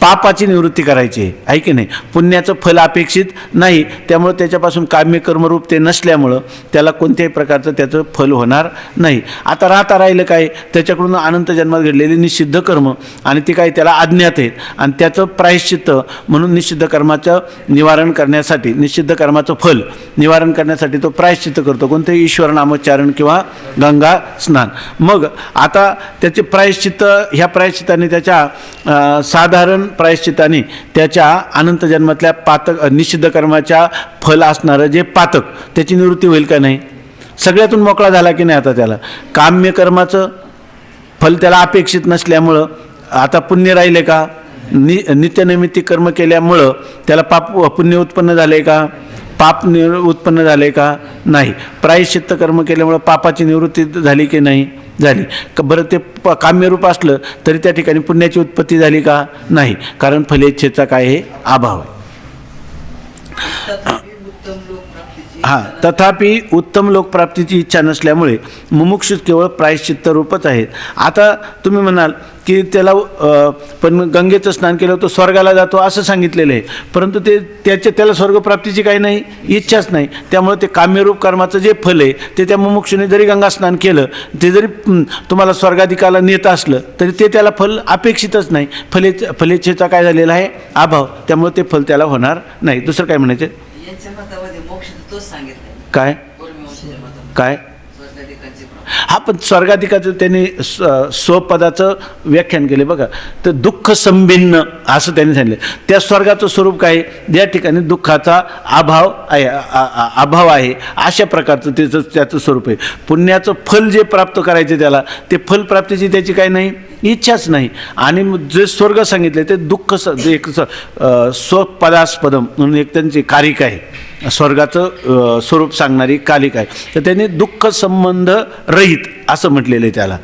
पापाची निवृत्ती करायची आहे की नाही. पुण्याचं फल अपेक्षित नाही, त्यामुळं त्याच्यापासून काम्य कर्मरूप ते नसल्यामुळं त्याला कोणत्याही प्रकारचं त्याचं फल होणार नाही. आता राहिलं काय? त्याच्याकडून अनंत जन्मात घडलेले निषिद्ध कर्म आणि ते काय त्याला अज्ञात आहेत आणि त्याचं प्रायश्चित्त म्हणून निषिद्ध कर्माचं निवारण करण्यासाठी निषिद्ध कर्माचं फल निवारण करण्यासाठी तो प्रायश्चित्त करतो. कोणतंही ईश्वर नामोच्चारण किंवा गंगा स्नान. मग आता त्याचे प्रायश्चित्त ह्या प्रायश्चित्ताने त्याच्या साधारण प्रायश्चित्ताने त्याच्या अनंत जन्मातल्या पातक निषिद्ध कर्माच्या फल असणारं जे पातक त्याची निवृत्ती होईल का नाही? सगळ्यातून मोकळा झाला की नाही? आता त्याला काम्य कर्माचं फल त्याला अपेक्षित नसल्यामुळं आता पुण्य राहिले का? नित्यनैमित्तिक कर्म केल्यामुळं त्याला पुण्य उत्पन्न झाले का? पाप उत्पन्न झाले का? नाही. प्रायश्चित्त कर्म केल्यामुळं पापाची निवृत्ती झाली की नाही? झाली. बरं ते काम्यरूप असलं तरी त्या ठिकाणी पुण्याची उत्पत्ती झाली का? नाही. कारण फलेच्छेचा काय आहे अभाव आहे. तथापि उत्तम लोकप्राप्तीची इच्छा नसल्यामुळे मुमुक्षु केवळ प्रायश्चित्त रूपच आहेत. आता तुम्ही म्हणाल की त्याला पण गंगेचं स्नान केलं तो स्वर्गाला जातो असं सांगितलेलं आहे, परंतु त्याला स्वर्गप्राप्तीची काही नाही इच्छाच नाही. त्यामुळे ते काम्यरूप कर्माचं जे फल आहे ते त्या मुमुक्षुने जरी गंगा स्नान केलं ते जरी तुम्हाला स्वर्गाधिकाला नेत असलं तरी ते त्याला फल अपेक्षितच नाही. फलेच्छेचा काय झालेला आहे अभाव, त्यामुळे ते फल त्याला होणार नाही. दुसरं काय म्हणायचं? यांच्या मतामध्ये मोक्ष तोच सांगितलं काय काय हा पण स्वर्गाधिकाचं त्यांनी स्वपदाचं व्याख्यान केले बघा. तर दुःख संभिन्न असं त्यांनी सांगितलं. त्या स्वर्गाचं स्वरूप काय? ज्या ठिकाणी दुःखाचा अभाव आहे अशा प्रकारचं त्याचं स्वरूप आहे. पुण्याचं फल जे प्राप्त करायचे त्याला ते फल प्राप्तीची त्याची काही नाही इच्छाच नाही. आणि जे स्वर्ग सांगितले ते दुःख एक स्वपदास्पदम म्हणून एक त्यांची कारिका आहे, स्वर्गाचं स्वरूप सांगणारी कालिका आहे. तर त्यांनी दुःख संबंध रहित असं म्हटलेलं आहे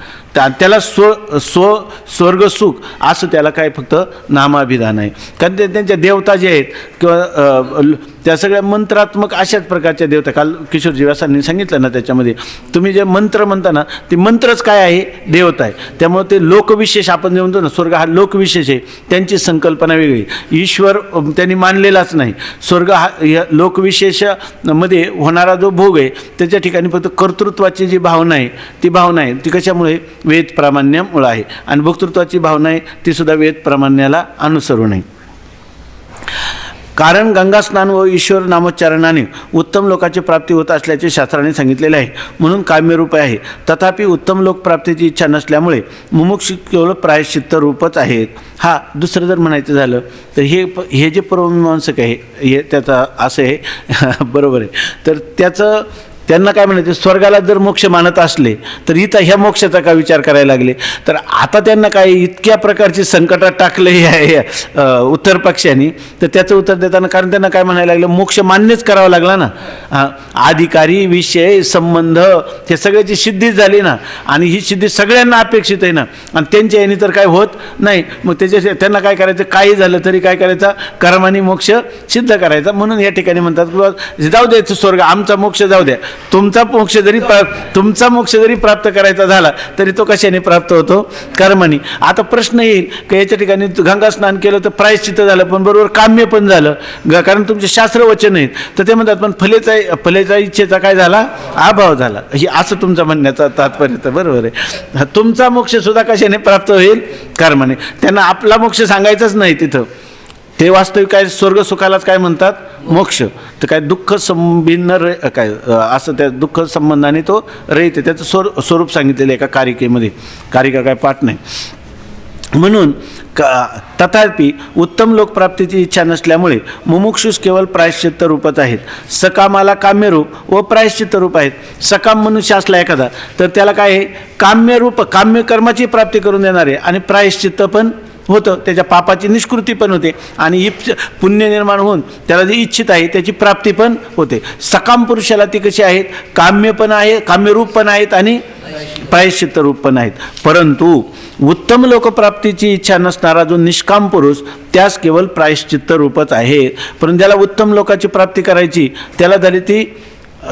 त्याला स्वर्ग सुख असं त्याला काय फक्त नामाभिधान आहे. कारण त्यांच्या देवता जे आहेत किंवा त्या सगळ्या मंत्रात्मक अशाच प्रकारच्या देवता काल किशोरजी व्यासांनी सांगितलं ना त्याच्यामध्ये तुम्ही जे मंत्र म्हणता ना ते मंत्रच काय आहे देवता आहे. त्यामुळे ते लोकविशेष आपण जे म्हणतो ना स्वर्ग हा लोकविशेष आहे, त्यांची संकल्पना वेगळी. ईश्वर त्यांनी मानलेलाच नाही. स्वर्ग हा लोकविशेषामध्ये होणारा जो भोग आहे त्याच्या ठिकाणी फक्त कर्तृत्वाची जी भावना आहे ती भावना आहे ती कशामुळे वेद प्रामाण्यामुळे आहे आणि भोक्तृत्वाची भावना आहे ती सुद्धा वेद प्रामाण्याला अनुसरून आहे. कारण गंगास्नान व ईश्वर नामोच्चारणाने उत्तम लोकाची प्राप्ती होत असल्याचे शास्त्राने सांगितलेले आहे, म्हणून काम्यरूप आहे. तथापि उत्तम लोक प्राप्तीची इच्छा नसल्यामुळे मुमुक्षु केवळ प्रायश्चित्त रूपच आहेत. हा दुसरं जर म्हणायचं झालं तर हे जे पूर्वमीमांसक आहे हे त्याचं असं आहे बरोबर आहे. तर त्याचं त्यांना काय म्हणायचं स्वर्गाला जर मोक्ष मानत असले तर इथं ह्या मोक्षाचा का विचार करायला लागले. तर आता त्यांना काय इतक्या प्रकारची संकटात टाकलं आहे उत्तर पक्षाने तर त्याचं उत्तर देताना कारण त्यांना काय म्हणायला लागलं मोक्ष मान्यच करावा लागला ना. अधिकारी विषय संबंध हे सगळ्याची सिद्धी झाली ना आणि ही सिद्धी सगळ्यांना अपेक्षित आहे ना आणि त्यांच्या याने तर काय होत नाही. मग त्याच्या त्यांना काय करायचं काही झालं तरी काय करायचं कर्माने मोक्ष सिद्ध करायचा. म्हणून या ठिकाणी म्हणतात की जाऊ द्यायचं स्वर्ग आमचा मोक्ष जाऊ द्या, तुमचा मोक्ष जरी प्राप्त करायचा झाला तरी तो कशाने प्राप्त होतो कर्माने. आता प्रश्न येईल की याच्या ठिकाणी गंगा स्नान केलं तर प्रायश्चित्त झालं पण बरोबर काम्य पण झालं कारण तुमचे शास्त्र वचन आहेत. तर ते म्हणतात पण फलेचा इच्छेचा काय झाला अभाव झाला. ही असं तुमचं म्हणण्याचा तात्पर्य बरोबर आहे. तुमचा मोक्ष सुद्धा कशाने प्राप्त होईल कर्माने. त्यांना आपला मोक्ष सांगायचाच नाही तिथं ते वास्तविक काय स्वर्ग सुखालाच काय म्हणतात मोक्ष. तर काय दुःख संभिन्न काय असं त्या दुःख संबंधाने तो रहित आहे. त्याचं स्वरूप सांगितलेलं आहे एका कारिकेमध्ये. कारिका काय पाठ नाही. म्हणून तथापि उत्तम लोकप्राप्तीची इच्छा नसल्यामुळे मुमुक्षुस केवळ प्रायश्चित्त रूपच आहेत. सकामाला काम्यरूप व प्रायश्चित्त रूप आहेत. सकाम मनुष्य असला एखादा तर त्याला काय आहे, काम्यरूप काम्य कर्माची प्राप्ती करून देणार आहे आणि प्रायश्चित्त पण होतं, त्याच्या पापाची निष्कृती पण होते आणि पुण्य निर्माण होऊन त्याला जे इच्छित आहे त्याची प्राप्ती पण होते. सकाम पुरुषाला ती कशी आहेत, काम्य पण आहे, काम्यरूप पण आहेत आणि प्रायश्चित्त रूप पण आहेत. परंतु उत्तम लोकप्राप्तीची इच्छा नसणारा जो निष्काम पुरुष त्यास केवळ प्रायश्चित्त रूपच आहे. परंतु ज्याला उत्तम लोकाची प्राप्ती करायची त्याला झाली ती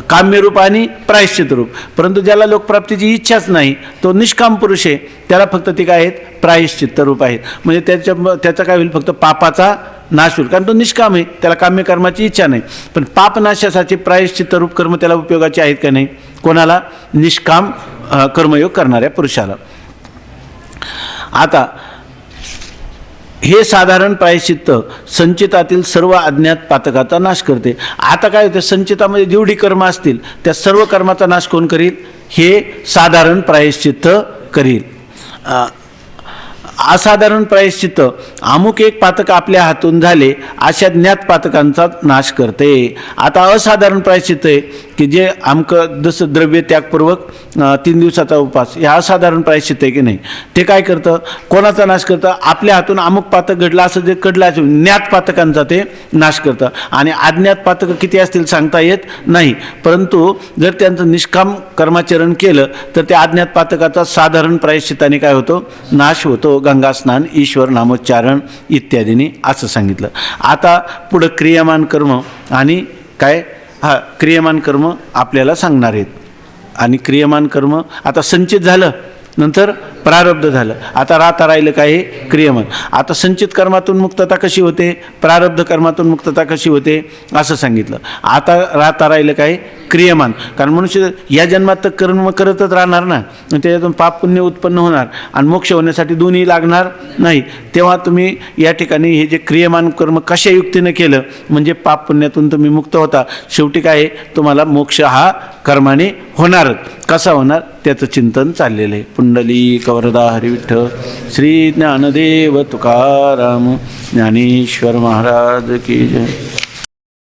काम्यरूप आणि प्रायश्चित्त रूप. परंतु ज्याला लोकप्राप्तीची इच्छाच नाही तो निष्काम पुरुष आहे, त्याला फक्त ती काय आहेत, प्रायश्चित्त रूप आहेत. म्हणजे त्याचा काय होईल, फक्त पापाचा नाश होईल, कारण तो निष्काम आहे, त्याला काम्य कर्माची इच्छा नाही. पण पापनाशासाठी प्रायश्चित्त रूप कर्म त्याला उपयोगाचे आहेत का नाही, कोणाला, निष्काम कर्मयोग करणाऱ्या पुरुषाला. आता हे साधारण प्रायश्चित्त संचितातील सर्व अज्ञात पातकाचा नाश करते. आता काय होतं, संचितामध्ये जेवढी कर्म असतील त्या सर्व कर्माचा नाश कोण करील, हे साधारण प्रायश्चित्त करील. असाधारण प्रायश्चित्त अमुक एक पातक आपल्या हातून झाले अशा ज्ञात पातकांचा नाश करते. आता असाधारण प्रायश्चित्त आहे की जे आमकं जसं द्रव्य त्यागपूर्वक 3 दिवसाचा उपवास, हे असाधारण प्रायश्चित्त आहे की नाही, ते काय करतं, कोणाचा नाश करतं, आपल्या हातून अमुक पातक घडलं असं जे घडलं ज्ञात पातकांचा ते नाश करतं. आणि अज्ञात पातकं किती असतील सांगता येत नाही, परंतु जर त्यांचं निष्काम कर्माचरण केलं तर त्या अज्ञात पातकाचा साधारण प्रायश्चित्ताने काय होतो, नाश होतो. गंगा स्नान, ईश्वर नामोच्चारण इत्यादींनी असं सांगितलं. आता पुढं क्रियमान कर्म आणि काय, क्रियमान कर्म आपल्याला सांगणार आहेत. आणि क्रियमान कर्म आता संचित झालं, नंतर प्रारब्ध झालं, आता राहता राहिलं काय, क्रियमान. आता संचित कर्मातून मुक्तता कशी होते, प्रारब्ध कर्मातून मुक्तता कशी होते असं सांगितलं. आता राहता राहिलं काय, क्रियमान. कारण मनुष्य या जन्मात तर कर्म करतच राहणार ना, त्याच्यातून पाप पुण्य उत्पन्न होणार आणि मोक्ष होण्यासाठी दोन्ही लागणार नाही. तेव्हा तुम्ही या ठिकाणी हे जे क्रियमान कर्म कशा युक्तीनं केलं म्हणजे पाप पुण्यातून तुम्ही मुक्त होता, शेवटी काय तुम्हाला मोक्ष हा कर्माने होणारच. कसा होणार त्याचं चिंतन चाललेलं आहे. पुंडलिक वरदा हरी विठ्ठल श्री ज्ञानदेव तुकाराम ज्ञानेश्वर महाराज की जय.